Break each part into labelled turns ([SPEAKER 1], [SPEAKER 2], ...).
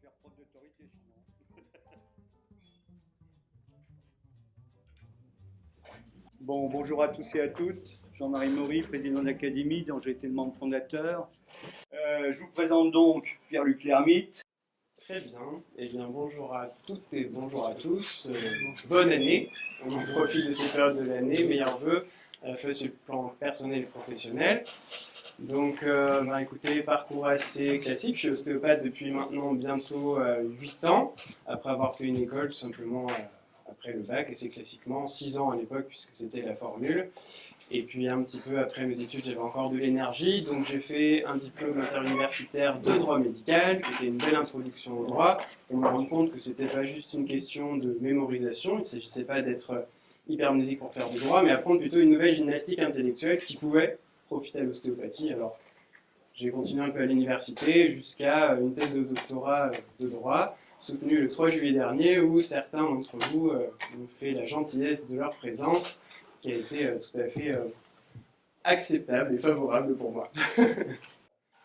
[SPEAKER 1] faire faute d'autorité sinon. Bon, bonjour à tous et à toutes. Jean-Marie Maury, président de l'Académie, dont j'ai été le membre fondateur. Je vous présente donc Pierre-Luc Lermite.
[SPEAKER 2] Très bien. Eh bien, bonjour à toutes et bonjour à tous. Bonne année. On en profite de cette période de l'année. Meilleurs vœux à la fois sur le plan personnel et professionnel. Donc, écoutez, parcours assez classique. Je suis ostéopathe depuis maintenant bientôt 8 ans, après avoir fait une école tout simplement après le bac, et c'est classiquement 6 ans à l'époque puisque c'était la formule. Et puis un petit peu après mes études, j'avais encore de l'énergie, donc j'ai fait un diplôme interuniversitaire de droit médical, qui était une belle introduction au droit. On me rend compte que c'était pas juste une question de mémorisation, il ne s'agissait pas d'être hypermnésique pour faire du droit, mais apprendre plutôt une nouvelle gymnastique intellectuelle qui pouvait profiter à l'ostéopathie. Alors j'ai continué un peu à l'université jusqu'à une thèse de doctorat de droit, soutenue le 3 juillet dernier, où certains d'entre vous m'ont fait la gentillesse de leur présence, qui a été tout à fait acceptable et favorable pour moi.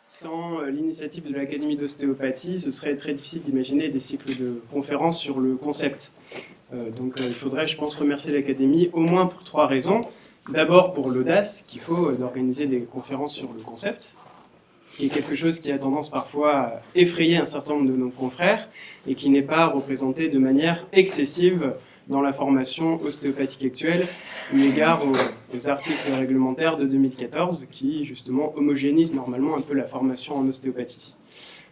[SPEAKER 2] Sans l'initiative de l'Académie d'ostéopathie, ce serait très difficile d'imaginer des cycles de conférences sur le concept. Donc il faudrait, je pense, remercier l'Académie au moins pour 3 raisons. D'abord pour l'audace qu'il faut d'organiser des conférences sur le concept, qui est quelque chose qui a tendance parfois à effrayer un certain nombre de nos confrères et qui n'est pas représenté de manière excessive dans la formation ostéopathique actuelle, eu égard aux articles réglementaires de 2014 qui, justement, homogénéisent normalement un peu la formation en ostéopathie.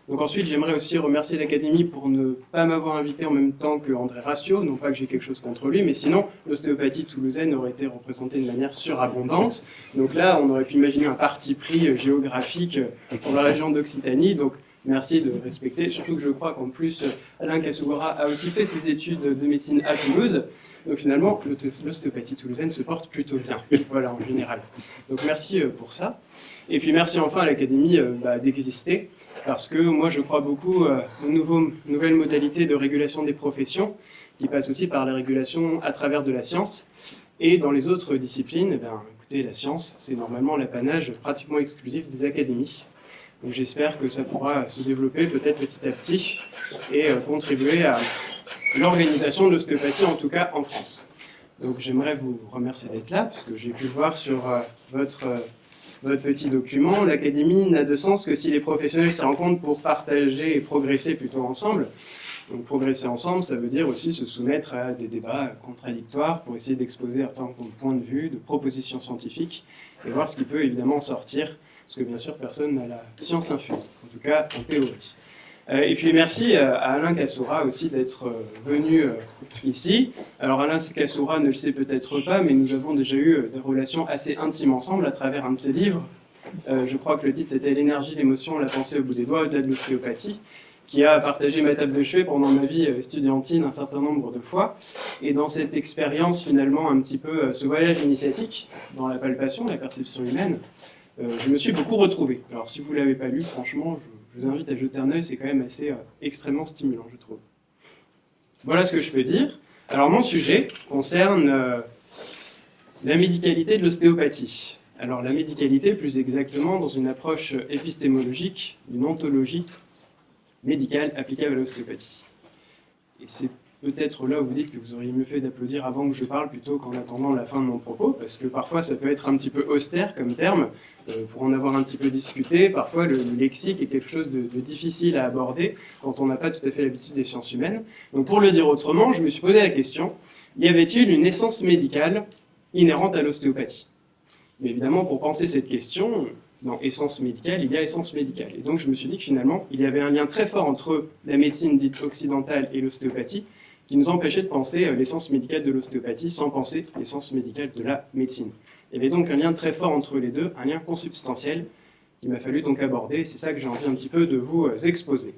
[SPEAKER 2] Donc ensuite, j'aimerais aussi remercier l'Académie pour ne pas m'avoir invité en même temps que André Ratio, non pas que j'ai quelque chose contre lui, mais sinon, l'ostéopathie toulousaine aurait été représentée de manière surabondante. Donc là, on aurait pu imaginer un parti pris géographique pour la région d'Occitanie. Donc merci de respecter, surtout que je crois qu'en plus, Alain Cassougora a aussi fait ses études de médecine à Toulouse. Donc finalement, l'ostéopathie toulousaine se porte plutôt bien, voilà, en général. Donc merci pour ça. Et puis merci enfin à l'Académie d'exister, parce que moi je crois beaucoup aux nouvelles modalités de régulation des professions, qui passent aussi par la régulation à travers de la science. Et dans les autres disciplines, écoutez, la science, c'est normalement l'apanage pratiquement exclusif des académies. Donc j'espère que ça pourra se développer peut-être petit à petit et contribuer à l'organisation de l'ostéopathie, en tout cas en France. Donc j'aimerais vous remercier d'être là, parce que j'ai pu voir sur votre petit document, l'Académie n'a de sens que si les professionnels se rencontrent pour partager et progresser plutôt ensemble. Donc progresser ensemble, ça veut dire aussi se soumettre à des débats contradictoires pour essayer d'exposer un certain nombre de points de vue, de propositions scientifiques, et voir ce qui peut évidemment sortir, parce que bien sûr personne n'a la science infuse, en tout cas en théorie. Et puis merci à Alain Cassoura aussi d'être venu ici. Alors Alain Cassoura ne le sait peut-être pas, mais nous avons déjà eu des relations assez intimes ensemble à travers un de ses livres. Je crois que le titre c'était « L'énergie, l'émotion, la pensée au bout des doigts, au-delà de l'ostéopathie », qui a partagé ma table de chevet pendant ma vie estudiantine un certain nombre de fois. Et dans cette expérience finalement un petit peu ce voyage initiatique dans la palpation, la perception humaine, je me suis beaucoup retrouvé. Alors si vous ne l'avez pas lu, franchement, je vous invite à jeter un œil, c'est quand même assez extrêmement stimulant, je trouve. Voilà ce que je peux dire. Alors mon sujet concerne la médicalité de l'ostéopathie. Alors la médicalité, plus exactement, dans une approche épistémologique, d'une ontologie médicale applicable à l'ostéopathie. Et c'est peut-être là où vous dites que vous auriez mieux fait d'applaudir avant que je parle plutôt qu'en attendant la fin de mon propos, parce que parfois ça peut être un petit peu austère comme terme, pour en avoir un petit peu discuté. Parfois le lexique est quelque chose de difficile à aborder quand on n'a pas tout à fait l'habitude des sciences humaines. Donc pour le dire autrement, je me suis posé la question, y avait-il une essence médicale inhérente à l'ostéopathie? Mais évidemment, pour penser cette question, dans essence médicale, il y a essence médicale. Et donc je me suis dit que finalement, il y avait un lien très fort entre la médecine dite occidentale et l'ostéopathie, qui nous empêchait de penser l'essence médicale de l'ostéopathie sans penser l'essence médicale de la médecine. Il y avait donc un lien très fort entre les deux, un lien consubstantiel qu'il m'a fallu donc aborder, et c'est ça que j'ai envie un petit peu de vous exposer.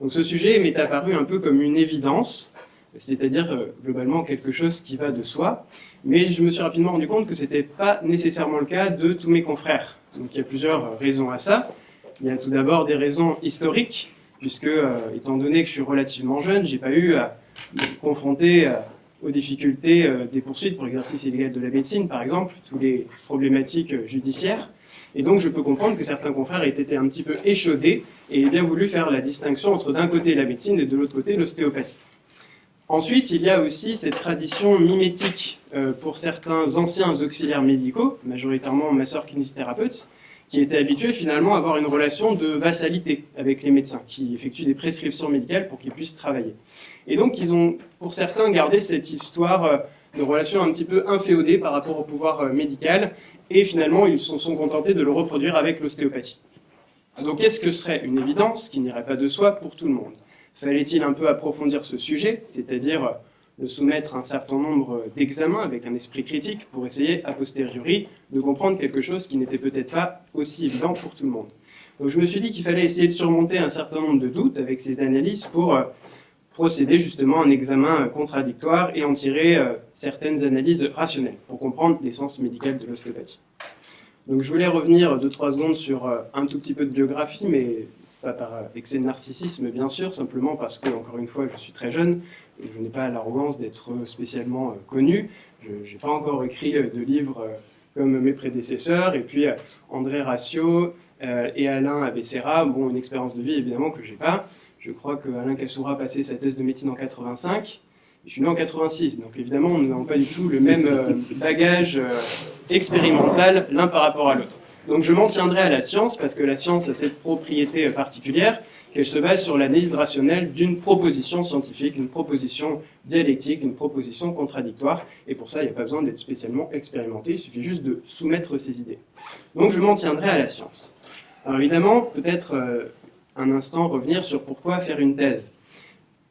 [SPEAKER 2] Donc ce sujet m'est apparu un peu comme une évidence, c'est-à-dire globalement quelque chose qui va de soi, mais je me suis rapidement rendu compte que ce n'était pas nécessairement le cas de tous mes confrères. Donc il y a plusieurs raisons à ça. Il y a tout d'abord des raisons historiques, puisque étant donné que je suis relativement jeune, j'ai pas eu à me confronter aux difficultés des poursuites pour l'exercice illégal de la médecine, par exemple, toutes les problématiques judiciaires. Et donc je peux comprendre que certains confrères aient été un petit peu échaudés et aient bien voulu faire la distinction entre d'un côté la médecine et de l'autre côté l'ostéopathie. Ensuite, il y a aussi cette tradition mimétique pour certains anciens auxiliaires médicaux, majoritairement masseurs kinésithérapeutes, qui étaient habitués finalement à avoir une relation de vassalité avec les médecins, qui effectuent des prescriptions médicales pour qu'ils puissent travailler. Et donc ils ont, pour certains, gardé cette histoire de relation un petit peu inféodée par rapport au pouvoir médical, et finalement ils se sont contentés de le reproduire avec l'ostéopathie. Donc qu'est-ce que serait une évidence qui n'irait pas de soi pour tout le monde? Fallait-il un peu approfondir ce sujet, c'est-à-dire de soumettre un certain nombre d'examens avec un esprit critique pour essayer, a posteriori, de comprendre quelque chose qui n'était peut-être pas aussi évident pour tout le monde. Donc je me suis dit qu'il fallait essayer de surmonter un certain nombre de doutes avec ces analyses pour procéder justement à un examen contradictoire et en tirer certaines analyses rationnelles pour comprendre l'essence médicale de l'ostéopathie. Donc je voulais revenir 2-3 secondes sur un tout petit peu de biographie, mais pas par excès de narcissisme bien sûr, simplement parce que, encore une fois, je suis très jeune, et je n'ai pas l'arrogance d'être spécialement connu, je n'ai pas encore écrit de livres comme mes prédécesseurs, et puis André Ratio et Alain Abessera, bon, une expérience de vie évidemment que j'ai pas. Je crois que Alain Kassoura a passé sa thèse de médecine en 85, je suis né en 86, donc évidemment nous n'avons pas du tout le même bagage expérimental l'un par rapport à l'autre. Donc je m'en tiendrai à la science, parce que la science a cette propriété particulière, qu'elle se base sur l'analyse rationnelle d'une proposition scientifique, une proposition dialectique, une proposition contradictoire, et pour ça il n'y a pas besoin d'être spécialement expérimenté, il suffit juste de soumettre ses idées. Donc je m'en tiendrai à la science. Alors évidemment, peut-être un instant revenir sur pourquoi faire une thèse.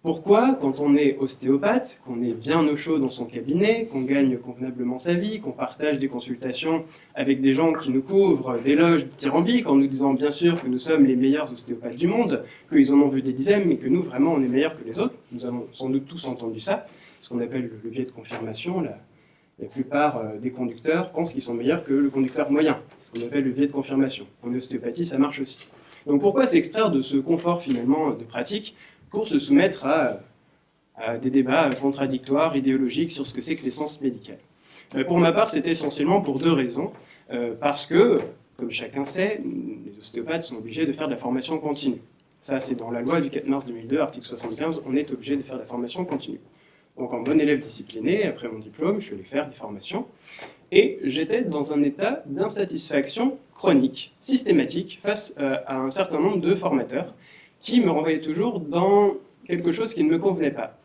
[SPEAKER 2] Pourquoi, quand on est ostéopathe, qu'on est bien au chaud dans son cabinet, qu'on gagne convenablement sa vie, qu'on partage des consultations avec des gens qui nous couvrent d'éloges dithyrambiques en nous disant bien sûr que nous sommes les meilleurs ostéopathes du monde, qu'ils en ont vu des dizaines, mais que nous, vraiment, on est meilleurs que les autres. Nous avons sans doute tous entendu ça, ce qu'on appelle le biais de confirmation. La plupart des conducteurs pensent qu'ils sont meilleurs que le conducteur moyen, ce qu'on appelle le biais de confirmation. En ostéopathie, ça marche aussi. Donc pourquoi s'extraire de ce confort finalement de pratique pour se soumettre à des débats contradictoires, idéologiques sur ce que c'est que l'essence médicale? Pour ma part, c'est essentiellement pour 2 raisons. Parce que, comme chacun sait, les ostéopathes sont obligés de faire de la formation continue. Ça, c'est dans la loi du 4 mars 2002, article 75, on est obligé de faire de la formation continue. Donc en bon élève discipliné, après mon diplôme, je suis allé faire des formations. Et j'étais dans un état d'insatisfaction chronique, systématique, face à un certain nombre de formateurs qui me renvoyaient toujours dans quelque chose qui ne me convenait pas.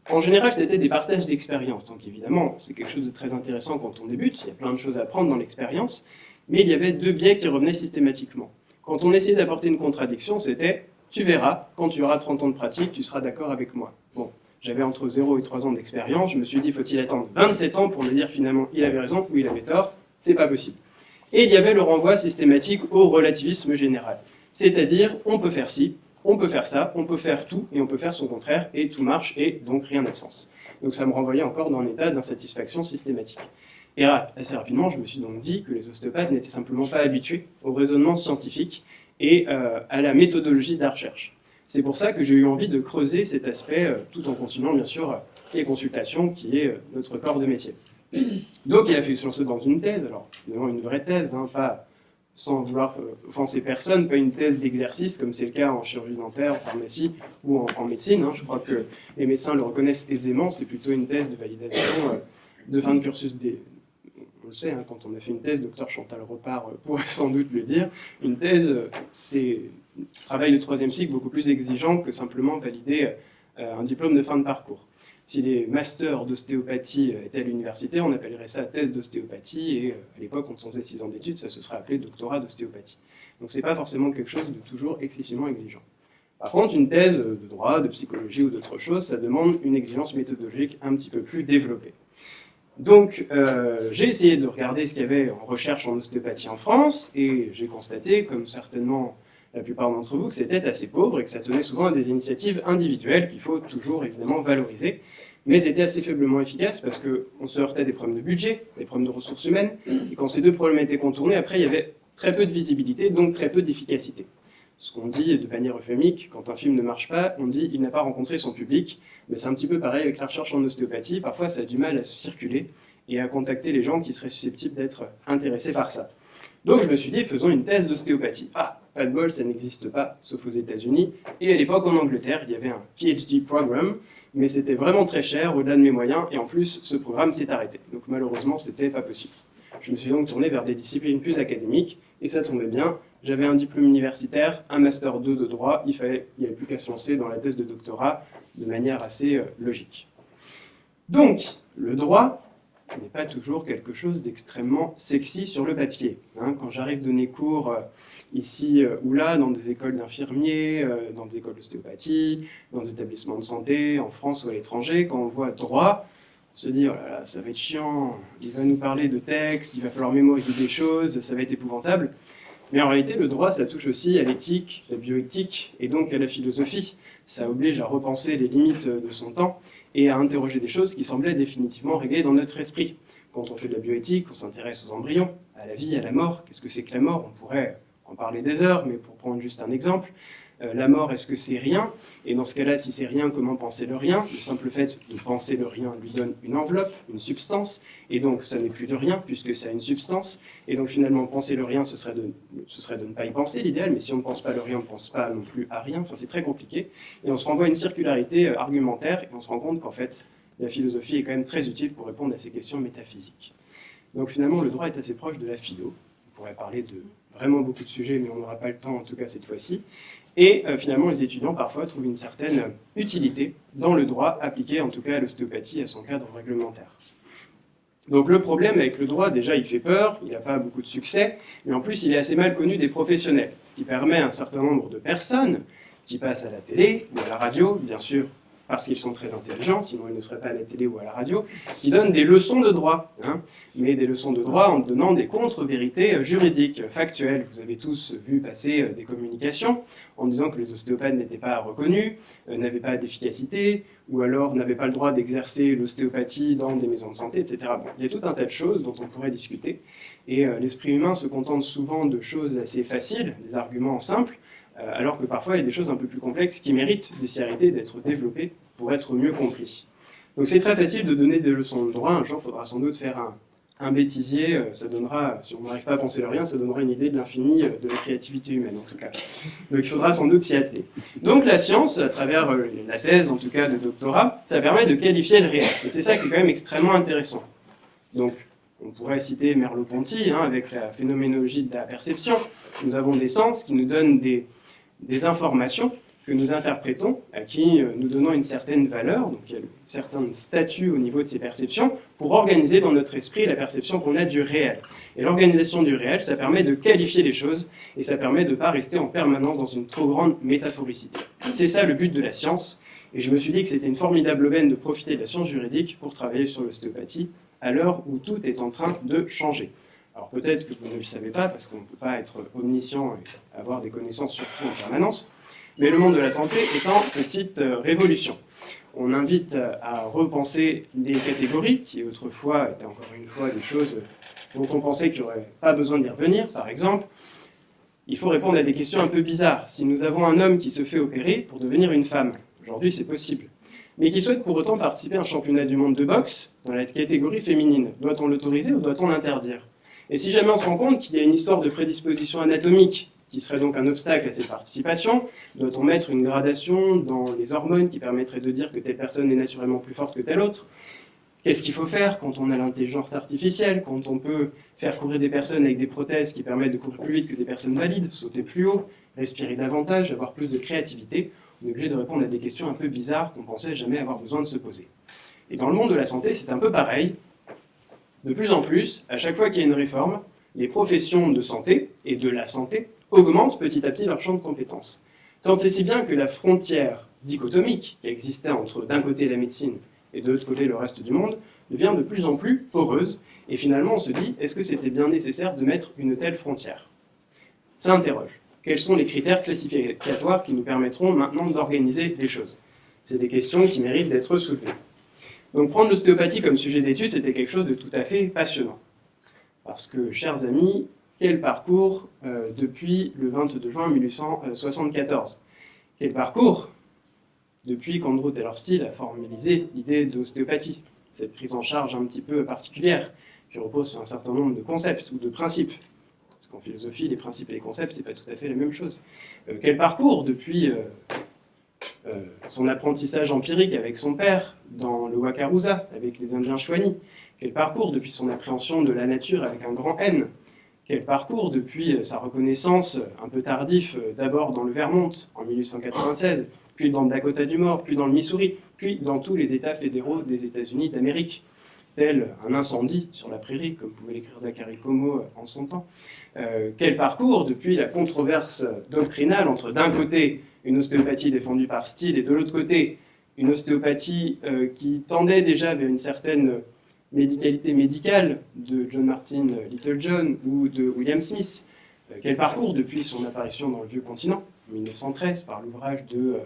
[SPEAKER 2] En général, c'était des partages d'expériences. Donc évidemment, c'est quelque chose de très intéressant quand on débute, il y a plein de choses à apprendre dans l'expérience, mais il y avait 2 biais qui revenaient systématiquement. Quand on essayait d'apporter une contradiction, c'était « tu verras, quand tu auras 30 ans de pratique, tu seras d'accord avec moi ». Bon, j'avais entre 0 et 3 ans d'expérience, je me suis dit « faut-il attendre 27 ans pour me dire finalement il avait raison ou il avait tort ?» C'est pas possible. Et il y avait le renvoi systématique au relativisme général. C'est-à-dire, on peut faire ci, on peut faire ça, on peut faire tout, et on peut faire son contraire, et tout marche, et donc rien n'a sens. Donc ça me renvoyait encore dans l'état d'insatisfaction systématique. Et assez rapidement, je me suis donc dit que les ostéopathes n'étaient simplement pas habitués au raisonnement scientifique et à la méthodologie de la recherche. C'est pour ça que j'ai eu envie de creuser cet aspect, tout en continuant bien sûr les consultations, qui est notre corps de métier. Donc il a fallu se lancer dans une thèse, alors évidemment une vraie thèse, hein, pas sans vouloir offenser personne, pas une thèse d'exercice comme c'est le cas en chirurgie dentaire, en pharmacie ou en médecine. Hein. Je crois que les médecins le reconnaissent aisément, c'est plutôt une thèse de validation de fin de cursus. On le sait, hein, quand on a fait une thèse, docteur Chantal Repart pourrait sans doute le dire, une thèse, c'est un travail de 3e cycle beaucoup plus exigeant que simplement valider un diplôme de fin de parcours. Si les masters d'ostéopathie étaient à l'université, on appellerait ça thèse d'ostéopathie, et à l'époque, quand on faisait 6 ans d'études, ça se serait appelé doctorat d'ostéopathie. Donc c'est pas forcément quelque chose de toujours excessivement exigeant. Par contre, une thèse de droit, de psychologie ou d'autre chose, ça demande une exigence méthodologique un petit peu plus développée. Donc j'ai essayé de regarder ce qu'il y avait en recherche en ostéopathie en France, et j'ai constaté, comme certainement la plupart d'entre vous, que c'était assez pauvre et que ça tenait souvent à des initiatives individuelles qu'il faut toujours évidemment valoriser. Mais c'était assez faiblement efficace parce qu'on se heurtait à des problèmes de budget, des problèmes de ressources humaines, et quand ces 2 problèmes étaient contournés, après il y avait très peu de visibilité, donc très peu d'efficacité. Ce qu'on dit de manière euphémique, quand un film ne marche pas, on dit « il n'a pas rencontré son public », mais c'est un petit peu pareil avec la recherche en ostéopathie, parfois ça a du mal à se circuler et à contacter les gens qui seraient susceptibles d'être intéressés par ça. Donc je me suis dit, faisons une thèse d'ostéopathie. Ah, pas de bol, ça n'existe pas, sauf aux États-Unis. Et à l'époque, en Angleterre, il y avait un PhD programme, mais c'était vraiment très cher, au-delà de mes moyens, et en plus, ce programme s'est arrêté. Donc malheureusement, c'était pas possible. Je me suis donc tourné vers des disciplines plus académiques, et ça tombait bien. J'avais un diplôme universitaire, un master 2 de droit, il n'y avait plus qu'à se lancer dans la thèse de doctorat de manière assez logique. Donc, le droit n'est pas toujours quelque chose d'extrêmement sexy sur le papier. Quand j'arrive donner cours ici ou là, dans des écoles d'infirmiers, dans des écoles d'ostéopathie, dans des établissements de santé, en France ou à l'étranger, quand on voit droit, on se dit, oh là là, ça va être chiant, il va nous parler de textes, il va falloir mémoriser des choses, ça va être épouvantable. Mais en réalité, le droit, ça touche aussi à l'éthique, la bioéthique, et donc à la philosophie. Ça oblige à repenser les limites de son temps et à interroger des choses qui semblaient définitivement réglées dans notre esprit. Quand on fait de la bioéthique, on s'intéresse aux embryons, à la vie, à la mort. Qu'est-ce que c'est que la mort? On pourrait en parler des heures, mais pour prendre juste un exemple, la mort, est-ce que c'est rien? Et dans ce cas-là, si c'est rien, comment penser le rien? Le simple fait de penser le rien lui donne une enveloppe, une substance, et donc ça n'est plus de rien, puisque ça a une substance. Et donc finalement, penser le rien, ce serait de ne pas y penser, l'idéal, mais si on ne pense pas le rien, on ne pense pas non plus à rien. Enfin, c'est très compliqué. Et on se renvoie à une circularité argumentaire, et on se rend compte qu'en fait, la philosophie est quand même très utile pour répondre à ces questions métaphysiques. Donc finalement, le droit est assez proche de la philo. On pourrait parler de vraiment beaucoup de sujets, mais on n'aura pas le temps, en tout cas cette fois-ci. Et finalement, les étudiants, parfois, trouvent une certaine utilité dans le droit appliqué, en tout cas à l'ostéopathie, à son cadre réglementaire. Donc le problème avec le droit, déjà, il fait peur, il n'a pas beaucoup de succès, mais en plus, il est assez mal connu des professionnels, ce qui permet à un certain nombre de personnes qui passent à la télé ou à la radio, bien sûr, parce qu'ils sont très intelligents, sinon ils ne seraient pas à la télé ou à la radio, qui donnent des leçons de droit, mais des leçons de droit en donnant des contre-vérités juridiques, factuelles. Vous avez tous vu passer des communications en disant que les ostéopathes n'étaient pas reconnus, n'avaient pas d'efficacité, ou alors n'avaient pas le droit d'exercer l'ostéopathie dans des maisons de santé, etc. Bon, il y a tout un tas de choses dont on pourrait discuter, et l'esprit humain se contente souvent de choses assez faciles, des arguments simples, alors que parfois il y a des choses un peu plus complexes qui méritent de s'y arrêter, d'être développées pour être mieux compris. Donc c'est très facile de donner des leçons de droit, un jour il faudra sans doute faire un bêtisier, ça donnera, si on n'arrive pas à penser le rien, ça donnera une idée de l'infini de la créativité humaine en tout cas. Donc il faudra sans doute s'y atteler. Donc la science, à travers la thèse en tout cas de doctorat, ça permet de qualifier le réel, et c'est ça qui est quand même extrêmement intéressant. Donc on pourrait citer Merleau-Ponty avec la phénoménologie de la perception. Nous avons des sens qui nous donnent des informations que nous interprétons, à qui nous donnons une certaine valeur, donc il y a un certain statut au niveau de ces perceptions, pour organiser dans notre esprit la perception qu'on a du réel. Et l'organisation du réel, ça permet de qualifier les choses, et ça permet de ne pas rester en permanence dans une trop grande métaphoricité. C'est ça le but de la science, et je me suis dit que c'était une formidable aubaine de profiter de la science juridique pour travailler sur l'ostéopathie, à l'heure où tout est en train de changer. Alors peut-être que vous ne le savez pas, parce qu'on ne peut pas être omniscient et avoir des connaissances sur tout en permanence, mais le monde de la santé est en petite révolution. On invite à repenser les catégories, qui autrefois étaient encore une fois des choses dont on pensait qu'il n'y aurait pas besoin d'y revenir. Par exemple, il faut répondre à des questions un peu bizarres. Si nous avons un homme qui se fait opérer pour devenir une femme, aujourd'hui c'est possible, mais qui souhaite pour autant participer à un championnat du monde de boxe dans la catégorie féminine, doit-on l'autoriser ou doit-on l'interdire? Et si jamais on se rend compte qu'il y a une histoire de prédisposition anatomique qui serait donc un obstacle à cette participation, doit-on mettre une gradation dans les hormones qui permettrait de dire que telle personne est naturellement plus forte que telle autre? Qu'est-ce qu'il faut faire quand on a l'intelligence artificielle, quand on peut faire courir des personnes avec des prothèses qui permettent de courir plus vite que des personnes valides, sauter plus haut, respirer davantage, avoir plus de créativité? On est obligé de répondre à des questions un peu bizarres qu'on pensait jamais avoir besoin de se poser. Et dans le monde de la santé, c'est un peu pareil. De plus en plus, à chaque fois qu'il y a une réforme, les professions de santé et de la santé augmentent petit à petit leur champ de compétences. Tant et si bien que la frontière dichotomique qui existait entre d'un côté la médecine et de l'autre côté le reste du monde devient de plus en plus poreuse, et finalement on se dit, est-ce que c'était bien nécessaire de mettre une telle frontière? Ça interroge. Quels sont les critères classificatoires qui nous permettront maintenant d'organiser les choses? C'est des questions qui méritent d'être soulevées. Donc prendre l'ostéopathie comme sujet d'étude, c'était quelque chose de tout à fait passionnant. Parce que, chers amis, quel parcours depuis le 22 juin 1874? Quel parcours depuis qu'Andrew Taylor Still a formalisé l'idée d'ostéopathie, cette prise en charge un petit peu particulière, qui repose sur un certain nombre de concepts ou de principes. Parce qu'en philosophie, les principes et les concepts, c'est pas tout à fait la même chose. Quel parcours depuis son apprentissage empirique avec son père dans le Wakarusa, avec les Indiens Chouani? Quel parcours depuis son appréhension de la nature avec un grand N? Quel parcours depuis sa reconnaissance un peu tardif, d'abord dans le Vermont en 1896, puis dans le Dakota du Nord, puis dans le Missouri, puis dans tous les États fédéraux des États-Unis d'Amérique, tel un incendie sur la prairie, comme pouvait l'écrire Zachary Comeau en son temps. Quel parcours depuis la controverse doctrinale entre d'un côté une ostéopathie défendue par Steele et de l'autre côté une ostéopathie qui tendait déjà vers une certaine médicalité médicale de John Martin Littlejohn ou de William Smith. Quel parcours depuis son apparition dans le Vieux Continent, en 1913, par l'ouvrage de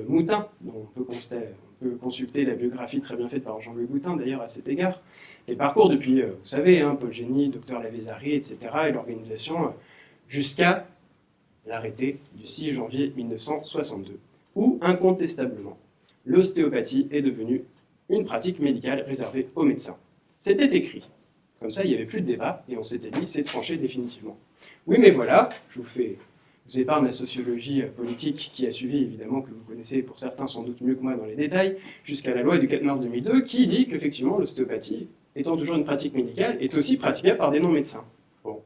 [SPEAKER 2] Moutin, dont on peut consulter la biographie très bien faite par Jean-Louis Boutin, d'ailleurs, à cet égard. Quel parcours depuis, vous savez, Paul Génie, Dr Lavézari, etc., et l'organisation, jusqu'à l'arrêté du 6 janvier 1962, où, incontestablement, l'ostéopathie est devenue une pratique médicale réservée aux médecins. C'était écrit. Comme ça, il n'y avait plus de débat, et on s'était dit, c'est tranché définitivement. Oui, mais voilà, je vous épargne la sociologie politique qui a suivi, évidemment, que vous connaissez pour certains sans doute mieux que moi dans les détails, jusqu'à la loi du 4 mars 2002, qui dit qu'effectivement, l'ostéopathie, étant toujours une pratique médicale, est aussi pratiquable par des non-médecins. Bon.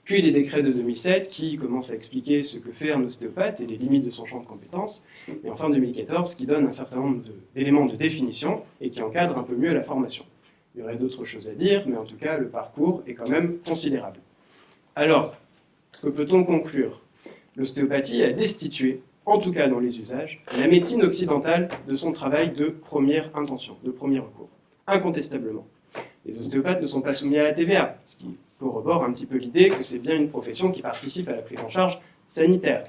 [SPEAKER 2] Puis les décrets de 2007 qui commencent à expliquer ce que fait un ostéopathe et les limites de son champ de compétences, et enfin 2014 qui donne un certain nombre d'éléments de définition et qui encadre un peu mieux la formation. Il y aurait d'autres choses à dire, mais en tout cas le parcours est quand même considérable. Alors, que peut-on conclure? L'ostéopathie a destitué, en tout cas dans les usages, la médecine occidentale de son travail de première intention, de premier recours, incontestablement. Les ostéopathes ne sont pas soumis à la TVA, ce qui corrobore un petit peu l'idée que c'est bien une profession qui participe à la prise en charge sanitaire.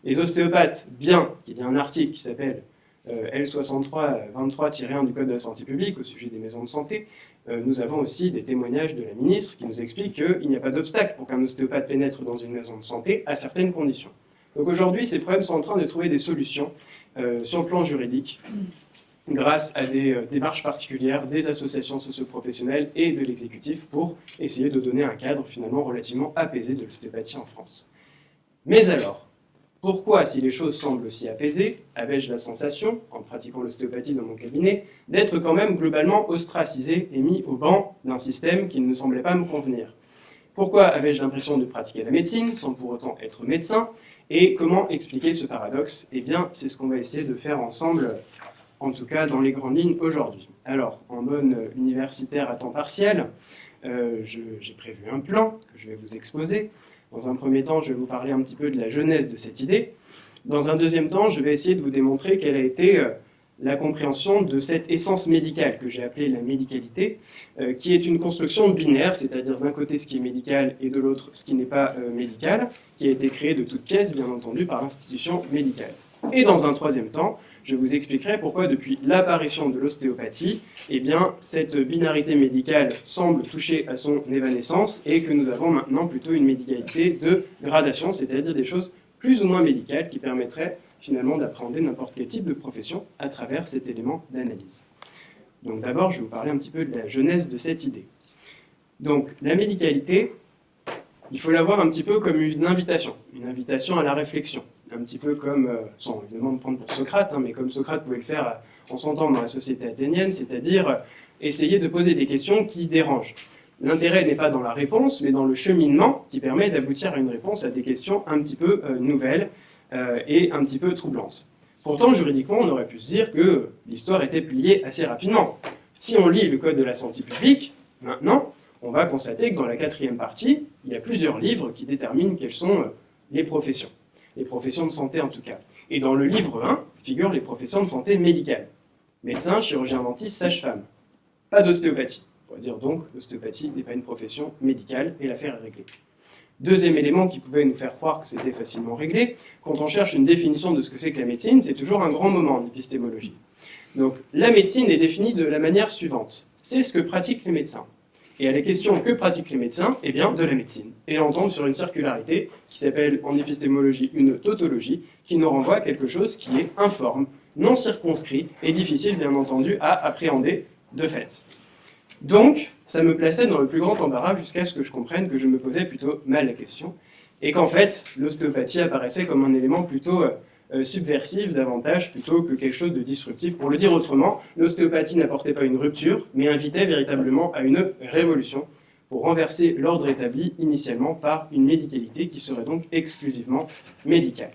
[SPEAKER 2] Les ostéopathes, bien qu'il y ait un article qui s'appelle L63-23-1 du Code de la santé publique au sujet des maisons de santé, nous avons aussi des témoignages de la ministre qui nous explique qu'il n'y a pas d'obstacle pour qu'un ostéopathe pénètre dans une maison de santé à certaines conditions. Donc aujourd'hui, ces problèmes sont en train de trouver des solutions sur le plan juridique grâce à des démarches particulières des associations socio-professionnelles et de l'exécutif pour essayer de donner un cadre finalement relativement apaisé de l'ostéopathie en France. Mais alors, pourquoi, si les choses semblent aussi apaisées, avais-je la sensation, en pratiquant l'ostéopathie dans mon cabinet, d'être quand même globalement ostracisé et mis au banc d'un système qui ne semblait pas me convenir? Pourquoi avais-je l'impression de pratiquer la médecine sans pour autant être médecin? Et comment expliquer ce paradoxe? Eh bien, c'est ce qu'on va essayer de faire ensemble, en tout cas dans les grandes lignes aujourd'hui. Alors, en bonne universitaire à temps partiel, j'ai prévu un plan que je vais vous exposer. Dans un premier temps, je vais vous parler un petit peu de la genèse de cette idée. Dans un deuxième temps, je vais essayer de vous démontrer quelle a été la compréhension de cette essence médicale que j'ai appelée la médicalité, qui est une construction binaire, c'est-à-dire d'un côté ce qui est médical et de l'autre ce qui n'est pas médical, qui a été créée de toutes pièces, bien entendu, par l'institution médicale. Et dans un troisième temps, je vous expliquerai pourquoi depuis l'apparition de l'ostéopathie, eh bien, cette binarité médicale semble toucher à son évanescence et que nous avons maintenant plutôt une médicalité de gradation, c'est-à-dire des choses plus ou moins médicales qui permettraient finalement d'appréhender n'importe quel type de profession à travers cet élément d'analyse. Donc d'abord, je vais vous parler un petit peu de la genèse de cette idée. Donc la médicalité, il faut la voir un petit peu comme une invitation à la réflexion. Un petit peu comme, sans évidemment me prendre pour Socrate, mais comme Socrate pouvait le faire en son temps dans la société athénienne, c'est-à-dire essayer de poser des questions qui dérangent. L'intérêt n'est pas dans la réponse, mais dans le cheminement qui permet d'aboutir à une réponse à des questions un petit peu nouvelles et un petit peu troublantes. Pourtant, juridiquement, on aurait pu se dire que l'histoire était pliée assez rapidement. Si on lit le Code de la santé publique, maintenant, on va constater que dans la 4e partie, il y a plusieurs livres qui déterminent quelles sont les professions de santé en tout cas. Et dans le livre 1 figurent les professions de santé médicale. Médecin, chirurgien dentiste, sage-femme. Pas d'ostéopathie. On pourrait dire donc l'ostéopathie n'est pas une profession médicale et l'affaire est réglée. Deuxième élément qui pouvait nous faire croire que c'était facilement réglé, quand on cherche une définition de ce que c'est que la médecine, c'est toujours un grand moment en épistémologie. Donc la médecine est définie de la manière suivante. C'est ce que pratiquent les médecins. Et à la question que pratiquent les médecins, eh bien de la médecine. Et on tombe sur une circularité qui s'appelle en épistémologie une tautologie, qui nous renvoie à quelque chose qui est informe, non circonscrit et difficile bien entendu à appréhender de fait. Donc, ça me plaçait dans le plus grand embarras jusqu'à ce que je comprenne que je me posais plutôt mal la question, et qu'en fait, l'ostéopathie apparaissait comme un élément plutôt subversif davantage, plutôt que quelque chose de disruptif. Pour le dire autrement, l'ostéopathie n'apportait pas une rupture, mais invitait véritablement à une révolution, pour renverser l'ordre établi initialement par une médicalité qui serait donc exclusivement médicale.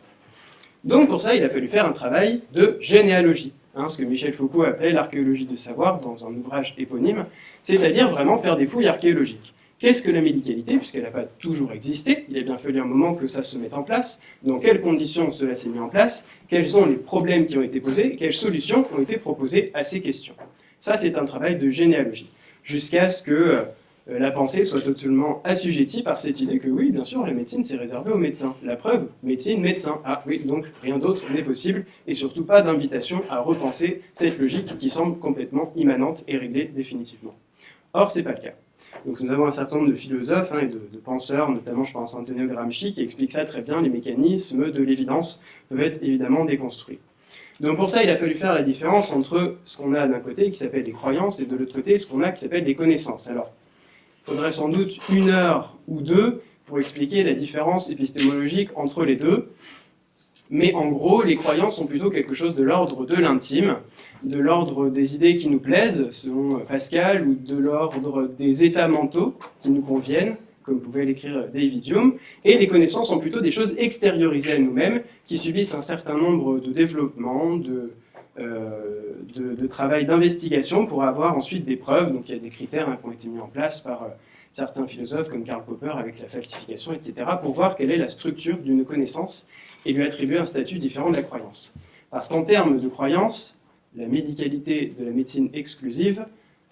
[SPEAKER 2] Donc pour ça, il a fallu faire un travail de généalogie, ce que Michel Foucault appelait l'archéologie du savoir dans un ouvrage éponyme, c'est-à-dire vraiment faire des fouilles archéologiques. Qu'est-ce que la médicalité, puisqu'elle n'a pas toujours existé? Il a bien fallu un moment que ça se mette en place. Dans quelles conditions cela s'est mis en place? Quels sont les problèmes qui ont été posés? Quelles solutions ont été proposées à ces questions? Ça, c'est un travail de généalogie, jusqu'à ce que la pensée soit totalement assujettie par cette idée que oui, bien sûr, la médecine, c'est réservé aux médecins. La preuve, médecine, médecin. Ah oui, donc rien d'autre n'est possible, et surtout pas d'invitation à repenser cette logique qui semble complètement immanente et réglée définitivement. Or, c'est pas le cas. Donc nous avons un certain nombre de philosophes et de penseurs, notamment je pense à Antonio Gramsci, qui explique ça très bien, les mécanismes de l'évidence peuvent être évidemment déconstruits. Donc pour ça, il a fallu faire la différence entre ce qu'on a d'un côté qui s'appelle les croyances et de l'autre côté ce qu'on a qui s'appelle les connaissances. Alors, il faudrait sans doute 1 heure ou 2 pour expliquer la différence épistémologique entre les deux. Mais en gros, les croyances sont plutôt quelque chose de l'ordre de l'intime, de l'ordre des idées qui nous plaisent, selon Pascal, ou de l'ordre des états mentaux qui nous conviennent, comme pouvait l'écrire David Hume. Et les connaissances sont plutôt des choses extériorisées à nous-mêmes, qui subissent un certain nombre de développements, de travail d'investigation pour avoir ensuite des preuves. Donc il y a des critères qui ont été mis en place par certains philosophes comme Karl Popper avec la falsification, etc., pour voir quelle est la structure d'une connaissance et lui attribuer un statut différent de la croyance. Parce qu'en termes de croyance, la médicalité de la médecine exclusive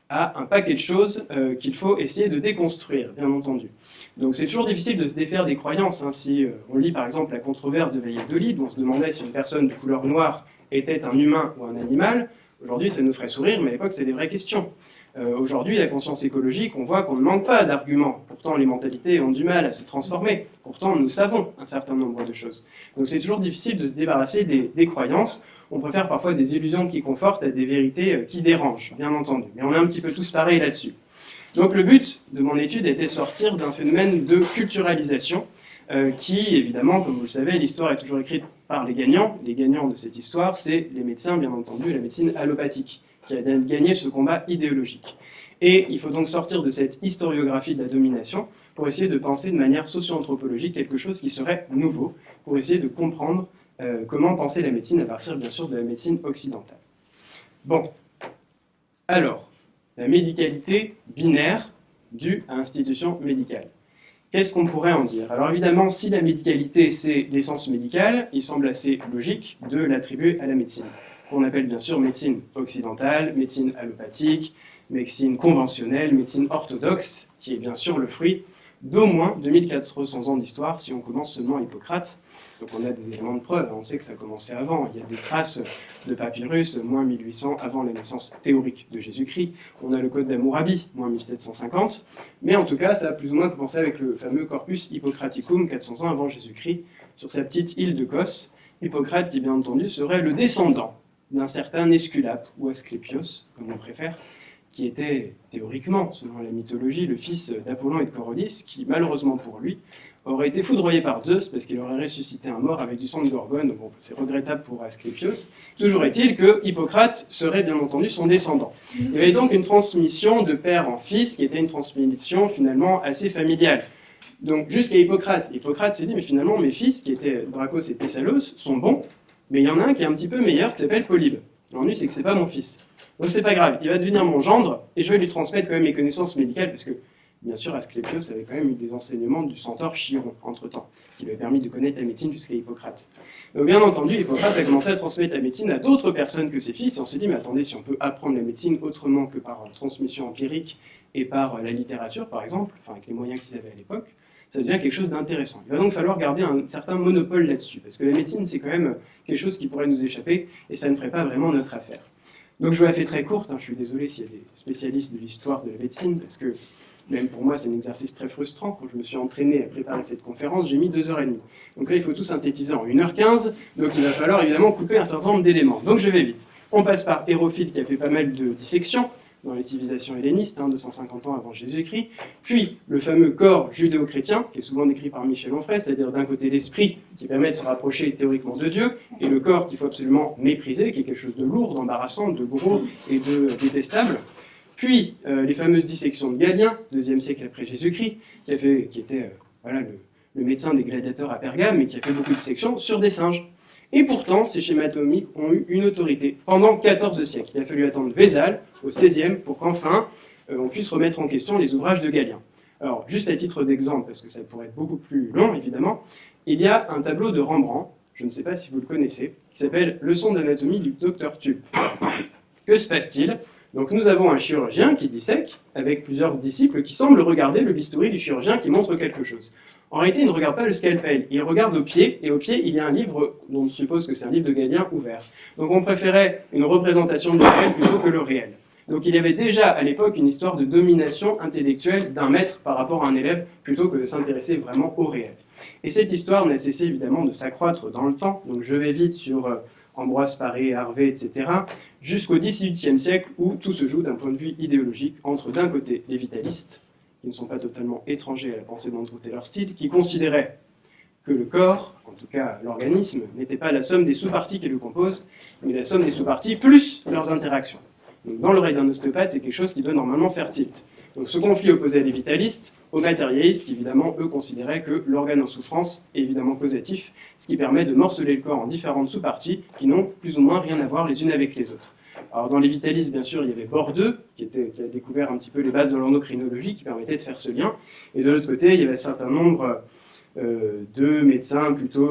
[SPEAKER 2] a un paquet de choses qu'il faut essayer de déconstruire, bien entendu. Donc c'est toujours difficile de se défaire des croyances. Si on lit par exemple la controverse de Valladolid, où on se demandait si une personne de couleur noire était un humain ou un animal, aujourd'hui ça nous ferait sourire, mais à l'époque c'est des vraies questions. Aujourd'hui, la conscience écologique, on voit qu'on ne manque pas d'arguments. Pourtant, les mentalités ont du mal à se transformer. Pourtant, nous savons un certain nombre de choses. Donc c'est toujours difficile de se débarrasser des croyances. On préfère parfois des illusions qui confortent à des vérités qui dérangent, bien entendu. Mais on est un petit peu tous pareils là-dessus. Donc le but de mon étude était de sortir d'un phénomène de culturalisation qui, évidemment, comme vous le savez, l'histoire est toujours écrite par les gagnants. Les gagnants de cette histoire, c'est les médecins, bien entendu, la médecine allopathique, qui a gagné ce combat idéologique. Et il faut donc sortir de cette historiographie de la domination pour essayer de penser de manière socio-anthropologique quelque chose qui serait nouveau, pour essayer de comprendre comment penser la médecine à partir, bien sûr, de la médecine occidentale. Bon, alors, la médicalité binaire due à institution médicale. Qu'est-ce qu'on pourrait en dire? Alors évidemment, si la médicalité c'est l'essence médicale, il semble assez logique de l'attribuer à la médecine, qu'on appelle bien sûr médecine occidentale, médecine allopathique, médecine conventionnelle, médecine orthodoxe, qui est bien sûr le fruit d'au moins 2400 ans d'histoire, si on commence seulement Hippocrate. Donc on a des éléments de preuve, on sait que ça a commencé avant. Il y a des traces de papyrus, moins 1800, avant la naissance théorique de Jésus-Christ. On a le Code d'Hammurabi, moins 1750. Mais en tout cas, ça a plus ou moins commencé avec le fameux Corpus Hippocraticum, 400 ans avant Jésus-Christ, sur sa petite île de Kos. Hippocrate, qui bien entendu serait le descendant d'un certain Esculape, ou Asclépios, comme on préfère, qui était théoriquement, selon la mythologie, le fils d'Apollon et de Coronis, qui malheureusement pour lui, aurait été foudroyé par Zeus parce qu'il aurait ressuscité un mort avec du sang de Gorgone. Bon, c'est regrettable pour Asclépios. Toujours est-il que Hippocrate serait bien entendu son descendant. Il y avait donc une transmission de père en fils qui était une transmission finalement assez familiale. Donc jusqu'à Hippocrate. Hippocrate s'est dit, mais finalement mes fils, qui étaient Dracos et Thessalos, sont bons, mais il y en a un qui est un petit peu meilleur qui s'appelle Polybe. L'ennui c'est que c'est pas mon fils. Donc c'est pas grave, il va devenir mon gendre et je vais lui transmettre quand même mes connaissances médicales parce que bien sûr, Asclépios avait quand même eu des enseignements du centaure Chiron, entre-temps, qui lui a permis de connaître la médecine jusqu'à Hippocrate. Donc bien entendu, Hippocrate a commencé à transmettre la médecine à d'autres personnes que ses fils, et on s'est dit, mais attendez, si on peut apprendre la médecine autrement que par transmission empirique et par la littérature, par exemple, enfin avec les moyens qu'ils avaient à l'époque, ça devient quelque chose d'intéressant. Il va donc falloir garder un certain monopole là-dessus, parce que la médecine, c'est quand même quelque chose qui pourrait nous échapper, et ça ne ferait pas vraiment notre affaire. Donc je vous la fais très courte, je suis désolé s'il y a des spécialistes de l'histoire de la médecine, parce que même pour moi, c'est un exercice très frustrant. Quand je me suis entraîné à préparer cette conférence, j'ai mis 2h30. Donc là, il faut tout synthétiser en 1h15. Donc il va falloir évidemment couper un certain nombre d'éléments. Donc je vais vite. On passe par Hérophile qui a fait pas mal de dissections. dans les civilisations hellénistes, 250 ans avant Jésus-Christ, puis le fameux corps judéo-chrétien, qui est souvent décrit par Michel Onfray, c'est-à-dire d'un côté l'esprit qui permet de se rapprocher théoriquement de Dieu, et le corps qu'il faut absolument mépriser, qui est quelque chose de lourd, d'embarrassant, de gros et de détestable. Puis les fameuses dissections de Galien, 2e siècle après Jésus-Christ, qui était le médecin des gladiateurs à Pergame, et qui a fait beaucoup de dissections sur des singes. Et pourtant, ces schémas anatomiques ont eu une autorité pendant 14 siècles. Il a fallu attendre Vézal, au XVIe, pour qu'enfin on puisse remettre en question les ouvrages de Galien. Alors, juste à titre d'exemple, parce que ça pourrait être beaucoup plus long, évidemment, il y a un tableau de Rembrandt, je ne sais pas si vous le connaissez, qui s'appelle « Leçon d'anatomie du docteur Tup ». Que se passe-t-il ? Donc nous avons un chirurgien qui dissèque, avec plusieurs disciples qui semblent regarder le bistouri du chirurgien qui montre quelque chose. En réalité, il ne regarde pas le scalpel, il regarde au pied, et au pied, il y a un livre dont on suppose que c'est un livre de Galien ouvert. Donc on préférait une représentation du réel plutôt que le réel. Donc il y avait déjà à l'époque une histoire de domination intellectuelle d'un maître par rapport à un élève, plutôt que de s'intéresser vraiment au réel. Et cette histoire n'a cessé évidemment de s'accroître dans le temps, donc je vais vite sur Ambroise Paré, Harvey, etc., jusqu'au XVIIIe siècle où tout se joue d'un point de vue idéologique entre d'un côté les vitalistes, qui ne sont pas totalement étrangers à la pensée d'Andrew Taylor Still, qui considéraient que le corps, en tout cas l'organisme, n'était pas la somme des sous-parties qui le composent, mais la somme des sous-parties plus leurs interactions. Donc, dans l'oreille d'un ostéopathe, c'est quelque chose qui doit normalement faire tilt. Donc ce conflit opposait les vitalistes aux matérialistes qui, évidemment, eux, considéraient que l'organe en souffrance est évidemment causatif, ce qui permet de morceler le corps en différentes sous-parties qui n'ont plus ou moins rien à voir les unes avec les autres. Alors dans les vitalistes, bien sûr, il y avait Bordeu, qui a découvert un petit peu les bases de l'endocrinologie, qui permettait de faire ce lien. Et de l'autre côté, il y avait un certain nombre de médecins plutôt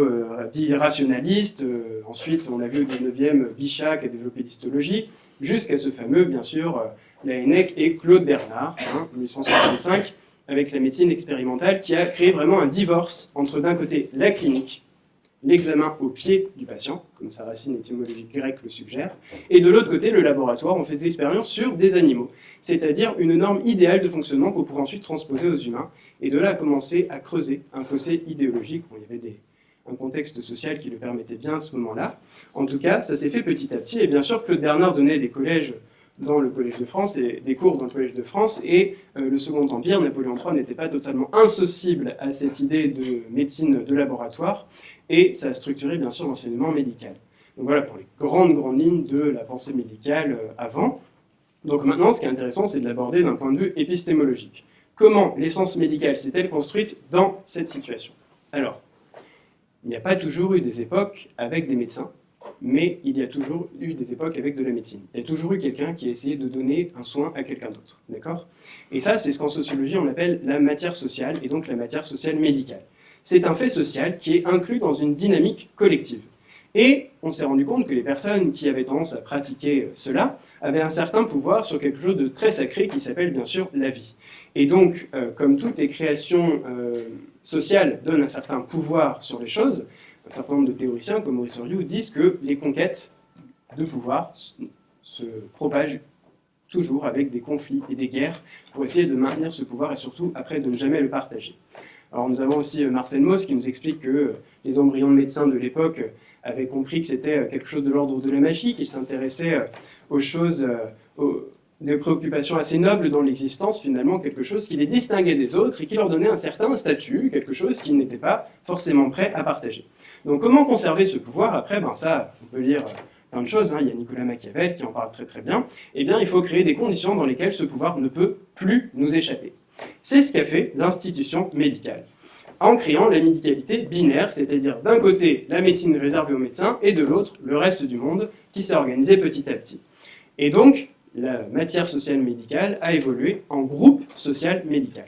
[SPEAKER 2] dits rationalistes. Ensuite, on a vu au 19e Bichat qui a développé l'histologie, jusqu'à ce fameux, bien sûr, Laennec et Claude Bernard, 1865, avec la médecine expérimentale, qui a créé vraiment un divorce entre d'un côté la clinique, l'examen au pied du patient, comme sa racine étymologique grecque le suggère, et de l'autre côté, le laboratoire, on fait des expériences sur des animaux, c'est-à-dire une norme idéale de fonctionnement qu'on pourrait ensuite transposer aux humains, et de là a commencé à creuser un fossé idéologique. Bon, il y avait un contexte social qui le permettait bien à ce moment-là. En tout cas, ça s'est fait petit à petit, et bien sûr, Claude Bernard donnait des collèges dans le Collège de France, et des cours dans le Collège de France, et le Second Empire, Napoléon III n'était pas totalement insensible à cette idée de médecine de laboratoire, et ça a structuré bien sûr l'enseignement médical. Donc voilà pour les grandes lignes de la pensée médicale avant. Donc maintenant, ce qui est intéressant, c'est de l'aborder d'un point de vue épistémologique. Comment l'essence médicale s'est-elle construite dans cette situation ? Alors, il n'y a pas toujours eu des époques avec des médecins, mais il y a toujours eu des époques avec de la médecine. Il y a toujours eu quelqu'un qui a essayé de donner un soin à quelqu'un d'autre, d'accord ? Et ça, c'est ce qu'en sociologie on appelle la matière sociale, et donc la matière sociale médicale. C'est un fait social qui est inclus dans une dynamique collective. Et on s'est rendu compte que les personnes qui avaient tendance à pratiquer cela avaient un certain pouvoir sur quelque chose de très sacré qui s'appelle bien sûr la vie. Et donc, comme toutes les créations sociales donnent un certain pouvoir sur les choses, un certain nombre de théoriciens comme Maurice Horiou disent que les conquêtes de pouvoir se propagent toujours avec des conflits et des guerres pour essayer de maintenir ce pouvoir et surtout après de ne jamais le partager. Alors nous avons aussi Marcel Mauss qui nous explique que les embryons de médecins de l'époque avaient compris que c'était quelque chose de l'ordre de la magie, qu'ils s'intéressaient aux choses, des préoccupations assez nobles dans l'existence, finalement quelque chose qui les distinguait des autres et qui leur donnait un certain statut, quelque chose qu'ils n'étaient pas forcément prêts à partager. Donc comment conserver ce pouvoir ? Après, ça, on peut lire plein de choses, il y a Nicolas Machiavel qui en parle très très bien. Eh bien, il faut créer des conditions dans lesquelles ce pouvoir ne peut plus nous échapper. C'est ce qu'a fait l'institution médicale, en créant la médicalité binaire, c'est-à-dire d'un côté la médecine réservée aux médecins et de l'autre le reste du monde qui s'est organisé petit à petit. Et donc, la matière sociale médicale a évolué en groupe social médical.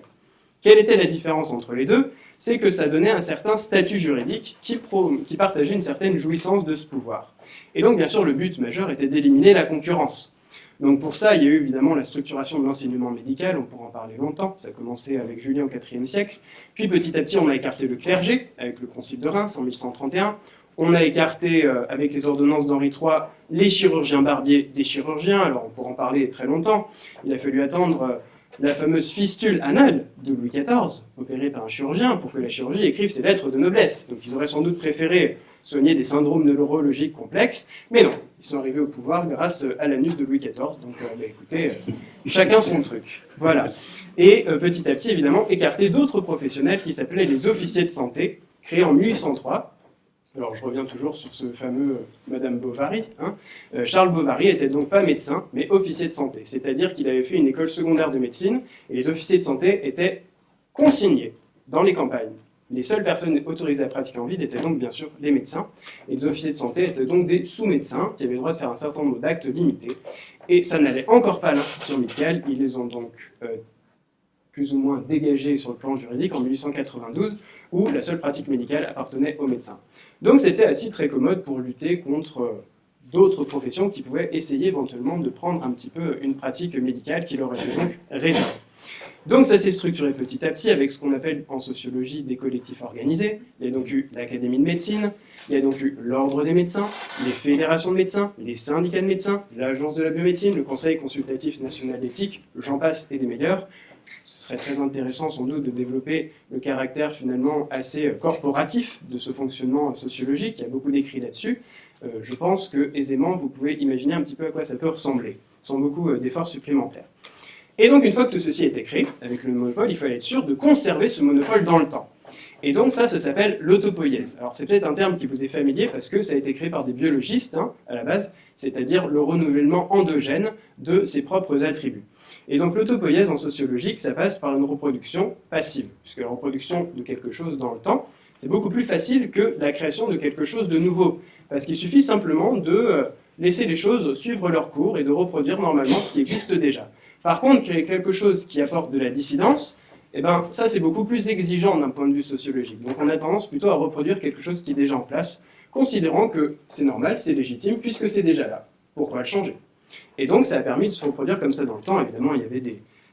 [SPEAKER 2] Quelle était la différence entre les deux ? C'est que ça donnait un certain statut juridique qui partageait une certaine jouissance de ce pouvoir. Et donc, bien sûr, le but majeur était d'éliminer la concurrence. Donc pour ça, il y a eu évidemment la structuration de l'enseignement médical, on pourra en parler longtemps, ça a commencé avec Julien au IVe siècle, puis petit à petit on a écarté le clergé, avec le concile de Reims en 1131, on a écarté avec les ordonnances d'Henri III les chirurgiens barbiers des chirurgiens, alors on pourra en parler très longtemps, il a fallu attendre la fameuse fistule anale de Louis XIV, opérée par un chirurgien, pour que la chirurgie écrive ses lettres de noblesse, donc ils auraient sans doute préféré soigner des syndromes neurologiques complexes, mais non, ils sont arrivés au pouvoir grâce à l'anus de Louis XIV, donc écoutez, Chacun son truc. Voilà. Et petit à petit, évidemment, écarter d'autres professionnels qui s'appelaient les officiers de santé, créés en 1803. Alors, je reviens toujours sur ce fameux Madame Bovary. Charles Bovary était donc pas médecin, mais officier de santé. C'est-à-dire qu'il avait fait une école secondaire de médecine, et les officiers de santé étaient consignés dans les campagnes. Les seules personnes autorisées à pratiquer en ville étaient donc bien sûr les médecins. Et les officiers de santé étaient donc des sous-médecins qui avaient le droit de faire un certain nombre d'actes limités. Et ça n'allait encore pas à l'institution médicale. Ils les ont donc plus ou moins dégagés sur le plan juridique en 1892, où la seule pratique médicale appartenait aux médecins. Donc c'était ainsi très commode pour lutter contre d'autres professions qui pouvaient essayer éventuellement de prendre un petit peu une pratique médicale qui leur était donc réservée. Donc ça s'est structuré petit à petit avec ce qu'on appelle en sociologie des collectifs organisés. Il y a donc eu l'Académie de médecine, il y a donc eu l'Ordre des médecins, les fédérations de médecins, les syndicats de médecins, l'Agence de la biomédecine, le Conseil consultatif national d'éthique, j'en passe et des meilleurs. Ce serait très intéressant sans doute de développer le caractère finalement assez corporatif de ce fonctionnement sociologique. Il y a beaucoup d'écrits là-dessus. Je pense que aisément vous pouvez imaginer un petit peu à quoi ça peut ressembler, sans beaucoup d'efforts supplémentaires. Et donc une fois que tout ceci a été créé, avec le monopole, il fallait être sûr de conserver ce monopole dans le temps. Et donc ça s'appelle l'autopoïèse. Alors c'est peut-être un terme qui vous est familier parce que ça a été créé par des biologistes à la base, c'est-à-dire le renouvellement endogène de ses propres attributs. Et donc l'autopoïèse en sociologie, ça passe par une reproduction passive, puisque la reproduction de quelque chose dans le temps, c'est beaucoup plus facile que la création de quelque chose de nouveau, parce qu'il suffit simplement de laisser les choses suivre leur cours et de reproduire normalement ce qui existe déjà. Par contre, créer quelque chose qui apporte de la dissidence, eh ben, ça c'est beaucoup plus exigeant d'un point de vue sociologique. Donc on a tendance plutôt à reproduire quelque chose qui est déjà en place, considérant que c'est normal, c'est légitime, puisque c'est déjà là. Pourquoi le changer ? Et donc ça a permis de se reproduire comme ça dans le temps. Évidemment, il y avait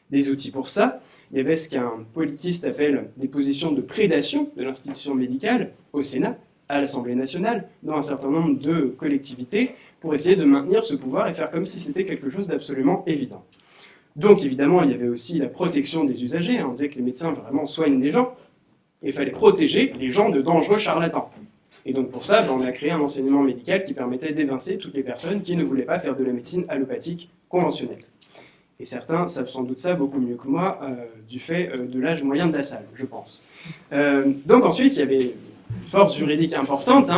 [SPEAKER 2] des outils pour ça. Il y avait ce qu'un politiste appelle des positions de prédation de l'institution médicale au Sénat, à l'Assemblée nationale, dans un certain nombre de collectivités, pour essayer de maintenir ce pouvoir et faire comme si c'était quelque chose d'absolument évident. Donc évidemment, il y avait aussi la protection des usagers. On disait que les médecins vraiment soignent les gens. Et il fallait protéger les gens de dangereux charlatans. Et donc pour ça, on a créé un enseignement médical qui permettait d'évincer toutes les personnes qui ne voulaient pas faire de la médecine allopathique conventionnelle. Et certains savent sans doute ça beaucoup mieux que moi, du fait de l'âge moyen de la salle, je pense. Donc ensuite, il y avait une force juridique importante,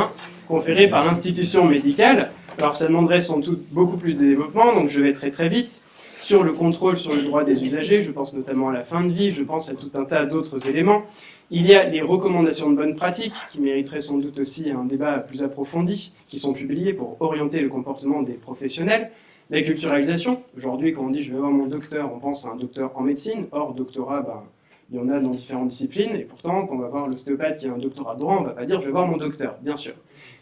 [SPEAKER 2] conférée par l'institution médicale. Alors ça demanderait sans doute beaucoup plus de développement, donc je vais très très vite. Sur le contrôle sur le droit des usagers, je pense notamment à la fin de vie, je pense à tout un tas d'autres éléments. Il y a les recommandations de bonne pratique, qui mériteraient sans doute aussi un débat plus approfondi, qui sont publiées pour orienter le comportement des professionnels. La culturalisation, aujourd'hui quand on dit je vais voir mon docteur, on pense à un docteur en médecine, or doctorat, il y en a dans différentes disciplines, et pourtant quand on va voir l'ostéopathe qui a un doctorat de droit, on ne va pas dire je vais voir mon docteur, bien sûr.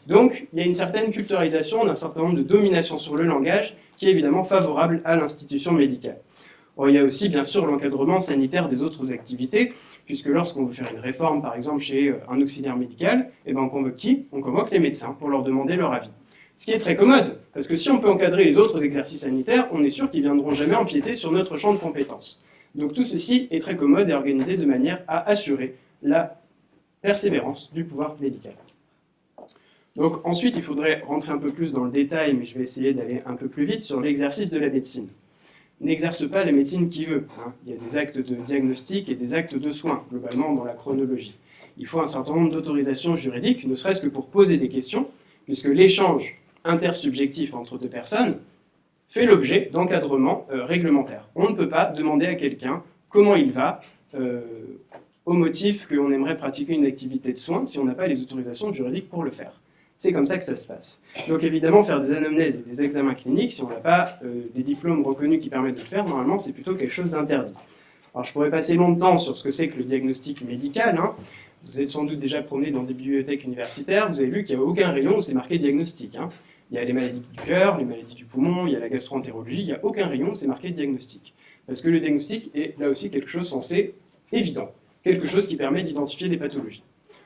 [SPEAKER 2] Donc il y a une certaine culturalisation d'un certain nombre de dominations sur le langage, qui est évidemment favorable à l'institution médicale. Or, il y a aussi bien sûr l'encadrement sanitaire des autres activités, puisque lorsqu'on veut faire une réforme, par exemple chez un auxiliaire médical, on convoque qui ? On convoque les médecins pour leur demander leur avis. Ce qui est très commode, parce que si on peut encadrer les autres exercices sanitaires, on est sûr qu'ils ne viendront jamais empiéter sur notre champ de compétences. Donc tout ceci est très commode et organisé de manière à assurer la persévérance du pouvoir médical. Donc ensuite, il faudrait rentrer un peu plus dans le détail, mais je vais essayer d'aller un peu plus vite sur l'exercice de la médecine. N'exerce pas la médecine qui veut. Il y a des actes de diagnostic et des actes de soins, globalement dans la chronologie. Il faut un certain nombre d'autorisations juridiques, ne serait-ce que pour poser des questions, puisque l'échange intersubjectif entre deux personnes fait l'objet d'encadrements réglementaires. On ne peut pas demander à quelqu'un comment il va, au motif qu'on aimerait pratiquer une activité de soins, si on n'a pas les autorisations juridiques pour le faire. C'est comme ça que ça se passe. Donc évidemment, faire des anamnèses et des examens cliniques, si on n'a pas des diplômes reconnus qui permettent de le faire, normalement c'est plutôt quelque chose d'interdit. Alors je pourrais passer longtemps sur ce que c'est que le diagnostic médical. Vous êtes sans doute déjà promené dans des bibliothèques universitaires, vous avez vu qu'il n'y a aucun rayon où c'est marqué diagnostic. Il y a les maladies du cœur, les maladies du poumon, il y a la gastroentérologie, il n'y a aucun rayon où c'est marqué diagnostic. Parce que le diagnostic est là aussi quelque chose censé évident, quelque chose qui permet d'identifier des pathologies.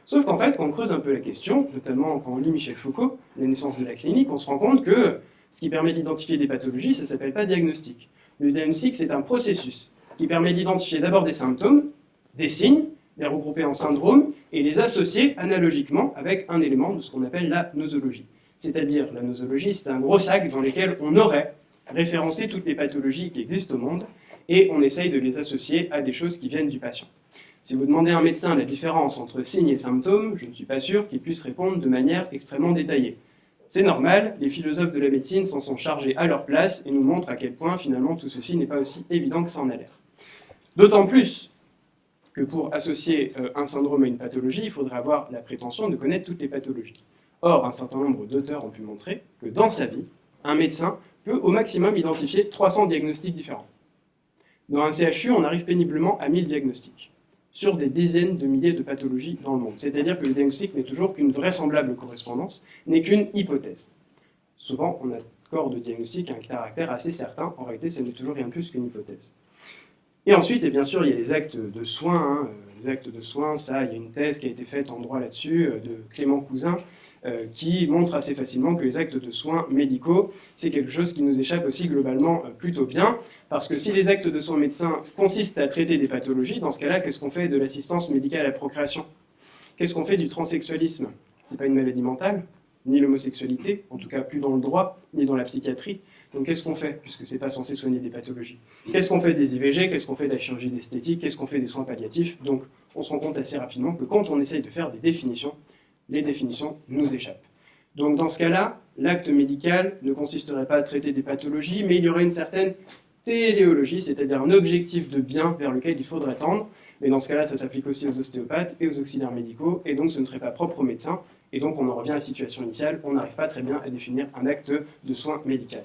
[SPEAKER 2] Sauf qu'en fait, quand on creuse un peu la question, notamment quand on lit Michel Foucault, La naissance de la clinique, on se rend compte que ce qui permet d'identifier des pathologies, ça ne s'appelle pas diagnostic. Le diagnostic, c'est un processus qui permet d'identifier d'abord des symptômes, des signes, les regrouper en syndromes et les associer analogiquement avec un élément de ce qu'on appelle la nosologie. C'est-à-dire, la nosologie, c'est un gros sac dans lequel on aurait référencé toutes les pathologies qui existent au monde et on essaye de les associer à des choses qui viennent du patient. Si vous demandez à un médecin la différence entre signes et symptômes, je ne suis pas sûr qu'il puisse répondre de manière extrêmement détaillée. C'est normal, les philosophes de la médecine s'en sont chargés à leur place et nous montrent à quel point finalement tout ceci n'est pas aussi évident que ça en a l'air. D'autant plus que pour associer un syndrome à une pathologie, il faudrait avoir la prétention de connaître toutes les pathologies. Or, un certain nombre d'auteurs ont pu montrer que dans sa vie, un médecin peut au maximum identifier 300 diagnostics différents. Dans un CHU, on arrive péniblement à 1000 diagnostics, sur des dizaines de milliers de pathologies dans le monde. C'est-à-dire que le diagnostic n'est toujours qu'une vraisemblable correspondance, n'est qu'une hypothèse. Souvent, on accorde au diagnostic un caractère assez certain, en réalité, ça n'est toujours rien de plus qu'une hypothèse. Et ensuite, et bien sûr, il y a les actes de soins. Les actes de soins, ça, il y a une thèse qui a été faite en droit là-dessus, de Clément Cousin, qui montre assez facilement que les actes de soins médicaux, c'est quelque chose qui nous échappe aussi globalement plutôt bien, parce que si les actes de soins médecins consistent à traiter des pathologies, dans ce cas-là, qu'est-ce qu'on fait de l'assistance médicale à la procréation? Qu'est-ce qu'on fait du transsexualisme? C'est pas une maladie mentale, ni l'homosexualité, en tout cas plus dans le droit, ni dans la psychiatrie. Donc qu'est-ce qu'on fait, puisque c'est pas censé soigner des pathologies? Qu'est-ce qu'on fait des IVG? Qu'est-ce qu'on fait de la chirurgie d'esthétique? Qu'est-ce qu'on fait des soins palliatifs? Donc on se rend compte assez rapidement que quand on essaye de faire des définitions, les définitions nous échappent. Donc dans ce cas-là, l'acte médical ne consisterait pas à traiter des pathologies, mais il y aurait une certaine téléologie, c'est-à-dire un objectif de bien vers lequel il faudrait tendre. Mais dans ce cas-là, ça s'applique aussi aux ostéopathes et aux auxiliaires médicaux, et donc ce ne serait pas propre aux médecins. Et donc on en revient à la situation initiale, on n'arrive pas très bien à définir un acte de soins médical.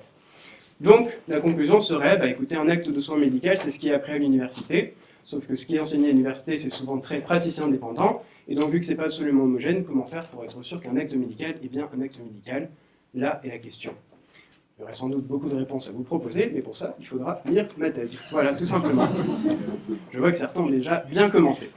[SPEAKER 2] Donc la conclusion serait, écoutez, un acte de soins médical, c'est ce qui est appris à l'université, sauf que ce qui est enseigné à l'université, c'est souvent très praticien dépendant. Et donc, vu que ce n'est pas absolument homogène, comment faire pour être sûr qu'un acte médical est bien un acte médical? Là est la question. Il y aurait sans doute beaucoup de réponses à vous proposer, mais pour ça, il faudra lire ma thèse. Voilà, tout simplement. Je vois que certains ont déjà bien commencé.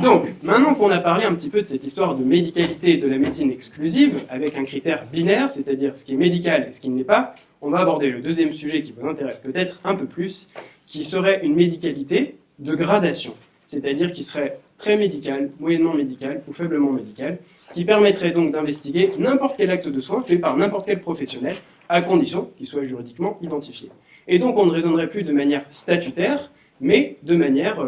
[SPEAKER 2] Donc, maintenant qu'on a parlé un petit peu de cette histoire de médicalité de la médecine exclusive, avec un critère binaire, c'est-à-dire ce qui est médical et ce qui ne l'est pas, on va aborder le deuxième sujet qui vous intéresse peut-être un peu plus, qui serait une médicalité de gradation, c'est-à-dire qui serait très médical, moyennement médical ou faiblement médical, qui permettrait donc d'investiguer n'importe quel acte de soin fait par n'importe quel professionnel, à condition qu'il soit juridiquement identifié. Et donc on ne raisonnerait plus de manière statutaire, mais de manière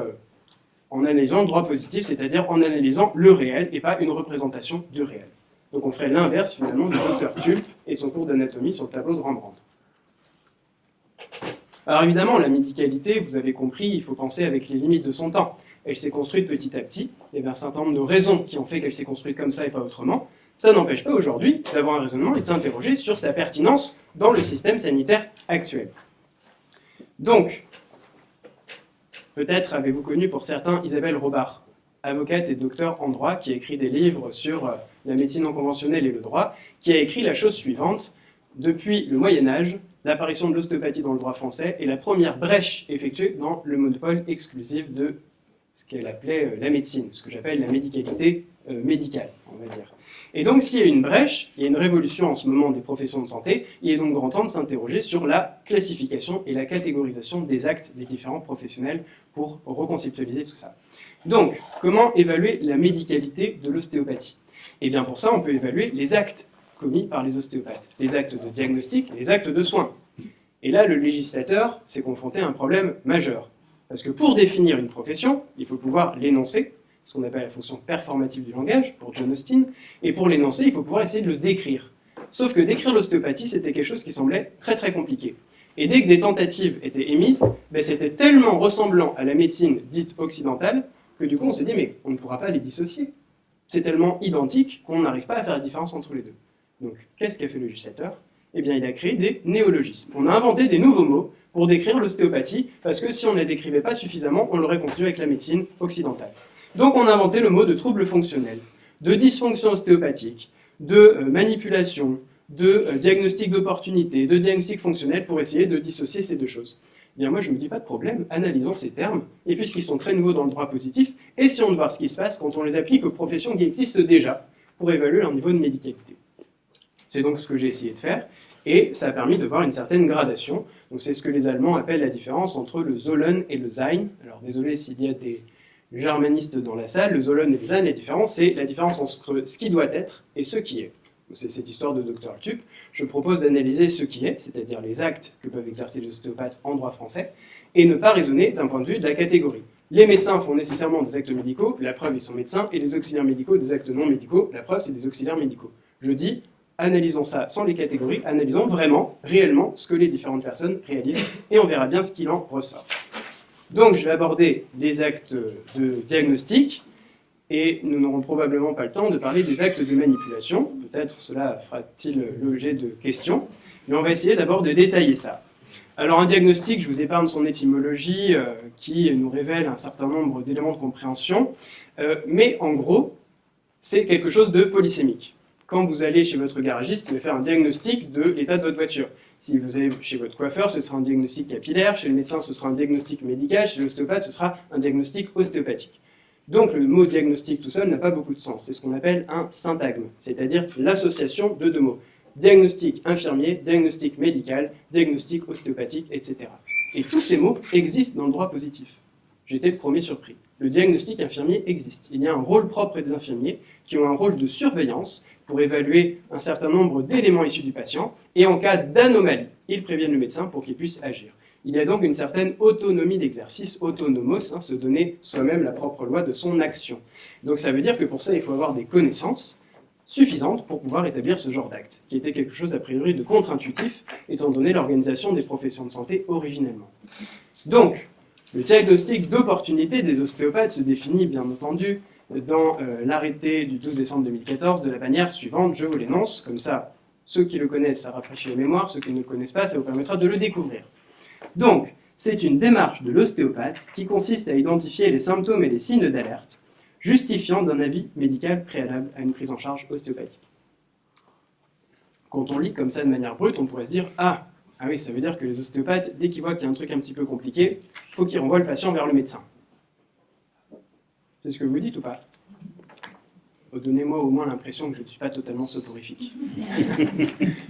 [SPEAKER 2] en analysant le droit positif, c'est-à-dire en analysant le réel et pas une représentation du réel. Donc on ferait l'inverse finalement du docteur Tulp et son cours d'anatomie sur le tableau de Rembrandt. Alors évidemment, la médicalité, vous avez compris, il faut penser avec les limites de son temps. Elle s'est construite petit à petit, il y a un certain nombre de raisons qui ont fait qu'elle s'est construite comme ça et pas autrement. Ça n'empêche pas aujourd'hui d'avoir un raisonnement et de s'interroger sur sa pertinence dans le système sanitaire actuel. Donc, peut-être avez-vous connu pour certains Isabelle Robart, avocate et docteur en droit qui a écrit des livres sur la médecine non conventionnelle et le droit, qui a écrit la chose suivante: depuis le Moyen-Âge, l'apparition de l'ostéopathie dans le droit français est la première brèche effectuée dans le monopole exclusif de ce qu'elle appelait la médecine, ce que j'appelle la médicalité médicale, on va dire. Et donc, s'il y a une brèche, il y a une révolution en ce moment des professions de santé, il est donc grand temps de s'interroger sur la classification et la catégorisation des actes des différents professionnels pour reconceptualiser tout ça. Donc, comment évaluer la médicalité de l'ostéopathie? Eh bien, pour ça, on peut évaluer les actes commis par les ostéopathes, les actes de diagnostic, les actes de soins. Et là, le législateur s'est confronté à un problème majeur. Parce que pour définir une profession, il faut pouvoir l'énoncer, ce qu'on appelle la fonction performative du langage, pour John Austin, et pour l'énoncer, il faut pouvoir essayer de le décrire. Sauf que décrire l'ostéopathie, c'était quelque chose qui semblait très très compliqué. Et dès que des tentatives étaient émises, c'était tellement ressemblant à la médecine dite occidentale, que du coup on s'est dit, mais on ne pourra pas les dissocier. C'est tellement identique qu'on n'arrive pas à faire la différence entre les deux. Donc, qu'est-ce qu'a fait le législateur? Eh bien, il a créé des néologismes. On a inventé des nouveaux mots pour décrire l'ostéopathie, parce que si on ne la décrivait pas suffisamment, on l'aurait confondu avec la médecine occidentale. Donc on a inventé le mot de trouble fonctionnel, de dysfonction ostéopathique, de manipulation, de diagnostic d'opportunité, de diagnostic fonctionnel pour essayer de dissocier ces deux choses. Eh bien moi je me dis pas de problème, analysons ces termes, et puisqu'ils sont très nouveaux dans le droit positif, essayons de voir ce qui se passe quand on les applique aux professions qui existent déjà, pour évaluer leur niveau de médicalité. C'est donc ce que j'ai essayé de faire, et ça a permis de voir une certaine gradation. Donc c'est ce que les Allemands appellent la différence entre le Sollen et le Sein. Alors désolé s'il y a des germanistes dans la salle, le Sollen et le Sein, la différence, c'est la différence entre ce qui doit être et ce qui est. c'est cette histoire de Dr Tup, je propose d'analyser ce qui est, c'est-à-dire les actes que peuvent exercer les ostéopathes en droit français, et ne pas raisonner d'un point de vue de la catégorie. Les médecins font nécessairement des actes médicaux, la preuve ils sont médecins, et les auxiliaires médicaux des actes non médicaux, la preuve c'est des auxiliaires médicaux. Je dis, analysons ça sans les catégories, analysons vraiment, réellement, ce que les différentes personnes réalisent, et on verra bien ce qu'il en ressort. Donc je vais aborder les actes de diagnostic, et nous n'aurons probablement pas le temps de parler des actes de manipulation, peut-être cela fera-t-il l'objet de questions, mais on va essayer d'abord de détailler ça. Alors un diagnostic, je vous épargne son étymologie qui nous révèle un certain nombre d'éléments de compréhension, mais en gros, c'est quelque chose de polysémique. Quand vous allez chez votre garagiste, il va faire un diagnostic de l'état de votre voiture. Si vous allez chez votre coiffeur, ce sera un diagnostic capillaire, chez le médecin, ce sera un diagnostic médical, chez l'ostéopathe, ce sera un diagnostic ostéopathique. Donc le mot diagnostic tout seul n'a pas beaucoup de sens. C'est ce qu'on appelle un syntagme, c'est-à-dire l'association de deux mots. Diagnostic infirmier, diagnostic médical, diagnostic ostéopathique, etc. Et tous ces mots existent dans le droit positif. J'ai été le premier surpris. Le diagnostic infirmier existe. Il y a un rôle propre des infirmiers qui ont un rôle de surveillance pour évaluer un certain nombre d'éléments issus du patient, et en cas d'anomalie, ils préviennent le médecin pour qu'il puisse agir. Il y a donc une certaine autonomie d'exercice, autonomos, se donner soi-même la propre loi de son action. Donc ça veut dire que pour ça, il faut avoir des connaissances suffisantes pour pouvoir établir ce genre d'acte, qui était quelque chose a priori de contre-intuitif, étant donné l'organisation des professions de santé originellement. Donc, le diagnostic d'opportunité des ostéopathes se définit bien entendu dans l'arrêté du 12 décembre 2014 de la manière suivante, je vous l'énonce, comme ça, ceux qui le connaissent, ça rafraîchit la mémoire, ceux qui ne le connaissent pas, ça vous permettra de le découvrir. Donc, c'est une démarche de l'ostéopathe qui consiste à identifier les symptômes et les signes d'alerte, justifiant d'un avis médical préalable à une prise en charge ostéopathique. Quand on lit comme ça de manière brute, on pourrait se dire « Ah oui, ça veut dire que les ostéopathes, dès qu'ils voient qu'il y a un truc un petit peu compliqué, il faut qu'ils renvoient le patient vers le médecin. » C'est ce que vous dites ou pas? Donnez-moi au moins l'impression que je ne suis pas totalement soporifique.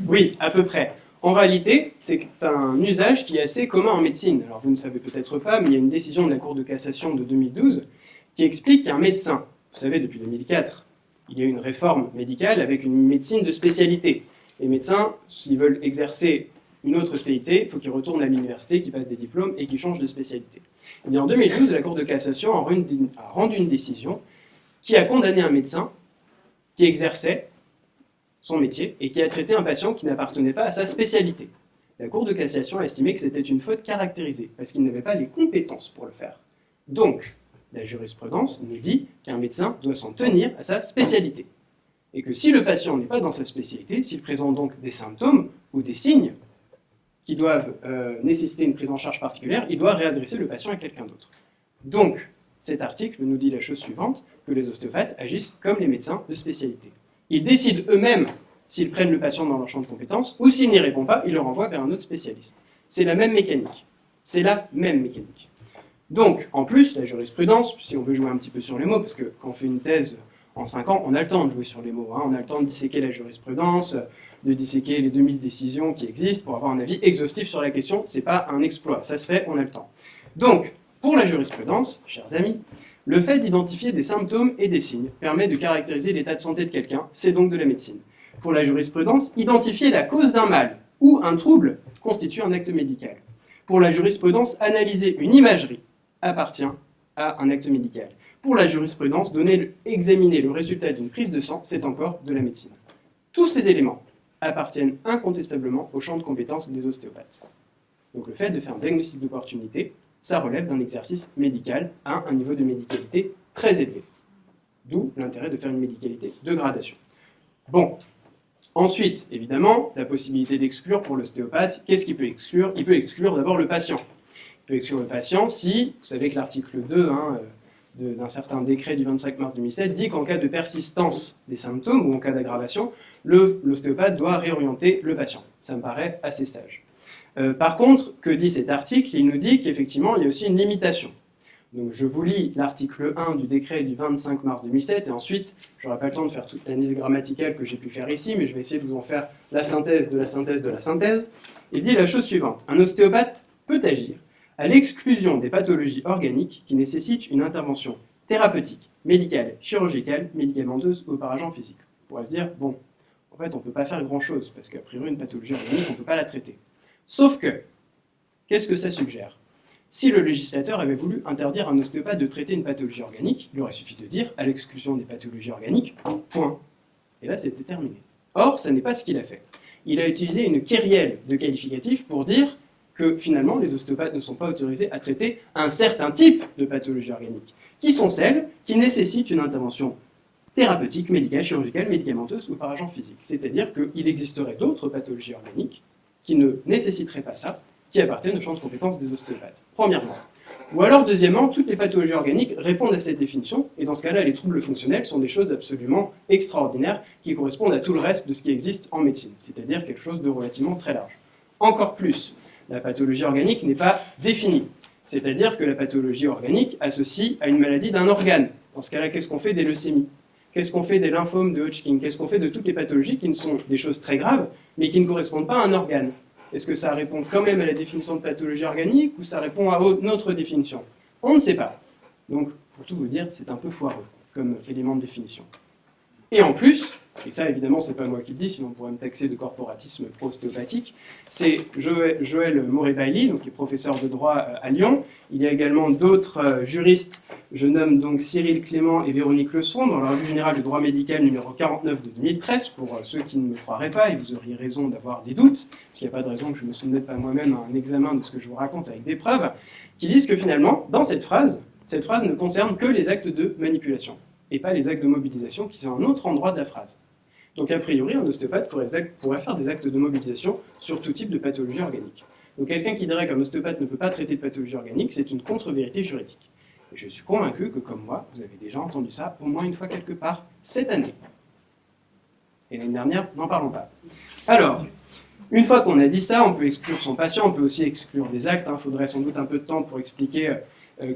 [SPEAKER 2] Oui, à peu près. En réalité, c'est un usage qui est assez commun en médecine. Alors vous ne savez peut-être pas, mais il y a une décision de la Cour de cassation de 2012 qui explique qu'un médecin, vous savez, depuis 2004, il y a eu une réforme médicale avec une médecine de spécialité. Les médecins, s'ils veulent exercer une autre spécialité, il faut qu'ils retournent à l'université, qu'ils passent des diplômes et qu'ils changent de spécialité. Et en 2012, la Cour de cassation a rendu une décision qui a condamné un médecin qui exerçait son métier et qui a traité un patient qui n'appartenait pas à sa spécialité. La Cour de cassation a estimé que c'était une faute caractérisée, parce qu'il n'avait pas les compétences pour le faire. Donc, la jurisprudence nous dit qu'un médecin doit s'en tenir à sa spécialité. Et que si le patient n'est pas dans sa spécialité, s'il présente donc des symptômes ou des signes qui doivent nécessiter une prise en charge particulière, il doit réadresser le patient à quelqu'un d'autre. Donc, cet article nous dit la chose suivante, que les ostéopathes agissent comme les médecins de spécialité. Ils décident eux-mêmes s'ils prennent le patient dans leur champ de compétences, ou s'il n'y répond pas, ils le renvoient vers un autre spécialiste. C'est la même mécanique. C'est la même mécanique. Donc, en plus, la jurisprudence, si on veut jouer un petit peu sur les mots, parce que quand on fait une thèse en 5 ans, on a le temps de jouer sur les mots, on a le temps de disséquer la jurisprudence, de disséquer les 2000 décisions qui existent pour avoir un avis exhaustif sur la question. C'est pas un exploit, ça se fait, on a le temps. Donc, pour la jurisprudence, chers amis, le fait d'identifier des symptômes et des signes permet de caractériser l'état de santé de quelqu'un, c'est donc de la médecine. Pour la jurisprudence, identifier la cause d'un mal ou un trouble constitue un acte médical. Pour la jurisprudence, analyser une imagerie appartient à un acte médical. Pour la jurisprudence, examiner le résultat d'une prise de sang, c'est encore de la médecine. Tous ces éléments appartiennent incontestablement au champ de compétences des ostéopathes. Donc le fait de faire un diagnostic d'opportunité, ça relève d'un exercice médical à un niveau de médicalité très élevé. D'où l'intérêt de faire une médicalité de gradation. Bon, ensuite, évidemment, la possibilité d'exclure pour l'ostéopathe, qu'est-ce qu'il peut exclure? Il peut exclure d'abord le patient. Il peut exclure le patient si, vous savez que l'article 2 d'un certain décret du 25 mars 2007 dit qu'en cas de persistance des symptômes ou en cas d'aggravation, l'ostéopathe doit réorienter le patient. Ça me paraît assez sage. Par contre, que dit cet article? Il nous dit qu'effectivement, il y a aussi une limitation. Donc je vous lis l'article 1 du décret du 25 mars 2007, et ensuite, je n'aurai pas le temps de faire toute l'analyse grammaticale que j'ai pu faire ici, mais je vais essayer de vous en faire la synthèse de la synthèse de la synthèse. Il dit la chose suivante. Un ostéopathe peut agir à l'exclusion des pathologies organiques qui nécessitent une intervention thérapeutique, médicale, chirurgicale, médicamenteuse ou par agent physique. On pourrait se dire, bon, on en fait, on ne peut pas faire grand-chose, parce qu'a priori, une pathologie organique, on ne peut pas la traiter. Sauf que, qu'est-ce que ça suggère? Si le législateur avait voulu interdire à un ostéopathe de traiter une pathologie organique, il aurait suffi de dire, à l'exclusion des pathologies organiques, point. Et là, c'était terminé. Or, ça n'est pas ce qu'il a fait. Il a utilisé une kyrielle de qualificatifs pour dire que finalement, les ostéopathes ne sont pas autorisés à traiter un certain type de pathologie organique, qui sont celles qui nécessitent une intervention thérapeutique, médicale, chirurgicale, médicamenteuse ou par agent physique. C'est-à-dire qu'il existerait d'autres pathologies organiques qui ne nécessiteraient pas ça, qui appartiennent au champ de compétences des ostéopathes, premièrement. Ou alors, deuxièmement, toutes les pathologies organiques répondent à cette définition, et dans ce cas-là, les troubles fonctionnels sont des choses absolument extraordinaires qui correspondent à tout le reste de ce qui existe en médecine, c'est-à-dire quelque chose de relativement très large. Encore plus, la pathologie organique n'est pas définie, c'est-à-dire que la pathologie organique associe à une maladie d'un organe. Dans ce cas-là, qu'est-ce qu'on fait des leucémies? Qu'est-ce qu'on fait des lymphomes de Hodgkin? Qu'est-ce qu'on fait de toutes les pathologies qui ne sont des choses très graves, mais qui ne correspondent pas à un organe? Est-ce que ça répond quand même à la définition de pathologie organique ou ça répond à une autre définition? On ne sait pas. Donc, pour tout vous dire, c'est un peu foireux comme élément de définition. Et en plus, et ça évidemment c'est pas moi qui le dis, sinon on pourrait me taxer de corporatisme pro-ostéopathique, c'est Joël Moré-Bailly, donc qui est professeur de droit à Lyon. Il y a également d'autres juristes, je nomme donc Cyril Clément et Véronique Leçon, dans la revue générale de droit médical numéro 49 de 2013, pour ceux qui ne me croiraient pas, et vous auriez raison d'avoir des doutes, parce qu'il n'y a pas de raison que je me soumette à moi-même à un examen de ce que je vous raconte avec des preuves, qui disent que finalement, dans cette phrase ne concerne que les actes de manipulation, et pas les actes de mobilisation, qui sont un autre endroit de la phrase. Donc a priori, un ostéopathe pourrait faire des actes de mobilisation sur tout type de pathologie organique. Donc quelqu'un qui dirait qu'un ostéopathe ne peut pas traiter de pathologie organique, c'est une contre-vérité juridique. Et je suis convaincu que, comme moi, vous avez déjà entendu ça au moins une fois quelque part cette année. Et l'année dernière, n'en parlons pas. Alors, une fois qu'on a dit ça, on peut exclure son patient, on peut aussi exclure des actes. Il faudrait sans doute un peu de temps pour expliquer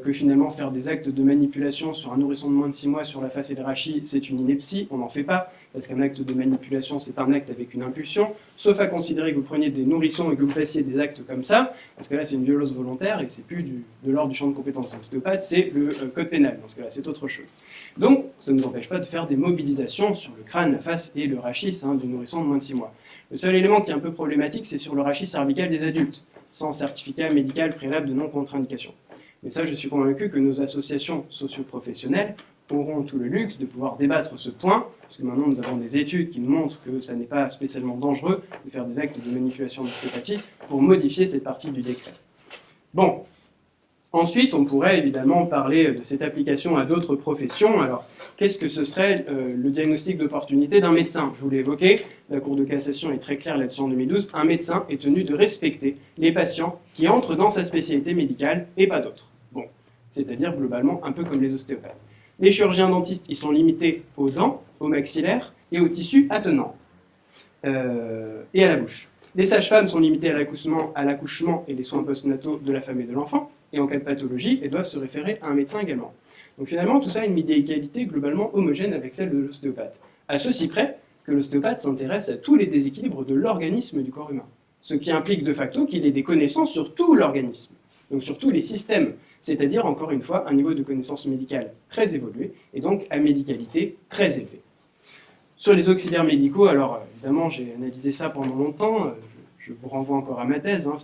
[SPEAKER 2] que finalement faire des actes de manipulation sur un nourrisson de moins de 6 mois sur la face et les rachis, c'est une ineptie, on n'en fait pas, parce qu'un acte de manipulation, c'est un acte avec une impulsion, sauf à considérer que vous preniez des nourrissons et que vous fassiez des actes comme ça, parce que là c'est une violence volontaire et c'est plus de l'ordre du champ de compétences de l'ostéopathe, c'est le code pénal, dans ce cas-là c'est autre chose. Donc ça ne nous empêche pas de faire des mobilisations sur le crâne, la face et le rachis du nourrisson de moins de 6 mois. Le seul élément qui est un peu problématique, c'est sur le rachis cervical des adultes, sans certificat médical préalable de non-contre-indication. Mais ça, je suis convaincu que nos associations socio-professionnelles auront tout le luxe de pouvoir débattre ce point, parce que maintenant nous avons des études qui nous montrent que ça n'est pas spécialement dangereux de faire des actes de manipulation d'ostéopathie pour modifier cette partie du décret. Bon, ensuite on pourrait évidemment parler de cette application à d'autres professions. Alors, qu'est-ce que ce serait le diagnostic d'opportunité d'un médecin? Je vous l'ai évoqué, la Cour de cassation est très claire là-dessus en 2012, un médecin est tenu de respecter les patients qui entrent dans sa spécialité médicale et pas d'autres. Bon, c'est-à-dire globalement un peu comme les ostéopathes. Les chirurgiens dentistes, ils sont limités aux dents, aux maxillaires et aux tissus attenants et à la bouche. Les sages-femmes sont limitées à l'accouchement et les soins postnataux de la femme et de l'enfant, et en cas de pathologie, elles doivent se référer à un médecin également. Donc finalement, tout ça a une médicalité globalement homogène avec celle de l'ostéopathe. À ceci près que l'ostéopathe s'intéresse à tous les déséquilibres de l'organisme du corps humain, ce qui implique de facto qu'il ait des connaissances sur tout l'organisme, donc sur tous les systèmes, c'est-à-dire, encore une fois, un niveau de connaissance médicale très évolué, et donc à médicalité très élevée. Sur les auxiliaires médicaux, alors évidemment, j'ai analysé ça pendant longtemps, je vous renvoie encore à ma thèse, je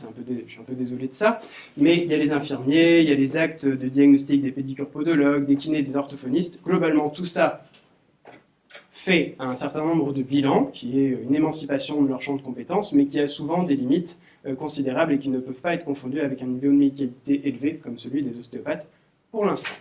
[SPEAKER 2] suis un peu désolé de ça, mais il y a les infirmiers, il y a les actes de diagnostic des pédicures podologues, des kinés, des orthophonistes, globalement tout ça fait un certain nombre de bilans, qui est une émancipation de leur champ de compétences, mais qui a souvent des limites considérables et qui ne peuvent pas être confondus avec un niveau de médicalité élevé comme celui des ostéopathes pour l'instant.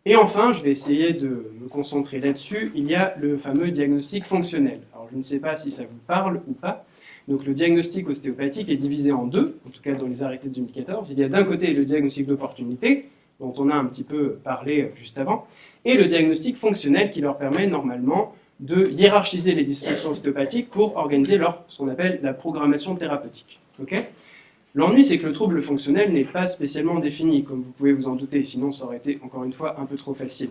[SPEAKER 2] Et enfin, je vais essayer de me concentrer là-dessus, il y a le fameux diagnostic fonctionnel. Alors je ne sais pas si ça vous parle ou pas. Donc le diagnostic ostéopathique est divisé en deux, en tout cas dans les arrêtés de 2014. Il y a d'un côté le diagnostic d'opportunité, dont on a un petit peu parlé juste avant, et le diagnostic fonctionnel qui leur permet normalement de hiérarchiser les dysfonctions ostéopathiques pour organiser ce qu'on appelle la programmation thérapeutique. Okay ? L'ennui, c'est que le trouble fonctionnel n'est pas spécialement défini, comme vous pouvez vous en douter, sinon ça aurait été, encore une fois, un peu trop facile.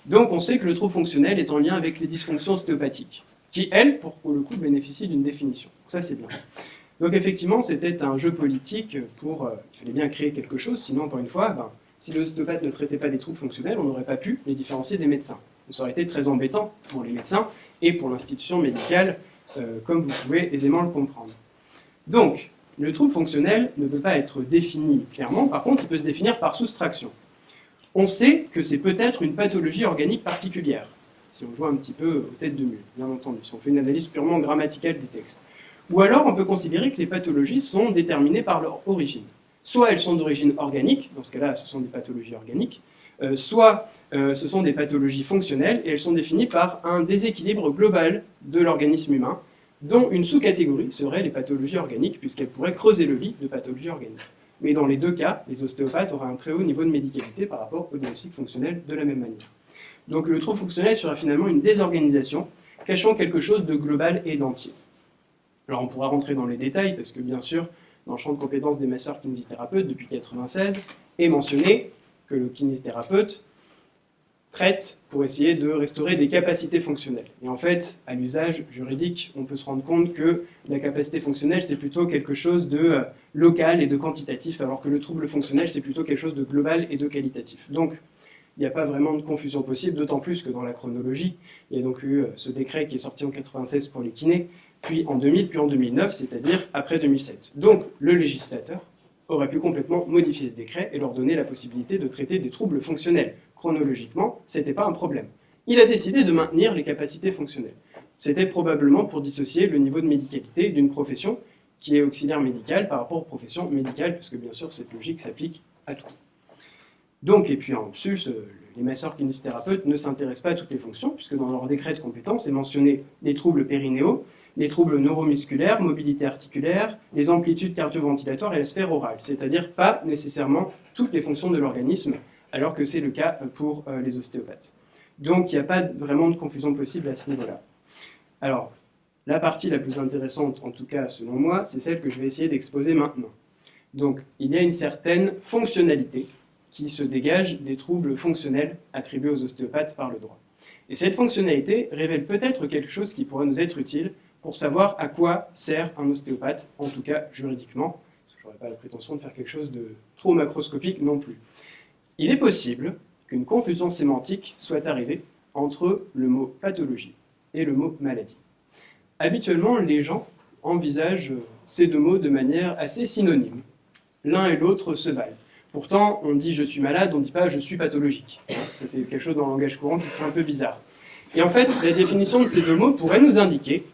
[SPEAKER 2] Donc on sait que le trouble fonctionnel est en lien avec les dysfonctions ostéopathiques, qui, elles, pour le coup, bénéficient d'une définition. Ça, c'est bien. Donc effectivement, c'était un jeu politique il fallait bien créer quelque chose, sinon, encore une fois, si l'ostéopathe ne traitait pas des troubles fonctionnels, on n'aurait pas pu les différencier des médecins. Ça aurait été très embêtant pour les médecins, et pour l'institution médicale, comme vous pouvez aisément le comprendre. Donc, le trouble fonctionnel ne peut pas être défini clairement, par contre, il peut se définir par soustraction. On sait que c'est peut-être une pathologie organique particulière, si on joue un petit peu aux têtes de mule, bien entendu, si on fait une analyse purement grammaticale des textes. Ou alors, on peut considérer que les pathologies sont déterminées par leur origine. Soit elles sont d'origine organique, dans ce cas-là, ce sont des pathologies organiques, soit ce sont des pathologies fonctionnelles, et elles sont définies par un déséquilibre global de l'organisme humain, dont une sous-catégorie serait les pathologies organiques, puisqu'elles pourraient creuser le lit de pathologies organiques. Mais dans les deux cas, les ostéopathes auraient un très haut niveau de médicalité par rapport au diagnostic fonctionnel de la même manière. Donc le trouble fonctionnel sera finalement une désorganisation cachant quelque chose de global et d'entier. Alors on pourra rentrer dans les détails, parce que bien sûr, dans le champ de compétences des masseurs kinésithérapeutes depuis 1996, est mentionné que le kinésithérapeute traite pour essayer de restaurer des capacités fonctionnelles. Et en fait, à l'usage juridique, on peut se rendre compte que la capacité fonctionnelle, c'est plutôt quelque chose de local et de quantitatif, alors que le trouble fonctionnel, c'est plutôt quelque chose de global et de qualitatif. Donc, il n'y a pas vraiment de confusion possible, d'autant plus que dans la chronologie, il y a donc eu ce décret qui est sorti en 1996 pour les kinés, puis en 2000, puis en 2009, c'est-à-dire après 2007. Donc, le législateur aurait pu complètement modifier ce décret et leur donner la possibilité de traiter des troubles fonctionnels. Chronologiquement, ce n'était pas un problème. Il a décidé de maintenir les capacités fonctionnelles. C'était probablement pour dissocier le niveau de médicalité d'une profession qui est auxiliaire médicale par rapport aux professions médicales, parce que bien sûr, cette logique s'applique à tout. Donc, et puis en plus, les masseurs kinésithérapeutes ne s'intéressent pas à toutes les fonctions, puisque dans leur décret de compétence est mentionné les troubles périnéaux, les troubles neuromusculaires, mobilité articulaire, les amplitudes cardio-ventilatoires et la sphère orale, c'est-à-dire pas nécessairement toutes les fonctions de l'organisme, alors que c'est le cas pour les ostéopathes. Donc il n'y a pas vraiment de confusion possible à ce niveau-là. Alors, la partie la plus intéressante, en tout cas selon moi, c'est celle que je vais essayer d'exposer maintenant. Donc, il y a une certaine fonctionnalité qui se dégage des troubles fonctionnels attribués aux ostéopathes par le droit. Et cette fonctionnalité révèle peut-être quelque chose qui pourrait nous être utile pour savoir à quoi sert un ostéopathe, en tout cas juridiquement, parce que je n'aurais pas la prétention de faire quelque chose de trop macroscopique non plus. Il est possible qu'une confusion sémantique soit arrivée entre le mot pathologie et le mot maladie. Habituellement, les gens envisagent ces deux mots de manière assez synonyme. L'un et l'autre se valent. Pourtant, on dit « je suis malade », on ne dit pas « je suis pathologique ». Ça, c'est quelque chose dans le langage courant qui serait un peu bizarre. Et en fait, la définition de ces deux mots pourrait nous indiquer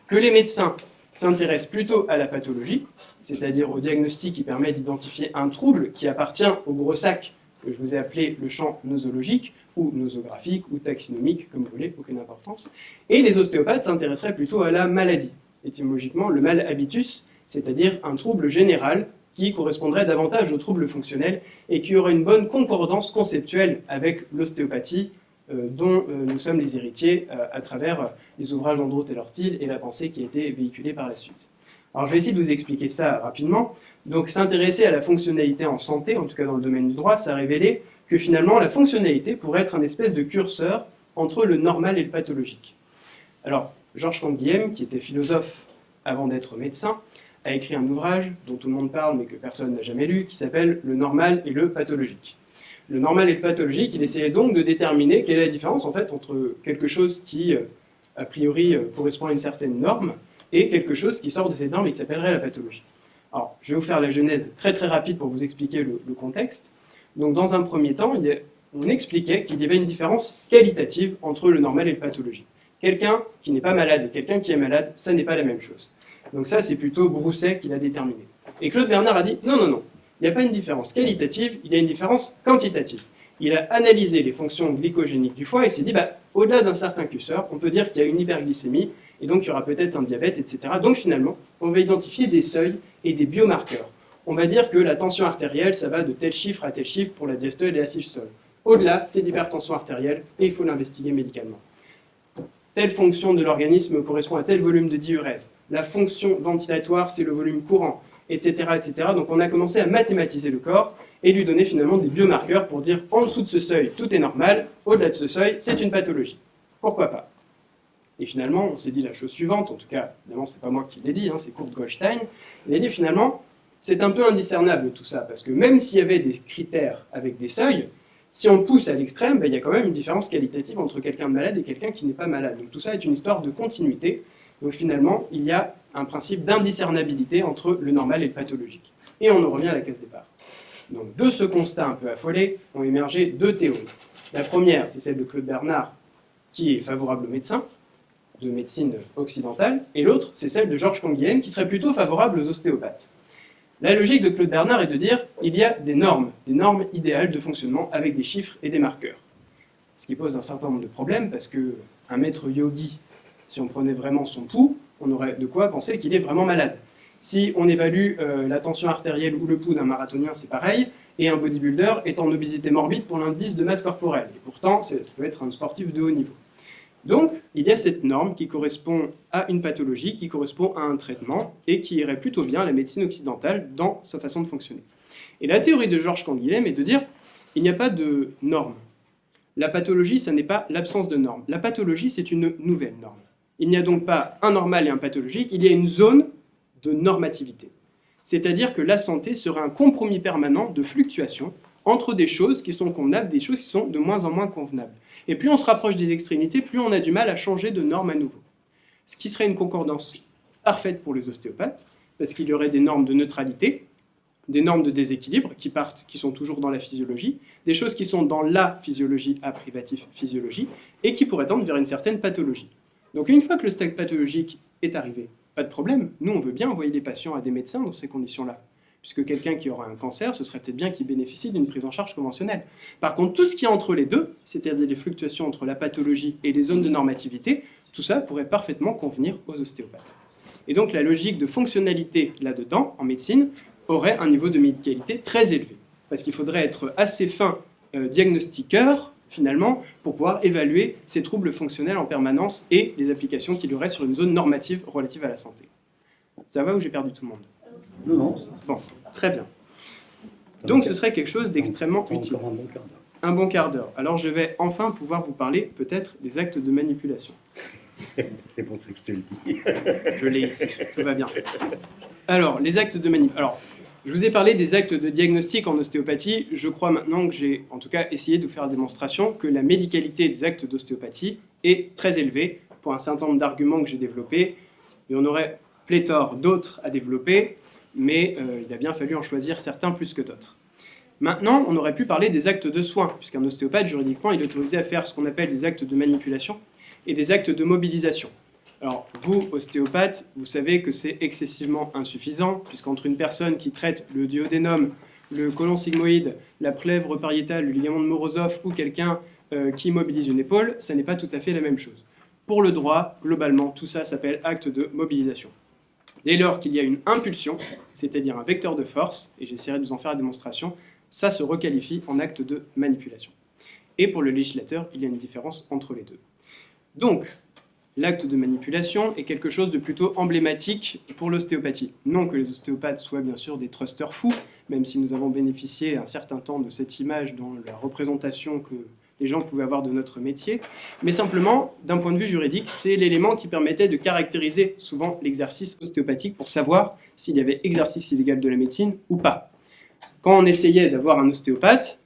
[SPEAKER 2] que les médecins s'intéressent plutôt à la pathologie, c'est-à-dire au diagnostic qui permet d'identifier un trouble qui appartient au gros sac que je vous ai appelé le champ nosologique, ou nosographique, ou taxinomique, comme vous voulez, aucune importance. Et les ostéopathes s'intéresseraient plutôt à la maladie. Étymologiquement, le mal habitus, c'est-à-dire un trouble général qui correspondrait davantage au trouble fonctionnel et qui aurait une bonne concordance conceptuelle avec l'ostéopathie dont nous sommes les héritiers à travers les ouvrages d'Andrew Taylor-Still et la pensée qui a été véhiculée par la suite. Alors je vais essayer de vous expliquer ça rapidement. Donc s'intéresser à la fonctionnalité en santé, en tout cas dans le domaine du droit, ça a révélé que finalement la fonctionnalité pourrait être un espèce de curseur entre le normal et le pathologique. Alors Georges Canguilhem, qui était philosophe avant d'être médecin, a écrit un ouvrage dont tout le monde parle mais que personne n'a jamais lu, qui s'appelle « Le normal et le pathologique ». Le normal et le pathologique, il essayait donc de déterminer quelle est la différence en fait entre quelque chose qui, a priori, correspond à une certaine norme et quelque chose qui sort de cette norme et qui s'appellerait la pathologie. Alors, je vais vous faire la genèse très très rapide pour vous expliquer le contexte. Donc, dans un premier temps, on expliquait qu'il y avait une différence qualitative entre le normal et le pathologique. Quelqu'un qui n'est pas malade et quelqu'un qui est malade, ça n'est pas la même chose. Donc ça, c'est plutôt Brousset qui l'a déterminé. Et Claude Bernard a dit non, non, non, il n'y a pas une différence qualitative, il y a une différence quantitative. Il a analysé les fonctions glycogéniques du foie et s'est dit, au-delà d'un certain curseur, on peut dire qu'il y a une hyperglycémie, et donc il y aura peut-être un diabète, etc. Donc finalement, on va identifier des seuils et des biomarqueurs. On va dire que la tension artérielle, ça va de tel chiffre à tel chiffre pour la diastole et la systole. Au-delà, c'est l'hypertension artérielle, et il faut l'investiguer médicalement. Telle fonction de l'organisme correspond à tel volume de diurèse. La fonction ventilatoire, c'est le volume courant, etc., etc. Donc on a commencé à mathématiser le corps et lui donner finalement des biomarqueurs pour dire en dessous de ce seuil, tout est normal, au-delà de ce seuil, c'est une pathologie. Pourquoi pas? Et finalement, on s'est dit la chose suivante, en tout cas, évidemment, c'est pas moi qui l'ai dit, c'est Kurt Goldstein. Il a dit finalement, c'est un peu indiscernable tout ça, parce que même s'il y avait des critères avec des seuils, Si on pousse à l'extrême, il y a quand même une différence qualitative entre quelqu'un de malade et quelqu'un qui n'est pas malade. Donc tout ça est une histoire de continuité. Donc finalement, il y a un principe d'indiscernabilité entre le normal et le pathologique. Et on en revient à la case départ. Donc de ce constat un peu affolé, ont émergé deux théories. La première, c'est celle de Claude Bernard, qui est favorable aux médecins, de médecine occidentale, et l'autre, c'est celle de Georges Canguilhem, qui serait plutôt favorable aux ostéopathes. La logique de Claude Bernard est de dire qu'il y a des normes idéales de fonctionnement avec des chiffres et des marqueurs. Ce qui pose un certain nombre de problèmes, parce qu'un maître yogi, si on prenait vraiment son pouls, on aurait de quoi penser qu'il est vraiment malade. Si on évalue la tension artérielle ou le pouls d'un marathonien, c'est pareil, et un bodybuilder est en obésité morbide pour l'indice de masse corporelle. Et pourtant, ça peut être un sportif de haut niveau. Donc, il y a cette norme qui correspond à une pathologie, qui correspond à un traitement, et qui irait plutôt bien à la médecine occidentale dans sa façon de fonctionner. Et la théorie de Georges Canguilhem est de dire il n'y a pas de norme. La pathologie, ça n'est pas l'absence de norme. La pathologie, c'est une nouvelle norme. Il n'y a donc pas un normal et un pathologique, il y a une zone de normativité. C'est-à-dire que la santé serait un compromis permanent de fluctuation entre des choses qui sont convenables, des choses qui sont de moins en moins convenables. Et plus on se rapproche des extrémités, plus on a du mal à changer de norme à nouveau. Ce qui serait une concordance parfaite pour les ostéopathes, parce qu'il y aurait des normes de neutralité, des normes de déséquilibre qui sont toujours dans la physiologie, des choses qui sont dans la physiologie à privatif physiologie, et qui pourraient tendre vers une certaine pathologie. Donc une fois que le stade pathologique est arrivé, pas de problème, nous on veut bien envoyer les patients à des médecins dans ces conditions-là. Puisque quelqu'un qui aura un cancer, ce serait peut-être bien qu'il bénéficie d'une prise en charge conventionnelle. Par contre, tout ce qui est entre les deux, c'est-à-dire les fluctuations entre la pathologie et les zones de normativité, tout ça pourrait parfaitement convenir aux ostéopathes. Et donc la logique de fonctionnalité là-dedans, en médecine, aurait un niveau de médicalité très élevé. Parce qu'il faudrait être assez fin diagnostiqueur, finalement, pour pouvoir évaluer ces troubles fonctionnels en permanence et les applications qu'il y aurait sur une zone normative relative à la santé. Ça va ou j'ai perdu tout le monde ?
[SPEAKER 1] Non.
[SPEAKER 2] Bon, très bien. Donc ce serait quelque chose d'extrêmement utile. Un bon quart d'heure. Alors je vais enfin pouvoir vous parler peut-être des actes de manipulation.
[SPEAKER 1] C'est pour ça que je te le dis.
[SPEAKER 2] Je l'ai ici, tout va bien. Alors, les actes de manipulation. Alors, je vous ai parlé des actes de diagnostic en ostéopathie. Je crois maintenant que j'ai en tout cas essayé de faire la démonstration que la médicalité des actes d'ostéopathie est très élevée pour un certain nombre d'arguments que j'ai développés. Et on aurait pléthore d'autres à développer, mais il a bien fallu en choisir certains plus que d'autres. Maintenant, on aurait pu parler des actes de soins, puisqu'un ostéopathe, juridiquement, il est autorisé à faire ce qu'on appelle des actes de manipulation et des actes de mobilisation. Alors, vous, ostéopathe, vous savez que c'est excessivement insuffisant, puisqu'entre une personne qui traite le duodénum, le côlon sigmoïde, la plèvre pariétale, le ligament de Morozov, ou quelqu'un qui mobilise une épaule, ça n'est pas tout à fait la même chose. Pour le droit, globalement, tout ça s'appelle acte de mobilisation. Dès lors qu'il y a une impulsion, c'est-à-dire un vecteur de force, et j'essaierai de vous en faire la démonstration, ça se requalifie en acte de manipulation. Et pour le législateur, il y a une différence entre les deux. Donc, l'acte de manipulation est quelque chose de plutôt emblématique pour l'ostéopathie. Non que les ostéopathes soient bien sûr des trusters fous, même si nous avons bénéficié un certain temps de cette image dans la représentation que les gens pouvaient avoir de notre métier, mais simplement, d'un point de vue juridique, c'est l'élément qui permettait de caractériser souvent l'exercice ostéopathique pour savoir s'il y avait exercice illégal de la médecine ou pas. Quand on essayait d'avoir un ostéopathe,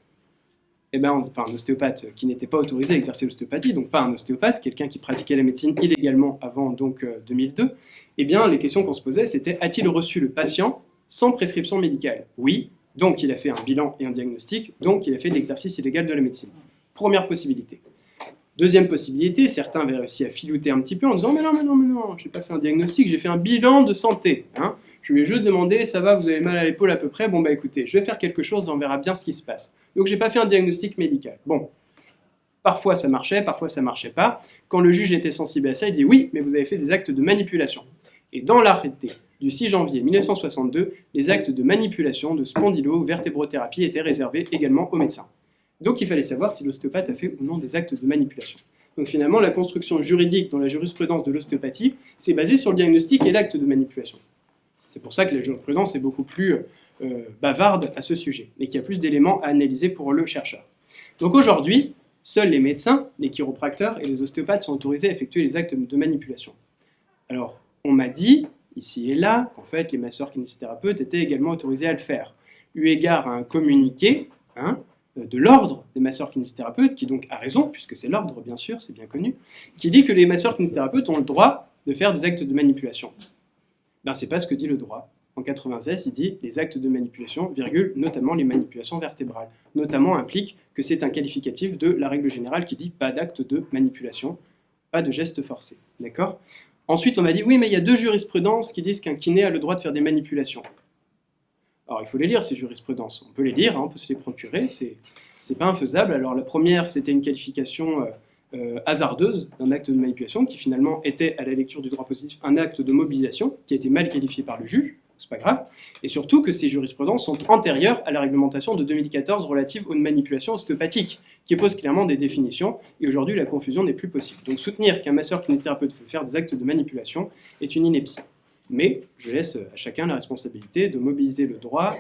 [SPEAKER 2] un ostéopathe qui n'était pas autorisé à exercer l'ostéopathie, donc pas un ostéopathe, quelqu'un qui pratiquait la médecine illégalement avant 2002, les questions qu'on se posait, c'était a-t-il reçu le patient sans prescription médicale ? Oui, donc il a fait un bilan et un diagnostic, donc il a fait de l'exercice illégal de la médecine. Première possibilité. Deuxième possibilité, certains avaient réussi à filouter un petit peu en disant mais non, j'ai pas fait un diagnostic, j'ai fait un bilan de santé. Je lui ai juste demandé, ça va, vous avez mal à l'épaule à peu près, bon écoutez, je vais faire quelque chose et on verra bien ce qui se passe. Donc j'ai pas fait un diagnostic médical. Bon, parfois ça marchait pas. Quand le juge était sensible à ça, il dit oui, mais vous avez fait des actes de manipulation. Et dans l'arrêté du 6 janvier 1962, les actes de manipulation de spondylo-vertébrothérapie étaient réservés également aux médecins. Donc il fallait savoir si l'ostéopathe a fait ou non des actes de manipulation. Donc finalement, la construction juridique dans la jurisprudence de l'ostéopathie, c'est basé sur le diagnostic et l'acte de manipulation. C'est pour ça que la jurisprudence est beaucoup plus bavarde à ce sujet, et qu'il y a plus d'éléments à analyser pour le chercheur. Donc aujourd'hui, seuls les médecins, les chiropracteurs et les ostéopathes sont autorisés à effectuer les actes de manipulation. Alors, on m'a dit, ici et là, qu'en fait, les masseurs kinésithérapeutes étaient également autorisés à le faire, eu égard à un communiqué
[SPEAKER 3] de l'ordre des masseurs-kinésithérapeutes, qui donc a raison, puisque c'est l'ordre, bien sûr, c'est bien connu, qui dit que les masseurs-kinésithérapeutes ont le droit de faire des actes de manipulation. Ben, c'est pas ce que dit le droit. En 96, il dit les actes de manipulation, virgule, notamment les manipulations vertébrales. Notamment implique que c'est un qualificatif de la règle générale qui dit pas d'acte de manipulation, pas de geste forcé. D'accord ? Ensuite, on m'a dit oui, mais il y a 2 jurisprudences qui disent qu'un kiné a le droit de faire des manipulations. Alors, il faut les lire, ces jurisprudences. On peut les lire, hein, on peut se les procurer, c'est pas infaisable. Alors, la première, c'était une qualification hasardeuse d'un acte de manipulation qui finalement était, à la lecture du droit positif, un acte de mobilisation qui a été mal qualifié par le juge. C'est pas grave, et surtout que ces jurisprudences sont antérieures à la réglementation de 2014 relative aux manipulations ostéopathiques, qui pose clairement des définitions, et aujourd'hui la confusion n'est plus possible. Donc soutenir qu'un masseur-kinésithérapeute peut faire des actes de manipulation est une ineptie. Mais je laisse à chacun la responsabilité de mobiliser le droit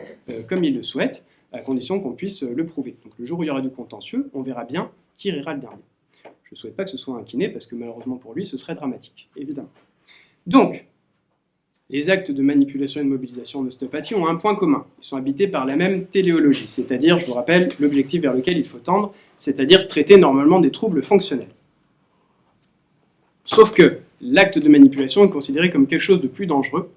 [SPEAKER 3] comme il le souhaite, à condition qu'on puisse le prouver. Donc le jour où il y aura du contentieux, on verra bien qui rira le dernier. Je ne souhaite pas que ce soit un kiné, parce que malheureusement pour lui, ce serait dramatique, évidemment. Donc, les actes de manipulation et de mobilisation en ostéopathie ont un point commun. Ils sont habités par la même téléologie, c'est-à-dire, je vous rappelle, l'objectif vers lequel il faut tendre, c'est-à-dire traiter normalement des troubles fonctionnels. Sauf que l'acte de manipulation est considéré comme quelque chose de plus dangereux,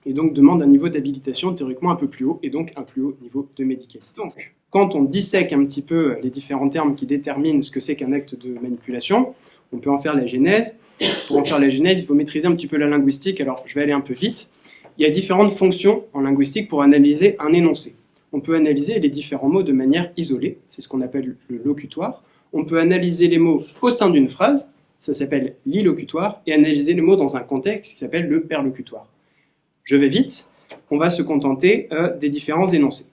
[SPEAKER 3] et donc demande un niveau d'habilitation théoriquement un peu plus haut, et donc un plus haut niveau de médicalité. Donc, quand on dissèque un petit peu les différents termes qui déterminent ce que c'est qu'un acte de manipulation, on peut en faire la genèse. Pour en faire la genèse, il faut maîtriser un petit peu la linguistique, alors je vais aller un peu vite. Il y a différentes fonctions en linguistique pour analyser un énoncé. On peut analyser les différents mots de manière isolée, c'est ce qu'on appelle le locutoire. On peut analyser les mots au sein d'une phrase, ça s'appelle l'illocutoire, et analyser les mots dans un contexte qui s'appelle le perlocutoire. Je vais vite, on va se contenter des différents énoncés.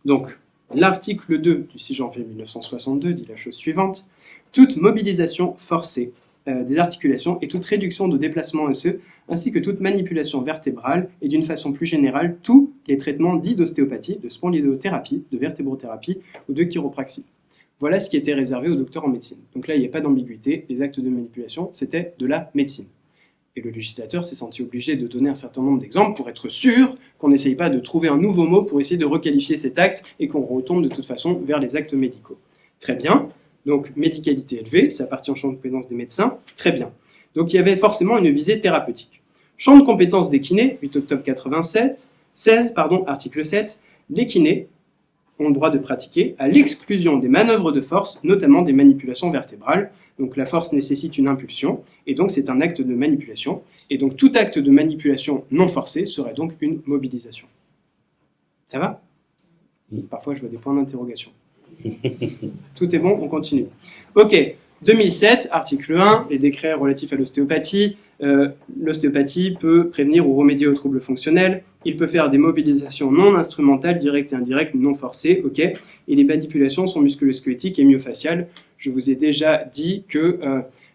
[SPEAKER 3] Donc, l'article 2 du 6 janvier 1962 dit la chose suivante. Toute mobilisation forcée des articulations et toute réduction de déplacement osseux, ainsi que toute manipulation vertébrale et d'une façon plus générale, tous les traitements dits d'ostéopathie, de spondylothérapie, de vertébrothérapie ou de chiropraxie. Voilà ce qui était réservé aux docteurs en médecine. Donc là, il n'y a pas d'ambiguïté, les actes de manipulation, c'était de la médecine. Et le législateur s'est senti obligé de donner un certain nombre d'exemples pour être sûr qu'on n'essaye pas de trouver un nouveau mot pour essayer de requalifier cet acte et qu'on retombe de toute façon vers les actes médicaux. Très bien. Donc, médicalité élevée, ça appartient au champ de compétences des médecins, très bien. Donc, il y avait forcément une visée thérapeutique. Champ de compétences des kinés, 8 octobre 16, article 7, les kinés ont le droit de pratiquer à l'exclusion des manœuvres de force, notamment des manipulations vertébrales. Donc, la force nécessite une impulsion, et donc c'est un acte de manipulation. Et donc, tout acte de manipulation non forcé serait donc une mobilisation. Ça va ? Parfois, je vois des points d'interrogation. Tout est bon, on continue. Ok, 2007, article 1, les décrets relatifs à l'ostéopathie. L'ostéopathie peut prévenir ou remédier aux troubles fonctionnels. Il peut faire des mobilisations non instrumentales, directes et indirectes, non forcées. Ok, et les manipulations sont musculo-squelettiques et myofaciales. Je vous ai déjà dit que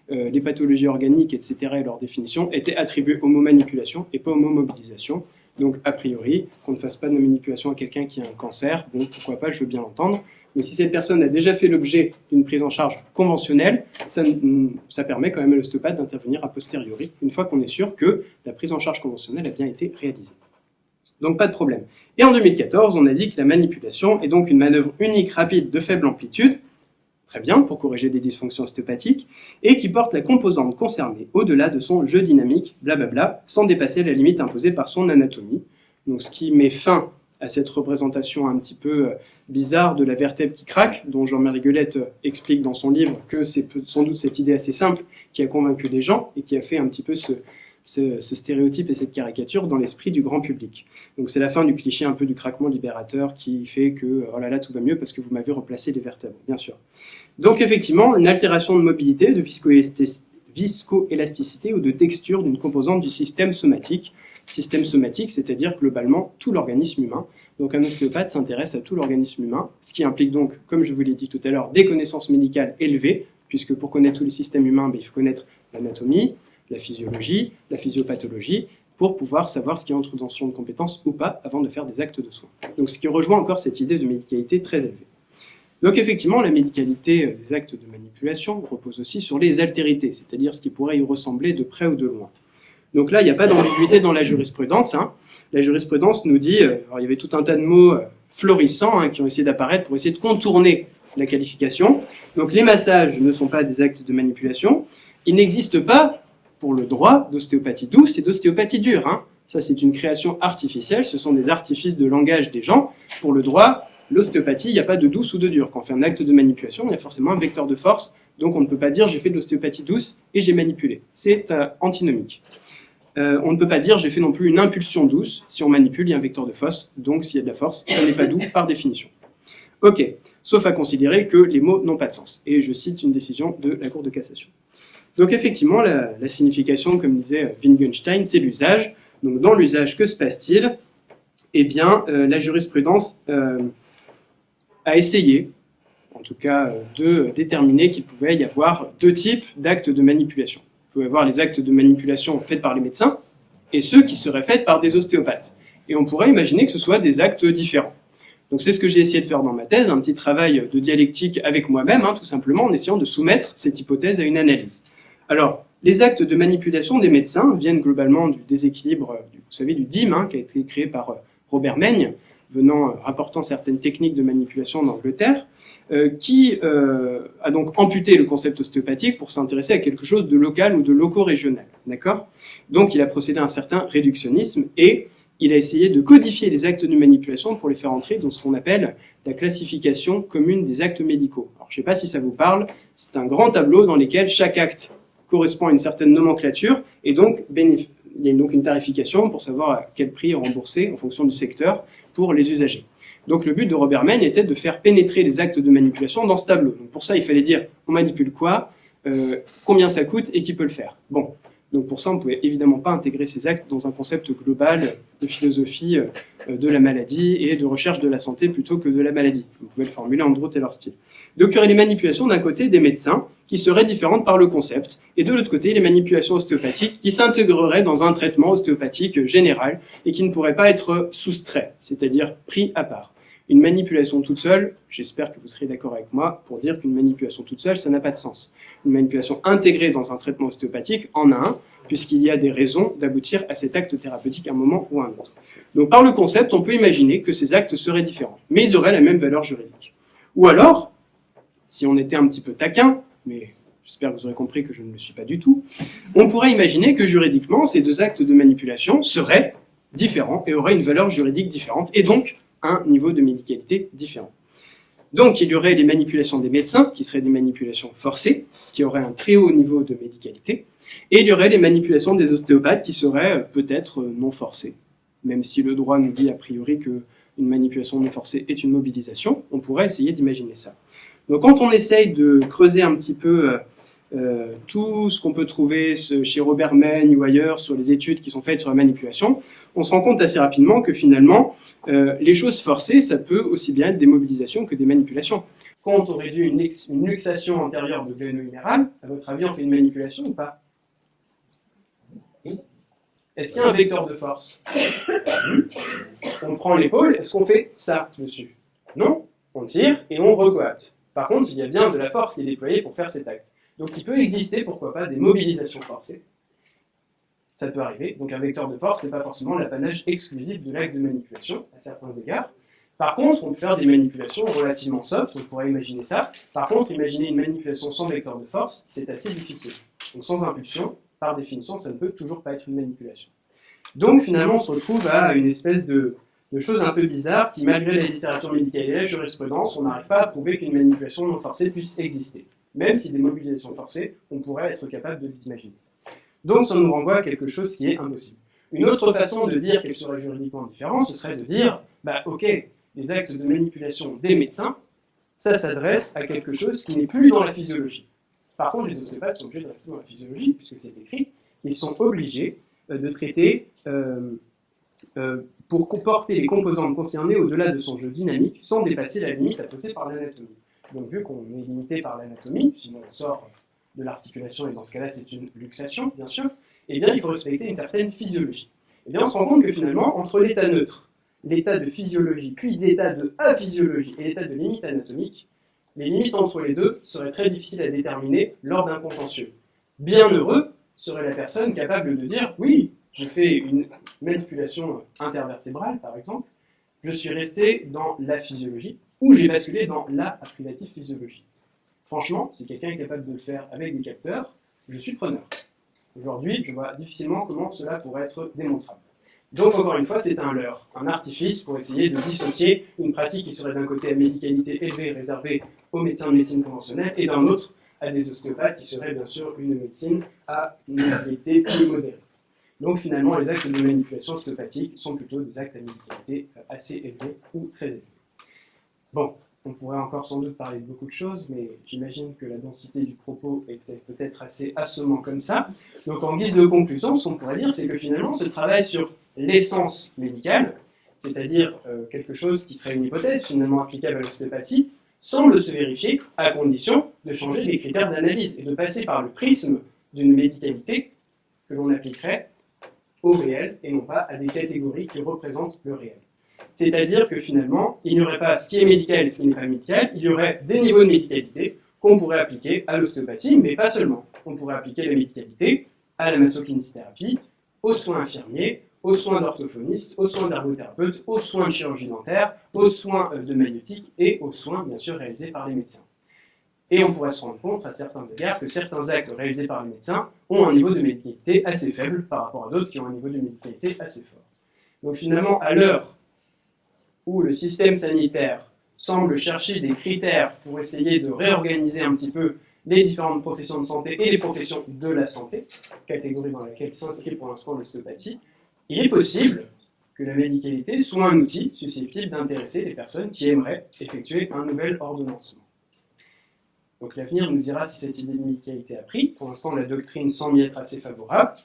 [SPEAKER 3] les pathologies organiques, etc., et leur définition étaient attribuées au mot manipulation et pas au mot mobilisation. Donc, a priori, qu'on ne fasse pas de manipulation à quelqu'un qui a un cancer, bon, pourquoi pas, je veux bien l'entendre. Mais si cette personne a déjà fait l'objet d'une prise en charge conventionnelle, ça permet quand même à l'ostéopathe d'intervenir a posteriori, une fois qu'on est sûr que la prise en charge conventionnelle a bien été réalisée. Donc pas de problème. Et en 2014, on a dit que la manipulation est donc une manœuvre unique, rapide, de faible amplitude, très bien, pour corriger des dysfonctions ostéopathiques, et qui porte la composante concernée au-delà de son jeu dynamique, blablabla, sans dépasser la limite imposée par son anatomie. Donc ce qui met fin à cette représentation un petit peu bizarre de la vertèbre qui craque, dont Jean-Marie Guelette explique dans son livre que c'est sans doute cette idée assez simple qui a convaincu les gens et qui a fait un petit peu ce stéréotype et cette caricature dans l'esprit du grand public. Donc c'est la fin du cliché un peu du craquement libérateur qui fait que oh là là tout va mieux parce que vous m'avez replacé les vertèbres, bien sûr. Donc effectivement, une altération de mobilité, de viscoélasticité ou de texture d'une composante du système somatique. Système somatique, c'est-à-dire globalement tout l'organisme humain. Donc un ostéopathe s'intéresse à tout l'organisme humain, ce qui implique donc, comme je vous l'ai dit tout à l'heure, des connaissances médicales élevées, puisque pour connaître tout le système humain, il faut connaître l'anatomie, la physiologie, la physiopathologie, pour pouvoir savoir ce qui entre dans son champ de compétences ou pas avant de faire des actes de soins. Donc ce qui rejoint encore cette idée de médicalité très élevée. Donc effectivement, la médicalité des actes de manipulation repose aussi sur les altérités, c'est-à-dire ce qui pourrait y ressembler de près ou de loin. Donc là, il n'y a pas d'ambiguïté dans la jurisprudence. La jurisprudence nous dit, alors il y avait tout un tas de mots florissants qui ont essayé d'apparaître pour essayer de contourner la qualification. Donc les massages ne sont pas des actes de manipulation. Il n'existe pas, pour le droit, d'ostéopathie douce et d'ostéopathie dure. Ça, c'est une création artificielle. Ce sont des artifices de langage des gens. Pour le droit, l'ostéopathie, il n'y a pas de douce ou de dure. Quand on fait un acte de manipulation, il y a forcément un vecteur de force. Donc on ne peut pas dire j'ai fait de l'ostéopathie douce et j'ai manipulé. C'est antinomique. On ne peut pas dire j'ai fait non plus une impulsion douce. Si on manipule, il y a un vecteur de force. Donc s'il y a de la force, ça n'est pas doux par définition. Ok, sauf à considérer que les mots n'ont pas de sens. Et je cite une décision de la Cour de cassation. Donc effectivement, la signification, comme disait Wittgenstein, c'est l'usage. Donc dans l'usage, que se passe-t-il? Eh bien, la jurisprudence a essayé, en tout cas, de déterminer qu'il pouvait y avoir deux types d'actes de manipulation. Il pouvait y avoir les actes de manipulation faits par les médecins et ceux qui seraient faits par des ostéopathes. Et on pourrait imaginer que ce soient des actes différents. Donc c'est ce que j'ai essayé de faire dans ma thèse, un petit travail de dialectique avec moi-même, tout simplement en essayant de soumettre cette hypothèse à une analyse. Alors, les actes de manipulation des médecins viennent globalement du déséquilibre, vous savez, du dîme, qui a été créé par Robert Meigne, rapportant certaines techniques de manipulation d'Angleterre, qui a donc amputé le concept ostéopathique pour s'intéresser à quelque chose de local ou de loco-régional. D'accord ? Donc il a procédé à un certain réductionnisme et il a essayé de codifier les actes de manipulation pour les faire entrer dans ce qu'on appelle la classification commune des actes médicaux. Alors je ne sais pas si ça vous parle, c'est un grand tableau dans lequel chaque acte correspond à une certaine nomenclature et donc il y a donc une tarification pour savoir à quel prix rembourser en fonction du secteur pour les usagers. Donc le but de Robert Meigne était de faire pénétrer les actes de manipulation dans ce tableau. Donc pour ça, il fallait dire on manipule quoi, combien ça coûte et qui peut le faire. Bon, donc pour ça, on ne pouvait évidemment pas intégrer ces actes dans un concept global de philosophie de la maladie et de recherche de la santé plutôt que de la maladie. Vous pouvez le formuler en Andrew Taylor Still. Donc il y aurait les manipulations d'un côté des médecins qui seraient différentes par le concept, et de l'autre côté les manipulations ostéopathiques qui s'intégreraient dans un traitement ostéopathique général et qui ne pourraient pas être soustraits, c'est-à-dire pris à part. Une manipulation toute seule, j'espère que vous serez d'accord avec moi pour dire qu'une manipulation toute seule, ça n'a pas de sens. Une manipulation intégrée dans un traitement ostéopathique en a un, puisqu'il y a des raisons d'aboutir à cet acte thérapeutique à un moment ou à un autre. Donc par le concept, on peut imaginer que ces actes seraient différents, mais ils auraient la même valeur juridique. Ou alors, si on était un petit peu taquin, mais j'espère que vous aurez compris que je ne le suis pas du tout, on pourrait imaginer que juridiquement, ces deux actes de manipulation seraient différents et auraient une valeur juridique différente, et donc un niveau de médicalité différent. Donc il y aurait les manipulations des médecins, qui seraient des manipulations forcées, qui auraient un très haut niveau de médicalité, et il y aurait les manipulations des ostéopathes, qui seraient peut-être non forcées. Même si le droit nous dit a priori qu'une manipulation non forcée est une mobilisation, on pourrait essayer d'imaginer ça. Donc quand on essaye de creuser un petit peu tout ce qu'on peut trouver chez Robert Meigne ou ailleurs sur les études qui sont faites sur la manipulation, on se rend compte assez rapidement que finalement, les choses forcées, ça peut aussi bien être des mobilisations que des manipulations. Quand on réduit une luxation antérieure de gléno-huméral, à votre avis, on fait une manipulation ou pas? Est-ce qu'il y a un vecteur de force? On prend l'épaule, est-ce qu'on fait ça dessus? Non, on tire et on recoapte. Par contre, il y a bien de la force qui est déployée pour faire cet acte. Donc il peut exister, pourquoi pas, des mobilisations forcées. Ça peut arriver. Donc un vecteur de force n'est pas forcément l'apanage exclusif de l'acte de manipulation, à certains égards. Par contre, on peut faire des manipulations relativement soft, on pourrait imaginer ça. Par contre, imaginer une manipulation sans vecteur de force, c'est assez difficile. Donc sans impulsion, par définition, ça ne peut toujours pas être une manipulation. Donc finalement, on se retrouve à une espèce de chose un peu bizarre qui, malgré la littérature médicale et la jurisprudence, on n'arrive pas à prouver qu'une manipulation non forcée puisse exister. Même si des mobilisations forcées, on pourrait être capable de les imaginer. Donc ça nous renvoie à quelque chose qui est impossible. Une autre façon de dire qu'elle serait juridiquement différente, ce serait de dire, ok, les actes de manipulation des médecins, ça s'adresse à quelque chose qui n'est plus dans la physiologie. Par contre, les ostéopathes sont obligés de rester dans la physiologie, puisque c'est écrit, ils sont obligés de traiter pour comporter les composantes concernées au-delà de son jeu dynamique, sans dépasser la limite imposée par l'anatomie. Donc vu qu'on est limité par l'anatomie, sinon on sort de l'articulation, et dans ce cas-là c'est une luxation, bien sûr, eh bien il faut respecter une certaine physiologie. Eh bien on se rend compte que finalement, entre l'état neutre, l'état de physiologie, puis l'état de aphysiologie et l'état de limite anatomique, les limites entre les deux seraient très difficiles à déterminer lors d'un contentieux. Bien heureux serait la personne capable de dire « Oui, je fais une manipulation intervertébrale, par exemple, je suis resté dans la physiologie, ou j'ai basculé dans la privative physiologie. Franchement, si quelqu'un est capable de le faire avec des capteurs, je suis preneur. Aujourd'hui, je vois difficilement comment cela pourrait être démontrable. Donc, encore une fois, c'est un leurre, un artifice pour essayer de dissocier une pratique qui serait d'un côté à médicalité élevée, réservée aux médecins de médecine conventionnelle, et d'un autre à des ostéopathes qui seraient bien sûr une médecine à médicalité plus modérée. Donc, finalement, les actes de manipulation ostéopathique sont plutôt des actes à médicalité assez élevés ou très élevés. Bon, on pourrait encore sans doute parler de beaucoup de choses, mais j'imagine que la densité du propos était peut-être assez assommant comme ça. Donc en guise de conclusion, ce qu'on pourrait dire, c'est que finalement, ce travail sur l'essence médicale, c'est-à-dire quelque chose qui serait une hypothèse finalement applicable à l'ostéopathie, semble se vérifier à condition de changer les critères d'analyse et de passer par le prisme d'une médicalité que l'on appliquerait au réel et non pas à des catégories qui représentent le réel. C'est-à-dire que finalement, il n'y aurait pas ce qui est médical et ce qui n'est pas médical, il y aurait des niveaux de médicalité qu'on pourrait appliquer à l'ostéopathie, mais pas seulement. On pourrait appliquer la médicalité à la massokinésithérapie, aux soins infirmiers, aux soins d'orthophonistes, aux soins d'ergothérapeutes, aux soins de chirurgie dentaire, aux soins de maïeutique et aux soins, bien sûr, réalisés par les médecins. Et on pourrait se rendre compte, à certains égards, que certains actes réalisés par les médecins ont un niveau de médicalité assez faible par rapport à d'autres qui ont un niveau de médicalité assez fort. Donc finalement, à l'heure où le système sanitaire semble chercher des critères pour essayer de réorganiser un petit peu les différentes professions de santé et les professions de la santé, catégorie dans laquelle s'inscrit pour l'instant l'ostéopathie, il est possible que la médicalité soit un outil susceptible d'intéresser les personnes qui aimeraient effectuer un nouvel ordonnancement. Donc l'avenir nous dira si cette idée de médicalité a pris. Pour l'instant, la doctrine semble y être assez favorable.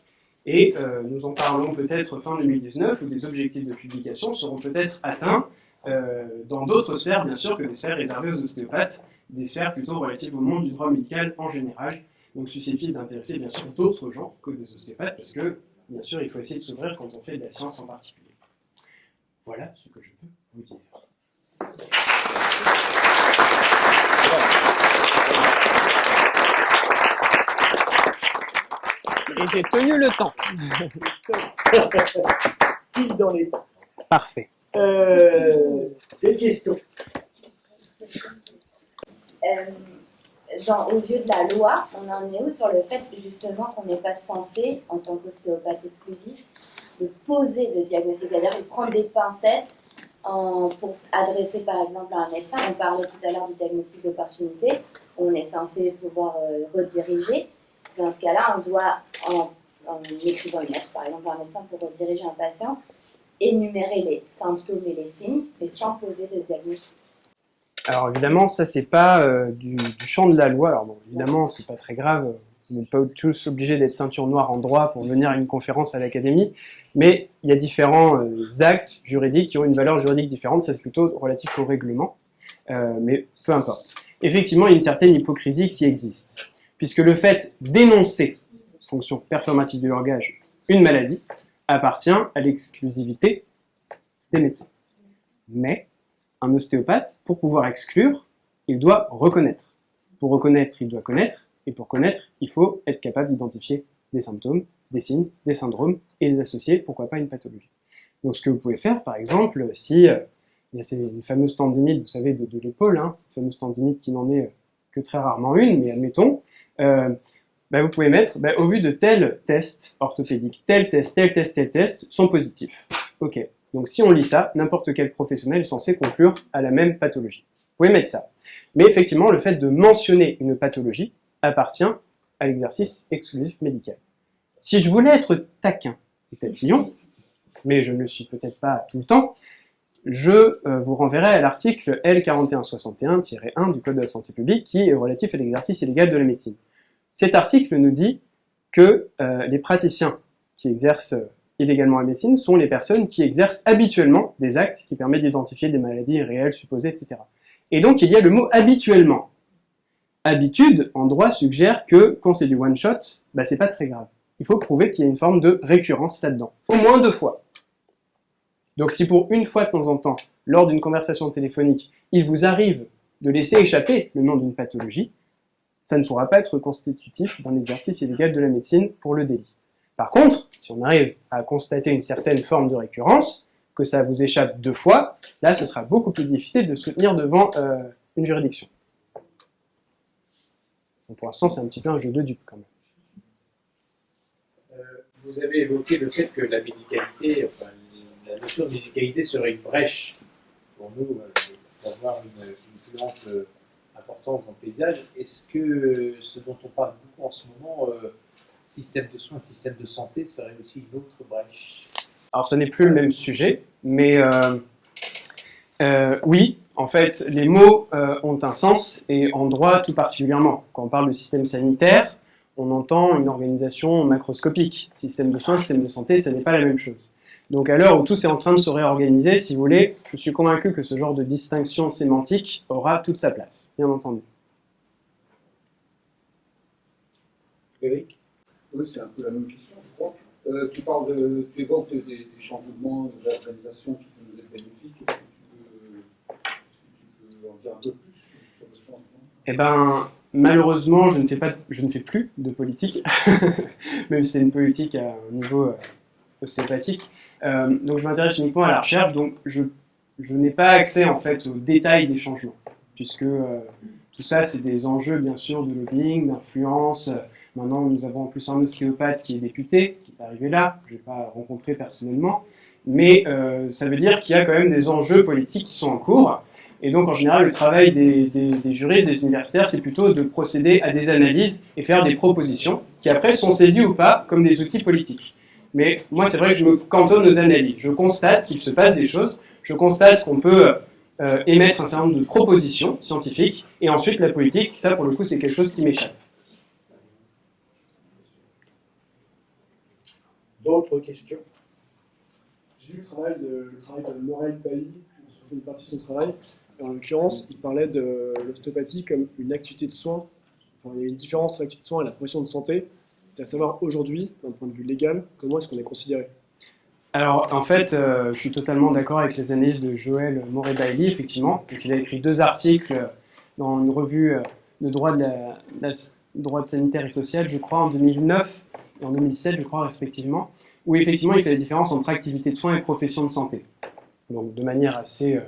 [SPEAKER 3] Et nous en parlons peut-être fin 2019, où des objectifs de publication seront peut-être atteints dans d'autres sphères, bien sûr, que des sphères réservées aux ostéopathes, des sphères plutôt relatives au monde du droit médical en général, donc susceptibles d'intéresser bien sûr d'autres gens que des ostéopathes, parce que, bien sûr, il faut essayer de s'ouvrir quand on fait de la science en particulier. Voilà ce que je peux vous dire.
[SPEAKER 4] Et j'ai tenu le temps.
[SPEAKER 5] Pile dans les temps.
[SPEAKER 4] Parfait.
[SPEAKER 5] Des questions.
[SPEAKER 6] Aux yeux de la loi, on en est où sur le fait justement qu'on n'est pas censé, en tant qu'ostéopathe exclusif, de poser de diagnostic, c'est-à-dire de prendre des pincettes pour s'adresser par exemple à un médecin. On parlait tout à l'heure du diagnostic d'opportunité, on est censé pouvoir rediriger. Dans ce cas-là, on doit, en écrivant une lettre, par exemple, à un médecin pour rediriger un patient, énumérer les symptômes et les signes, mais sans poser de diagnostic.
[SPEAKER 3] Alors évidemment, ça c'est pas du champ de la loi. Alors bon, évidemment, c'est pas très grave. Vous n'êtes pas tous obligés d'être ceinture noire en droit pour venir à une conférence à l'académie, mais il y a différents actes juridiques qui ont une valeur juridique différente. Ça c'est plutôt relatif au règlement, mais peu importe. Effectivement, il y a une certaine hypocrisie qui existe, puisque le fait d'énoncer, fonction performative du langage, une maladie, appartient à l'exclusivité des médecins. Mais un ostéopathe, pour pouvoir exclure, il doit reconnaître. Pour reconnaître, il doit connaître, et pour connaître, il faut être capable d'identifier des symptômes, des signes, des syndromes, et les associer, pourquoi pas, à une pathologie. Donc ce que vous pouvez faire, par exemple, si il y a une fameuse tendinite, vous savez, de l'épaule, cette fameuse tendinite qui n'en est que très rarement une, mais admettons, vous pouvez mettre, au vu de tel test orthopédique, tel test sont positifs. Ok, donc si on lit ça, n'importe quel professionnel est censé conclure à la même pathologie. Vous pouvez mettre ça. Mais effectivement, le fait de mentionner une pathologie appartient à l'exercice exclusif médical. Si je voulais être taquin et tatillon, mais je ne le suis peut-être pas tout le temps, je vous renverrai à l'article L4161-1 du Code de la santé publique qui est relatif à l'exercice illégal de la médecine. Cet article nous dit que les praticiens qui exercent illégalement la médecine sont les personnes qui exercent habituellement des actes qui permettent d'identifier des maladies réelles, supposées, etc. Et donc il y a le mot habituellement. Habitude, en droit, suggère que quand c'est du one-shot, c'est pas très grave. Il faut prouver qu'il y a une forme de récurrence là-dedans. Au moins 2 fois. Donc si pour une fois de temps en temps, lors d'une conversation téléphonique, il vous arrive de laisser échapper le nom d'une pathologie, ça ne pourra pas être constitutif d'un exercice illégal de la médecine pour le délit. Par contre, si on arrive à constater une certaine forme de récurrence, que ça vous échappe 2 fois, là ce sera beaucoup plus difficile de soutenir devant une juridiction. Donc pour l'instant c'est un petit peu un jeu de dupes quand même.
[SPEAKER 7] Vous avez évoqué le fait que la médicalité, enfin, la notion de médicalité serait une brèche pour nous d'avoir une influence importante dans le paysage. Est-ce que ce dont on parle beaucoup en ce moment, système de soins, système de santé, serait aussi une autre brèche?
[SPEAKER 3] Alors ce n'est plus le même sujet, mais oui, en fait les mots ont un sens, et en droit tout particulièrement. Quand on parle de système sanitaire, on entend une organisation macroscopique. Système de soins, système de santé, ce n'est pas la même chose. Donc à l'heure où tout est en train de se réorganiser, si vous voulez, je suis convaincu que ce genre de distinction sémantique aura toute sa place, bien entendu.
[SPEAKER 5] Eric?
[SPEAKER 8] Oui, c'est un peu la même question, je crois. Tu évoques des changements de l'organisation qui peuvent nous être bénéfiques. Est-ce que tu peux en dire un peu plus sur le changement?
[SPEAKER 3] Eh ben, malheureusement, je ne fais plus de politique, même si c'est une politique à un niveau ostéopathique. Donc je m'intéresse uniquement à la recherche, donc je n'ai pas accès en fait aux détails des changements, puisque tout ça c'est des enjeux bien sûr de lobbying, d'influence. Maintenant nous avons en plus un ostéopathe qui est député, qui est arrivé là, que je n'ai pas rencontré personnellement, mais ça veut dire qu'il y a quand même des enjeux politiques qui sont en cours. Et donc, en général, le travail des juristes, des universitaires, c'est plutôt de procéder à des analyses et faire des propositions, qui après sont saisies ou pas comme des outils politiques. Mais moi, c'est vrai que je me cantonne aux analyses. Je constate qu'il se passe des choses, je constate qu'on peut émettre un certain nombre de propositions scientifiques, et ensuite la politique, ça pour le coup, c'est quelque chose qui m'échappe.
[SPEAKER 5] D'autres questions?
[SPEAKER 9] J'ai vu le travail de Morel Bailly sur une partie de son travail. En l'occurrence, il parlait de l'ostéopathie comme une activité de soins. Enfin, il y a une différence entre l'activité de soins et la profession de santé. C'est à savoir aujourd'hui, d'un point de vue légal, comment est-ce qu'on est considéré?
[SPEAKER 3] Alors, en fait, je suis totalement d'accord avec les analyses de Joël Morel-Bailly, effectivement. Donc, il a écrit 2 articles dans une revue de droit droit sanitaire et social, je crois, en 2009 et en 2007, je crois, respectivement, où effectivement, il fait la différence entre activité de soins et profession de santé. Donc, de manière assez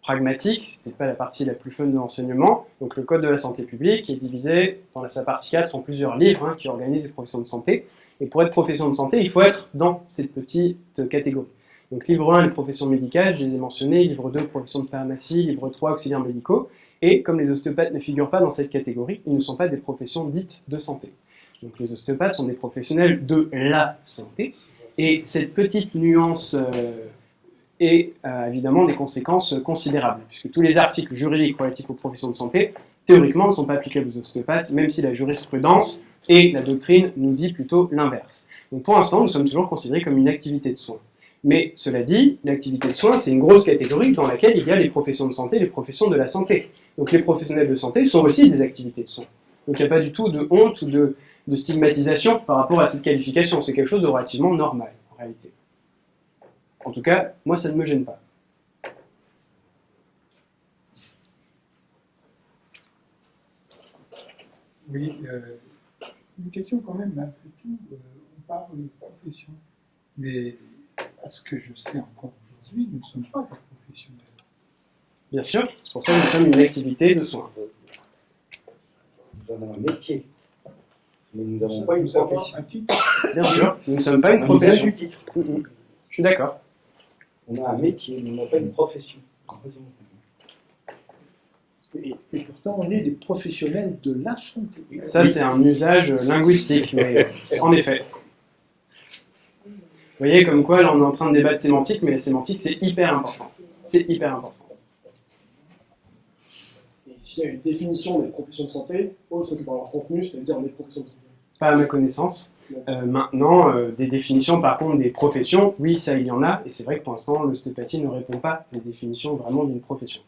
[SPEAKER 3] pragmatique, c'est peut-être pas la partie la plus fun de l'enseignement. Donc, le Code de la santé publique est divisé dans sa partie 4 en plusieurs livres qui organisent les professions de santé. Et pour être profession de santé, il faut être dans cette petite catégorie. Donc livre 1, les professions médicales, je les ai mentionnées, livre 2, professions de pharmacie, livre 3, auxiliaires médicaux. Et comme les ostéopathes ne figurent pas dans cette catégorie, ils ne sont pas des professions dites de santé. Donc les ostéopathes sont des professionnels de la santé. Et cette petite nuance est évidemment des conséquences considérables, puisque tous les articles juridiques relatifs aux professions de santé, théoriquement, ne sont pas applicables aux ostéopathes, même si la jurisprudence et la doctrine nous dit plutôt l'inverse. Donc pour l'instant, nous sommes toujours considérés comme une activité de soins. Mais cela dit, l'activité de soins, c'est une grosse catégorie dans laquelle il y a les professions de santé et les professions de la santé. Donc les professionnels de santé sont aussi des activités de soins. Donc il n'y a pas du tout de honte ou de stigmatisation par rapport à cette qualification. C'est quelque chose de relativement normal, en réalité. En tout cas, moi, ça ne me gêne pas.
[SPEAKER 10] Oui, une question quand même, après tout, on parle de profession, mais à ce que je sais encore aujourd'hui, nous ne sommes pas des professionnels.
[SPEAKER 3] Bien sûr, c'est pour ça que nous sommes une activité de soins.
[SPEAKER 5] Nous avons un métier, mais nous n'avons pas une profession.
[SPEAKER 10] Un titre.
[SPEAKER 3] Bien sûr, nous ne sommes pas une profession. Je suis d'accord.
[SPEAKER 5] On a un métier, mais on n'a pas une profession.
[SPEAKER 10] Et pourtant, on est des professionnels de la santé.
[SPEAKER 3] Ça, c'est un usage linguistique, mais en effet. Vous voyez, comme quoi, là, on est en train de débattre sémantique, mais la sémantique, c'est hyper important. C'est hyper important.
[SPEAKER 9] Et s'il y a une définition des professions de santé, autre que par leur contenu, c'est-à-dire les professions de santé?
[SPEAKER 3] Pas à ma connaissance. Maintenant, des définitions, par contre, des professions, oui, ça, il y en a, et c'est vrai que pour l'instant, l'ostéopathie ne répond pas à la définition vraiment d'une profession.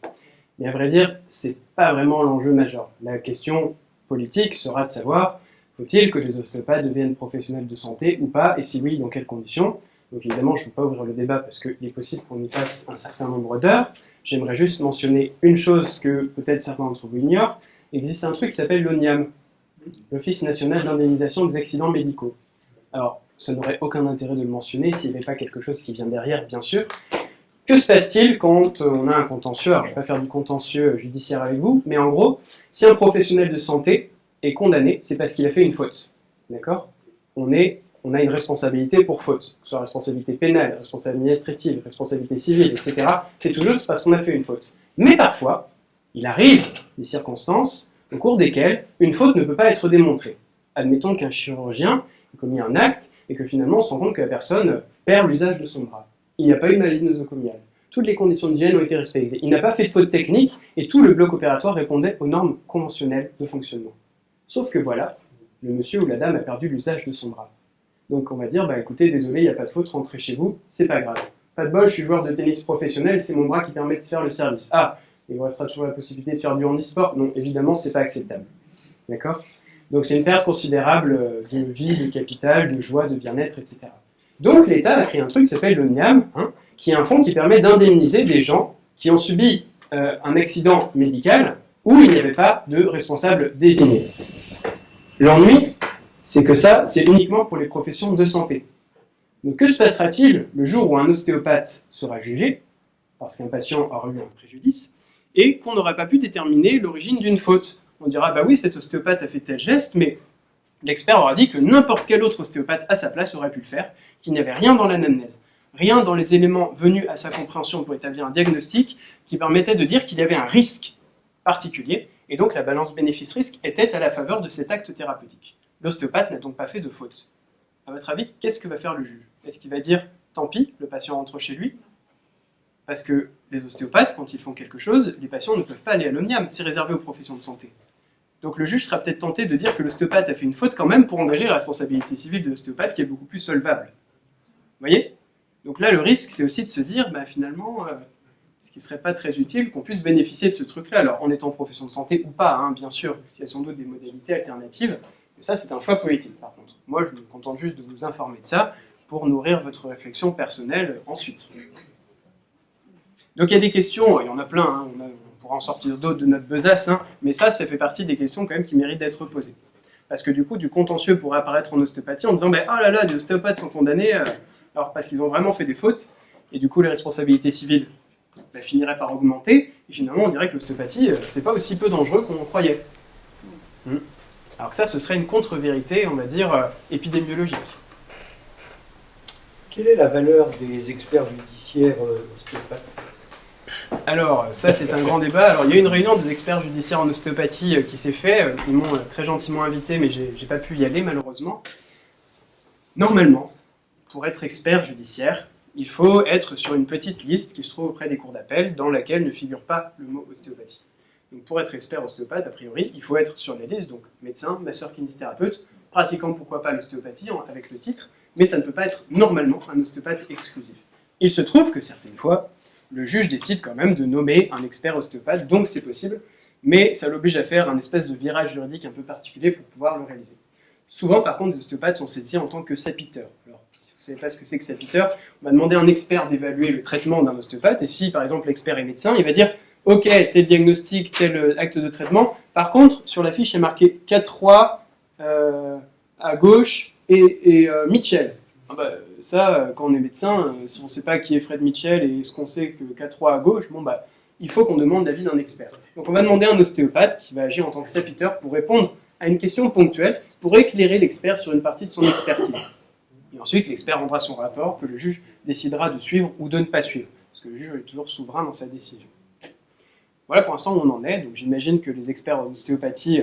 [SPEAKER 3] Mais à vrai dire, c'est pas vraiment l'enjeu majeur. La question politique sera de savoir, faut-il que les ostéopathes deviennent professionnels de santé ou pas, et si oui, dans quelles conditions? Donc évidemment, je ne vais pas ouvrir le débat parce qu'il est possible qu'on y passe un certain nombre d'heures. J'aimerais juste mentionner une chose que peut-être certains d'entre vous ignorent. Il existe un truc qui s'appelle l'ONIAM, l'Office national d'indemnisation des accidents médicaux. Alors, ça n'aurait aucun intérêt de le mentionner s'il n'y avait pas quelque chose qui vient derrière, bien sûr. Que se passe-t-il quand on a un contentieux? Alors, je ne vais pas faire du contentieux judiciaire avec vous, mais en gros, si un professionnel de santé est condamné, c'est parce qu'il a fait une faute. D'accord? On a une responsabilité pour faute, que ce soit responsabilité pénale, responsabilité administrative, responsabilité civile, etc. C'est toujours parce qu'on a fait une faute. Mais parfois, il arrive des circonstances au cours desquelles une faute ne peut pas être démontrée. Admettons qu'un chirurgien ait commis un acte et que finalement on se rend compte que la personne perd l'usage de son bras. Il n'y a pas eu de maladie nosocomiale. Toutes les conditions d'hygiène ont été respectées. Il n'a pas fait de faute technique et tout le bloc opératoire répondait aux normes conventionnelles de fonctionnement. Sauf que voilà, le monsieur ou la dame a perdu l'usage de son bras. Donc on va dire, bah écoutez, désolé, il n'y a pas de faute, rentrez chez vous, c'est pas grave. Pas de bol, je suis joueur de tennis professionnel, c'est mon bras qui permet de se faire le service. Ah, il vous restera toujours la possibilité de faire du handisport? Non, évidemment, c'est pas acceptable. D'accord? Donc c'est une perte considérable de vie, de capital, de joie, de bien-être, etc. Donc l'État a créé un truc qui s'appelle le NIAM, qui est un fonds qui permet d'indemniser des gens qui ont subi un accident médical où il n'y avait pas de responsable désigné. L'ennui, c'est que ça, c'est uniquement pour les professions de santé. Donc que se passera-t-il le jour où un ostéopathe sera jugé, parce qu'un patient aura eu un préjudice, et qu'on n'aura pas pu déterminer l'origine d'une faute? On dira, bah oui, cet ostéopathe a fait tel geste, mais l'expert aura dit que n'importe quel autre ostéopathe à sa place aurait pu le faire, qu'il n'y avait rien dans l'anamnèse, rien dans les éléments venus à sa compréhension pour établir un diagnostic qui permettait de dire qu'il y avait un risque particulier, et donc la balance bénéfice-risque était à la faveur de cet acte thérapeutique. L'ostéopathe n'a donc pas fait de faute. À votre avis, qu'est-ce que va faire le juge? Est-ce qu'il va dire, tant pis, le patient rentre chez lui? Parce que les ostéopathes, quand ils font quelque chose, les patients ne peuvent pas aller à l'ONIAM, c'est réservé aux professions de santé. Donc le juge sera peut-être tenté de dire que l'ostéopathe a fait une faute quand même pour engager la responsabilité civile de l'ostéopathe qui est beaucoup plus solvable. Vous voyez? Donc là, le risque, c'est aussi de se dire, bah, finalement, ce qui ne serait pas très utile qu'on puisse bénéficier de ce truc-là. Alors, en étant en profession de santé ou pas, hein, bien sûr, il y a sans doute des modalités alternatives, mais ça, c'est un choix politique, par contre. Moi, je me contente juste de vous informer de ça pour nourrir votre réflexion personnelle ensuite. Donc, il y a des questions, il y en a plein, hein, on pourra en sortir d'autres de notre besace, hein, mais ça fait partie des questions quand même qui méritent d'être posées. Parce que du coup, du contentieux pourrait apparaître en ostéopathie en disant « oh là là, des ostéopathes sont condamnés alors parce qu'ils ont vraiment fait des fautes », et du coup, les responsabilités civiles finiraient par augmenter, et finalement, on dirait que l'ostéopathie, c'est pas aussi peu dangereux qu'on en croyait. Alors que ça, ce serait une contre-vérité, on va dire, épidémiologique.
[SPEAKER 5] Quelle est la valeur des experts judiciaires ostéopathes?
[SPEAKER 3] Alors, ça c'est un grand débat. Alors, il y a eu une réunion des experts judiciaires en ostéopathie qui s'est faite. Ils m'ont très gentiment invité, mais j'ai pas pu y aller malheureusement. Normalement, pour être expert judiciaire, il faut être sur une petite liste qui se trouve auprès des cours d'appel, dans laquelle ne figure pas le mot ostéopathie. Donc, pour être expert ostéopathe, a priori, il faut être sur la liste, donc médecin, masseur-kinésithérapeute, pratiquant pourquoi pas l'ostéopathie avec le titre, mais ça ne peut pas être normalement un ostéopathe exclusif. Il se trouve que certaines fois, le juge décide quand même de nommer un expert ostéopathe, donc c'est possible, mais ça l'oblige à faire un espèce de virage juridique un peu particulier pour pouvoir le réaliser. Souvent, par contre, les ostéopathes sont saisis en tant que sapiteur. Alors, si vous ne savez pas ce que c'est que sapiteur, on va demander à un expert d'évaluer le traitement d'un ostéopathe, et si, par exemple, l'expert est médecin, il va dire « Ok, tel diagnostic, tel acte de traitement. Par contre, sur la fiche, il y a marqué 4-3 à gauche et Mitchell. » Ça, quand on est médecin, si on ne sait pas qui est Fred Mitchell et ce qu'on sait que 4-3 à gauche, il faut qu'on demande l'avis d'un expert. Donc on va demander à un ostéopathe qui va agir en tant que sapiteur pour répondre à une question ponctuelle, pour éclairer l'expert sur une partie de son expertise. Et ensuite, l'expert rendra son rapport que le juge décidera de suivre ou de ne pas suivre, parce que le juge est toujours souverain dans sa décision. Voilà pour l'instant où on en est. Donc j'imagine que les experts en ostéopathie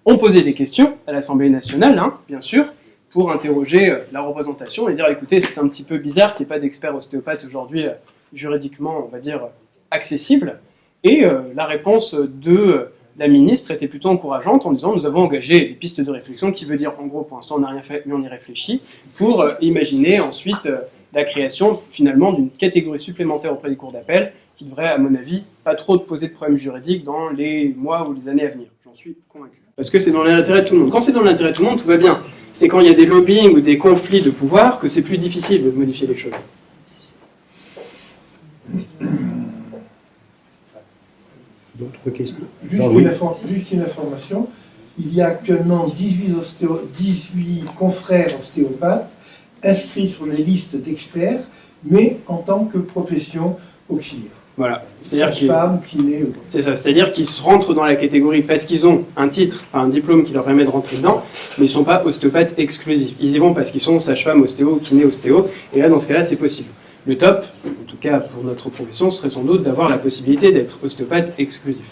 [SPEAKER 3] ont posé des questions à l'Assemblée nationale, bien sûr, pour interroger la représentation et dire écoutez, c'est un petit peu bizarre qu'il n'y ait pas d'experts ostéopathes aujourd'hui juridiquement, on va dire, accessible. Et la réponse de la ministre était plutôt encourageante en disant nous avons engagé des pistes de réflexion, qui veut dire en gros pour l'instant on n'a rien fait mais on y réfléchit, pour imaginer ensuite la création finalement d'une catégorie supplémentaire auprès des cours d'appel qui devrait à mon avis pas trop poser de problèmes juridiques dans les mois ou les années à venir. J'en suis convaincu. Parce que c'est dans l'intérêt de tout le monde. Quand c'est dans l'intérêt de tout le monde, tout va bien. C'est quand il y a des lobbying ou des conflits de pouvoir que c'est plus difficile de modifier les choses.
[SPEAKER 5] D'autres questions?
[SPEAKER 10] Juste une information. Il y a actuellement 18 confrères ostéopathes inscrits sur les listes d'experts, mais en tant que profession auxiliaires.
[SPEAKER 3] Voilà. C'est-à-dire qu'ils
[SPEAKER 10] Sage-femme, kiné.
[SPEAKER 3] c'est ça, c'est-à-dire qu'ils se rentrent dans la catégorie parce qu'ils ont un titre, enfin un diplôme qui leur permet de rentrer dedans, mais ils ne sont pas ostéopathes exclusifs. Ils y vont parce qu'ils sont sage-femme, ostéo, kiné, ostéo, et là dans ce cas-là c'est possible. Le top, en tout cas pour notre profession, ce serait sans doute d'avoir la possibilité d'être ostéopathe exclusif.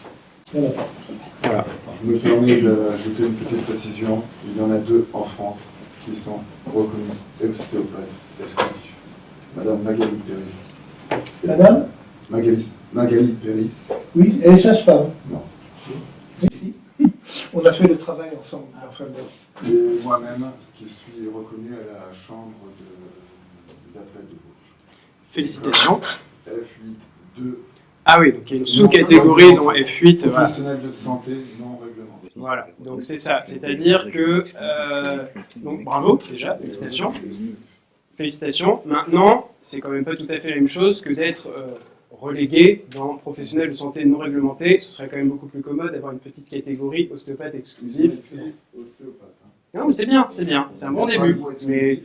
[SPEAKER 3] Voilà.
[SPEAKER 11] Je me permets d'ajouter une petite précision. Il y en a 2 en France qui sont reconnus ostéopathes exclusifs. Madame Magali Péris.
[SPEAKER 10] Madame
[SPEAKER 11] Magali Péris.
[SPEAKER 10] Oui, elle est sage-femme.
[SPEAKER 11] Non.
[SPEAKER 10] On a fait le travail ensemble. Enfin, bon.
[SPEAKER 11] Et moi-même, qui suis reconnu à la chambre d'appel de Bourges.
[SPEAKER 3] Félicitations.
[SPEAKER 11] F8 2.
[SPEAKER 3] Ah oui, donc il y a une sous-catégorie dans F8.
[SPEAKER 11] Professionnel de santé non réglementé.
[SPEAKER 3] Voilà, donc c'est ça. C'est-à-dire que... donc bravo déjà, félicitations. Félicitations. Maintenant, c'est quand même pas tout à fait la même chose que d'être relégué dans professionnel de santé non réglementé. Ce serait quand même beaucoup plus commode d'avoir une petite catégorie ostéopathe exclusif.
[SPEAKER 11] Ostéopathe.
[SPEAKER 3] Non, mais c'est bien, c'est un bon début. Mais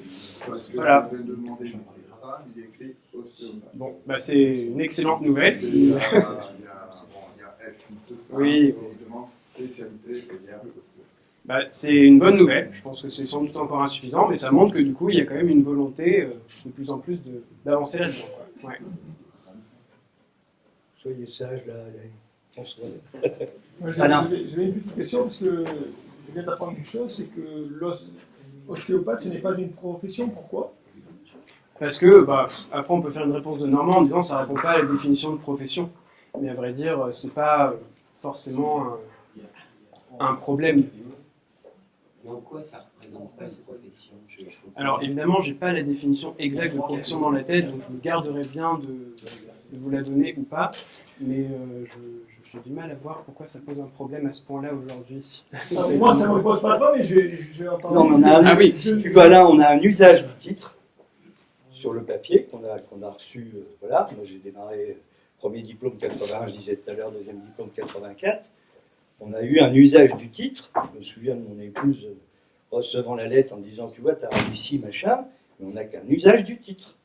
[SPEAKER 11] Parce que
[SPEAKER 3] voilà.
[SPEAKER 11] je vais demander mon contrat, il est écrit ostéopathe.
[SPEAKER 3] Bon, bah c'est une excellente nouvelle.
[SPEAKER 11] Il y a F8.
[SPEAKER 3] Oui.
[SPEAKER 11] On demande spécialité et il y a ostéopathe.
[SPEAKER 3] Bah, c'est une bonne nouvelle. Je pense que c'est sans doute encore insuffisant, mais ça montre que du coup, il y a quand même une volonté de plus en plus d'avancer là-dedans. Ouais.
[SPEAKER 5] Soyez sages, là, François.
[SPEAKER 8] Moi,
[SPEAKER 1] Alain.
[SPEAKER 8] j'avais une petite question parce que je viens d'apprendre une chose, c'est que l'ostéopathe, ce n'est pas une profession. Pourquoi?
[SPEAKER 3] Parce que, bah, après, on peut faire une réponse de Normand en disant que ça ne répond pas à la définition de profession. Mais à vrai dire, c'est pas forcément un problème.
[SPEAKER 12] Mais en quoi ça représente pas une profession?
[SPEAKER 3] Alors évidemment, j'ai pas la définition exacte de profession dans la tête, donc je me garderai bien de vous la donner ou pas, mais j'ai du mal à voir pourquoi ça pose un problème à ce point-là aujourd'hui.
[SPEAKER 8] Moi, ça ne me pose pas de problème, mais j'ai entendu...
[SPEAKER 1] Non, mais on a,
[SPEAKER 3] oui.
[SPEAKER 1] voilà, on a un usage du titre sur le papier qu'on a reçu. Voilà, moi j'ai démarré premier diplôme 81, je disais tout à l'heure, deuxième diplôme 84. On a eu un usage du titre. Je me souviens de mon épouse recevant la lettre en disant, tu vois, tu as réussi, machin, mais on n'a qu'un usage du titre.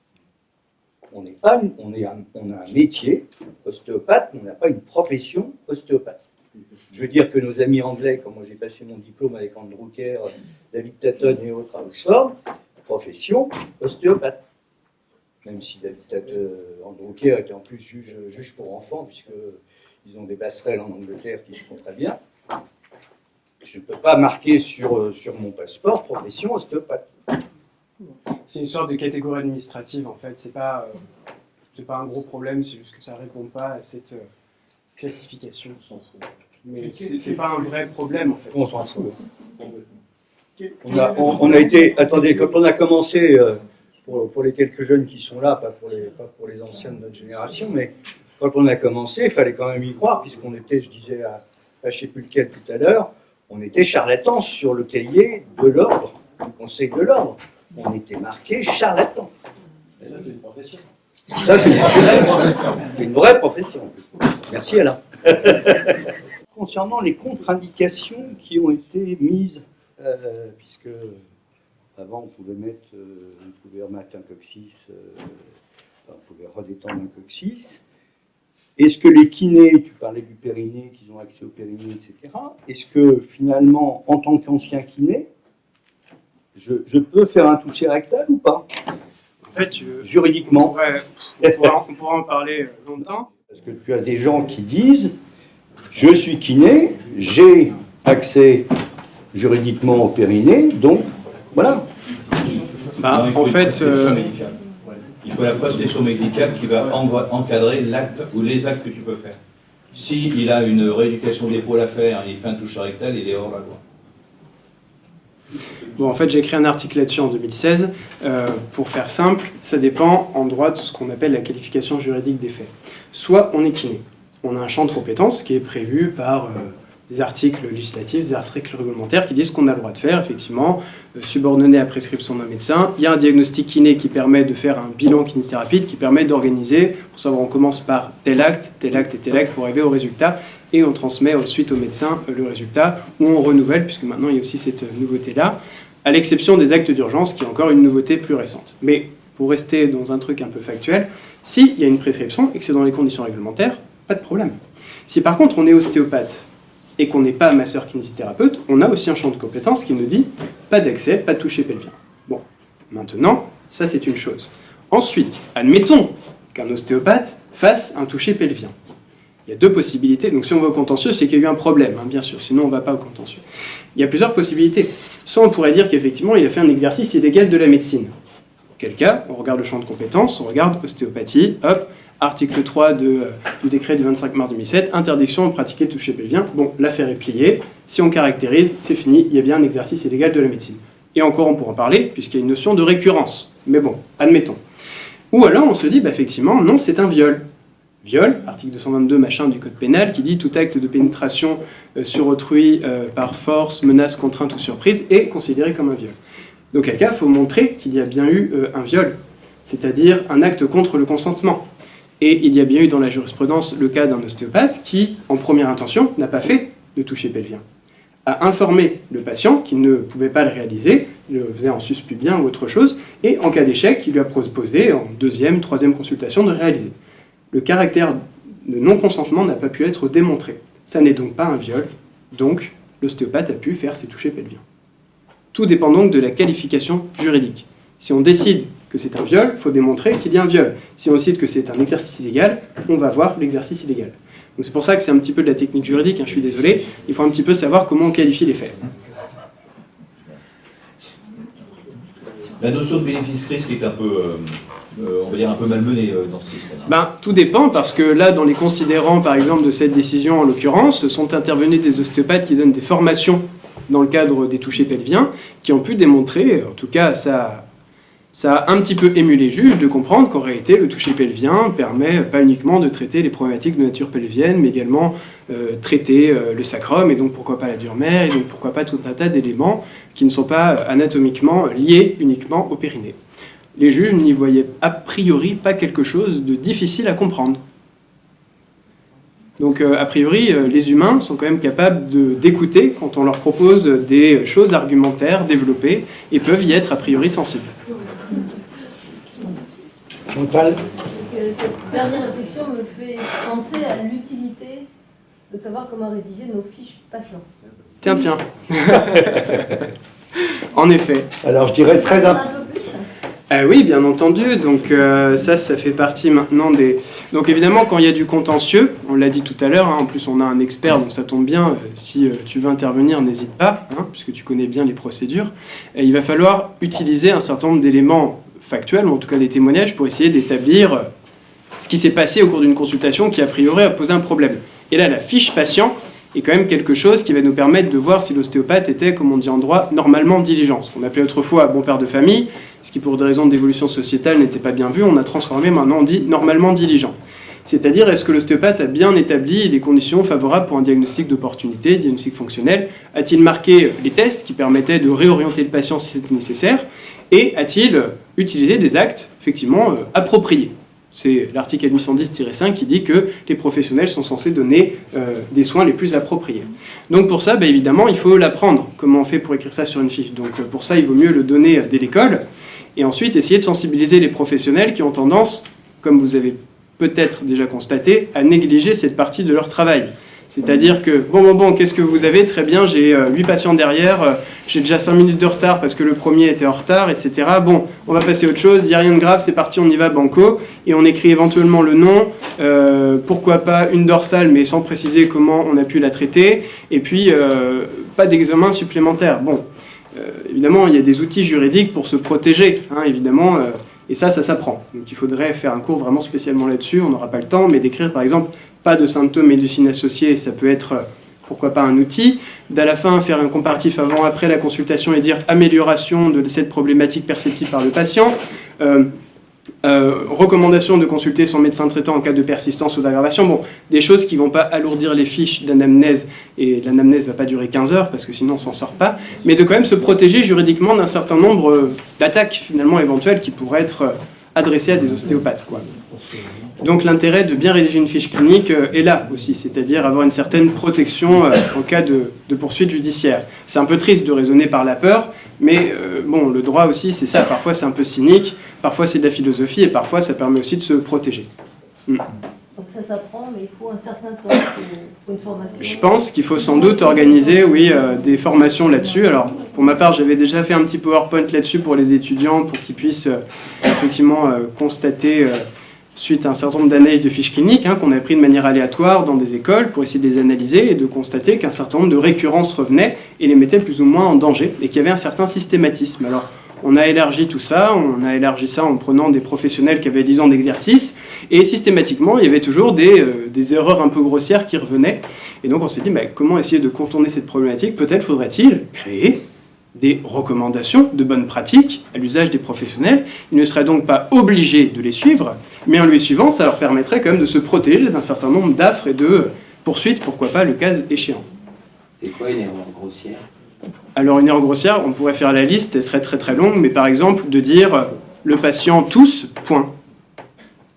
[SPEAKER 1] On a un métier ostéopathe, mais on n'a pas une profession ostéopathe. Je veux dire que nos amis anglais, comme moi j'ai passé mon diplôme avec Andrew Kerr, David Tatton et autres à Oxford, profession ostéopathe. Même si Andrew Kerr était en plus juge pour enfants, puisqu'ils ont des passerelles en Angleterre qui se font très bien. Je ne peux pas marquer sur mon passeport profession ostéopathe.
[SPEAKER 3] C'est une sorte de catégorie administrative en fait, c'est pas un gros problème, c'est juste que ça ne répond pas à cette classification. Mais c'est pas un vrai problème en fait.
[SPEAKER 1] On s'en fout. On a été, attendez, quand on a commencé, pour les quelques jeunes qui sont là, pas pour les anciens de notre génération, mais quand on a commencé, il fallait quand même y croire, puisqu'on était, je disais à je ne sais plus lequel tout à l'heure, on était charlatans sur le cahier de l'ordre, du Conseil de l'ordre. On était marqué charlatan.
[SPEAKER 7] Mais ça, c'est une profession.
[SPEAKER 1] Ça, c'est une profession. C'est une vraie profession. Merci Alain. Concernant les contre-indications qui ont été mises, puisque avant on pouvait remettre un coccyx, on pouvait redétendre un coccyx. Est-ce que les kinés, tu parlais du périnée, qu'ils ont accès au périnée, etc. Est-ce que finalement, en tant qu'ancien kiné, je peux faire un toucher rectal ou pas?
[SPEAKER 3] En fait,
[SPEAKER 1] juridiquement.
[SPEAKER 3] On pourra en parler longtemps.
[SPEAKER 1] Parce que tu as des gens qui disent, je suis kiné, j'ai accès juridiquement au périnée, donc voilà.
[SPEAKER 3] Bah, en fait,
[SPEAKER 13] il faut la prescription médicale qui va encadrer l'acte ou les actes que tu peux faire. S'il a une rééducation d'épaule à faire et il fait un toucher rectal, il est hors la loi.
[SPEAKER 3] Bon, en fait, j'ai écrit un article là-dessus en 2016. Pour faire simple, ça dépend en droit de ce qu'on appelle la qualification juridique des faits. Soit on est kiné, on a un champ de compétences qui est prévu par des articles législatifs, des articles réglementaires qui disent qu'on a le droit de faire, effectivement, subordonné à prescription d'un médecin. Il y a un diagnostic kiné qui permet de faire un bilan kinésithérapie, qui permet d'organiser, pour savoir on commence par tel acte et tel acte pour arriver au résultat, et on transmet ensuite au médecin le résultat, ou on renouvelle, puisque maintenant il y a aussi cette nouveauté-là, à l'exception des actes d'urgence, qui est encore une nouveauté plus récente. Mais pour rester dans un truc un peu factuel, S'il y a une prescription et que c'est dans les conditions réglementaires, pas de problème. Si par contre on est ostéopathe et qu'on n'est pas masseur-kinésithérapeute, on a aussi un champ de compétences qui nous dit pas d'accès, pas de toucher pelvien. Bon, maintenant, ça c'est une chose. Ensuite, admettons qu'un ostéopathe fasse un toucher pelvien. Il y a deux possibilités. Donc si on va au contentieux, c'est qu'il y a eu un problème, hein, bien sûr. Sinon, on ne va pas au contentieux. Il y a plusieurs possibilités. Soit on pourrait dire qu'effectivement, il a fait un exercice illégal de la médecine. Quel cas, on regarde le champ de compétences, on regarde ostéopathie, hop, article 3 du décret du 25 mars 2007, interdiction de pratiquer le toucher pelvien. Bon, l'affaire est pliée. Si on caractérise, c'est fini, il y a bien un exercice illégal de la médecine. Et encore, on pourra en parler, puisqu'il y a une notion de récurrence. Mais bon, admettons. Ou alors, on se dit, bah, effectivement, non, c'est un viol. Viol, article 222 machin du code pénal, qui dit tout acte de pénétration sur autrui par force, menace, contrainte ou surprise est considéré comme un viol. Donc, à cas, il faut montrer qu'il y a bien eu un viol, c'est-à-dire un acte contre le consentement. Et il y a bien eu dans la jurisprudence le cas d'un ostéopathe qui, en première intention, n'a pas fait de toucher pelvien, a informé le patient qu'il ne pouvait pas le réaliser, il le faisait en sus-pubien ou autre chose, et en cas d'échec, il lui a proposé en deuxième, troisième consultation de réaliser. Le caractère de non-consentement n'a pas pu être démontré. Ça n'est donc pas un viol, donc l'ostéopathe a pu faire ses touchés pelviens. Tout dépend donc de la qualification juridique. Si on décide que c'est un viol, il faut démontrer qu'il y a un viol. Si on décide que c'est un exercice illégal, on va voir l'exercice illégal. Donc c'est pour ça que c'est un petit peu de la technique juridique, hein, je suis désolé, il faut un petit peu savoir comment on qualifie les faits.
[SPEAKER 13] La notion de bénéfice-risque est un peu, on va dire, un peu malmenée dans ce système.
[SPEAKER 3] Ben, tout dépend, parce que là, dans les considérants, par exemple, de cette décision, en l'occurrence, sont intervenus des ostéopathes qui donnent des formations dans le cadre des touchés pelviens, qui ont pu démontrer, en tout cas, ça a un petit peu ému les juges de comprendre qu'en réalité, le toucher pelvien permet pas uniquement de traiter les problématiques de nature pelvienne, mais également traiter le sacrum, et donc pourquoi pas la dure mère, et donc pourquoi pas tout un tas d'éléments qui ne sont pas anatomiquement liés uniquement au périnée. Les juges n'y voyaient a priori pas quelque chose de difficile à comprendre. Donc a priori, les humains sont quand même capables d'écouter quand on leur propose des choses argumentaires développées et peuvent y être a priori sensibles.
[SPEAKER 14] Cette dernière réflexion me fait penser à l'utilité de savoir comment rédiger nos fiches patients.
[SPEAKER 3] Tiens. En effet.
[SPEAKER 1] Alors je dirais très important.
[SPEAKER 3] Oui, bien entendu. Donc ça fait partie maintenant des... Donc évidemment, quand il y a du contentieux, on l'a dit tout à l'heure, hein, en plus on a un expert, donc ça tombe bien, si tu veux intervenir, n'hésite pas, hein, puisque tu connais bien les procédures. Il va falloir utiliser un certain nombre d'éléments factuels, ou en tout cas des témoignages, pour essayer d'établir ce qui s'est passé au cours d'une consultation qui a priori a posé un problème. Et là, la fiche patient est quand même quelque chose qui va nous permettre de voir si l'ostéopathe était, comme on dit en droit, normalement diligent. Ce qu'on appelait autrefois bon père de famille, ce qui pour des raisons d'évolution sociétale n'était pas bien vu, on a transformé, maintenant on dit normalement diligent. C'est-à-dire, est-ce que l'ostéopathe a bien établi les conditions favorables pour un diagnostic d'opportunité, diagnostic fonctionnel? A-t-il marqué les tests qui permettaient de réorienter le patient si c'était nécessaire? Et a-t-il utilisé des actes, effectivement, appropriés? C'est l'article 1110-5 qui dit que les professionnels sont censés donner des soins les plus appropriés. Donc pour ça, évidemment, il faut l'apprendre. Comment on fait pour écrire ça sur une fiche? Donc pour ça, il vaut mieux le donner dès l'école. Et ensuite, essayer de sensibiliser les professionnels qui ont tendance, comme vous avez peut-être déjà constaté, à négliger cette partie de leur travail. C'est-à-dire que, bon, qu'est-ce que vous avez? Très bien, j'ai 8 patients derrière, j'ai déjà 5 minutes de retard parce que le premier était en retard, etc. Bon, on va passer à autre chose, il n'y a rien de grave, c'est parti, on y va, banco. Et on écrit éventuellement le nom, pourquoi pas une dorsale, mais sans préciser comment on a pu la traiter. Et puis, pas d'examen supplémentaire. Bon, évidemment, il y a des outils juridiques pour se protéger, hein, évidemment, et ça s'apprend. Donc il faudrait faire un cours vraiment spécialement là-dessus, on n'aura pas le temps, mais d'écrire par exemple pas de symptômes médecine associés, ça peut être, pourquoi pas, un outil. D'à la fin, faire un comparatif avant-après la consultation et dire amélioration de cette problématique perceptible par le patient. Recommandation de consulter son médecin traitant en cas de persistance ou d'aggravation. Bon, des choses qui ne vont pas alourdir les fiches d'anamnèse, et l'anamnèse ne va pas durer 15 heures, parce que sinon on ne s'en sort pas, mais de quand même se protéger juridiquement d'un certain nombre d'attaques, finalement, éventuelles, qui pourraient être adressées à des ostéopathes, quoi. Donc l'intérêt de bien rédiger une fiche clinique est là aussi, c'est-à-dire avoir une certaine protection en cas de poursuite judiciaire. C'est un peu triste de raisonner par la peur, Mais bon, le droit aussi, c'est ça. Parfois, c'est un peu cynique, parfois, c'est de la philosophie, et parfois, ça permet aussi de se protéger.
[SPEAKER 14] Donc ça s'apprend, mais il faut un certain temps, il faut une formation.
[SPEAKER 3] Je pense qu'il faut sans doute organiser, oui, des formations là-dessus. Alors, pour ma part, j'avais déjà fait un petit PowerPoint là-dessus pour les étudiants, pour qu'ils puissent effectivement constater, suite à un certain nombre d'analyses de fiches cliniques, qu'on avait pris de manière aléatoire dans des écoles, pour essayer de les analyser et de constater qu'un certain nombre de récurrences revenaient et les mettaient plus ou moins en danger, et qu'il y avait un certain systématisme. Alors, on a élargi tout ça, on a élargi ça en prenant des professionnels qui avaient 10 ans d'exercice, et systématiquement, il y avait toujours des erreurs un peu grossières qui revenaient. Et donc on s'est dit, comment essayer de contourner cette problématique? Peut-être faudrait-il créer des recommandations de bonnes pratiques à l'usage des professionnels. Ils ne seraient donc pas obligés de les suivre, mais en les suivant, ça leur permettrait quand même de se protéger d'un certain nombre d'affres et de poursuites, pourquoi pas le cas échéant.
[SPEAKER 12] C'est quoi une erreur grossière?
[SPEAKER 3] Alors une erreur grossière, on pourrait faire la liste, elle serait très très longue, mais par exemple de dire le patient tousse, point.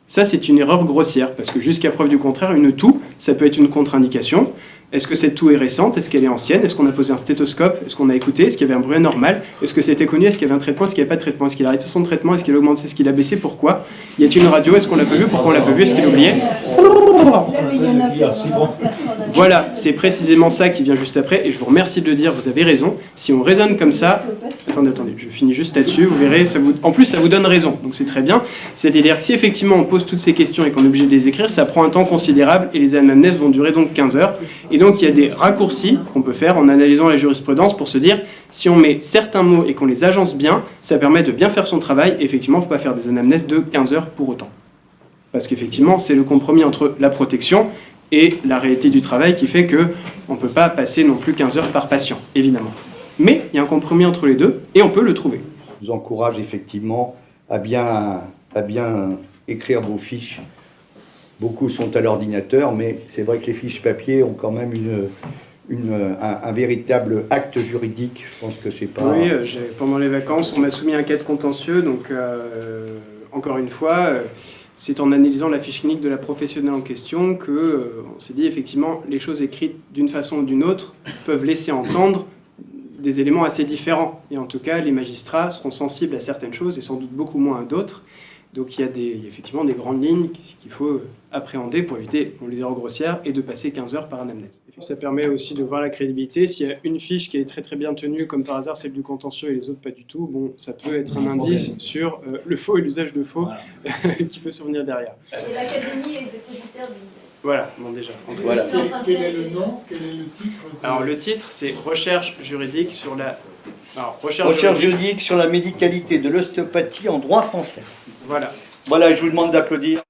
[SPEAKER 3] Ça c'est une erreur grossière, parce que jusqu'à preuve du contraire, une toux, ça peut être une contre-indication. Est-ce que cette toux est récente? Est-ce qu'elle est ancienne? Est-ce qu'on a posé un stéthoscope? Est-ce qu'on a écouté? Est-ce qu'il y avait un bruit anormal? Est-ce que c'était connu? Est-ce qu'il y avait un traitement? Est-ce qu'il n'y avait pas de traitement? Est-ce qu'il a arrêté son traitement? Est-ce qu'il a augmenté? Est-ce qu'il a baissé? Pourquoi? Y a-t-il une radio? Est-ce qu'on l'a pas vu? Pourquoi on l'a pas vu? Est-ce qu'il a oublié? Voilà, c'est précisément ça qui vient juste après, et je vous remercie de le dire, vous avez raison. Si on raisonne comme ça... Attendez, je finis juste là-dessus, vous verrez, en plus ça vous donne raison, donc c'est très bien. C'est-à-dire que si effectivement on pose toutes ces questions et qu'on est obligé de les écrire, ça prend un temps considérable, et les anamnèses vont durer donc 15 heures. Et donc il y a des raccourcis qu'on peut faire en analysant la jurisprudence pour se dire, si on met certains mots et qu'on les agence bien, ça permet de bien faire son travail, et effectivement il ne faut pas faire des anamnèses de 15 heures pour autant. Parce qu'effectivement, c'est le compromis entre la protection et la réalité du travail qui fait qu'on ne peut pas passer non plus 15 heures par patient, évidemment. Mais il y a un compromis entre les deux, et on peut le trouver.
[SPEAKER 1] Je vous encourage effectivement à bien écrire vos fiches. Beaucoup sont à l'ordinateur, mais c'est vrai que les fiches papier ont quand même un véritable acte juridique. Je pense que c'est pas...
[SPEAKER 3] Oui, pendant les vacances, on m'a soumis un cas de contentieux, donc encore une fois... c'est en analysant la fiche clinique de la professionnelle en question qu'on s'est dit effectivement les choses écrites d'une façon ou d'une autre peuvent laisser entendre des éléments assez différents. Et en tout cas, les magistrats seront sensibles à certaines choses et sans doute beaucoup moins à d'autres. Donc il y a effectivement des grandes lignes qu'il faut appréhender pour éviter les erreurs grossières et de passer 15 heures par anamnèse. Et puis ça permet aussi de voir la crédibilité. S'il y a une fiche qui est très très bien tenue, comme par hasard celle du contentieux et les autres pas du tout, bon, ça peut être un indice sur le faux et l'usage de faux qui peut survenir derrière.
[SPEAKER 14] Et l'académie est dépositaire d'une thèse.
[SPEAKER 3] Voilà, bon déjà.
[SPEAKER 1] Voilà.
[SPEAKER 10] Quel est le nom? Quel est le titre?
[SPEAKER 3] Alors le titre c'est Recherche juridique sur la... Alors,
[SPEAKER 1] Recherche juridique sur la médicalité de l'ostéopathie en droit français.
[SPEAKER 3] Voilà.
[SPEAKER 1] Voilà, je vous demande d'applaudir.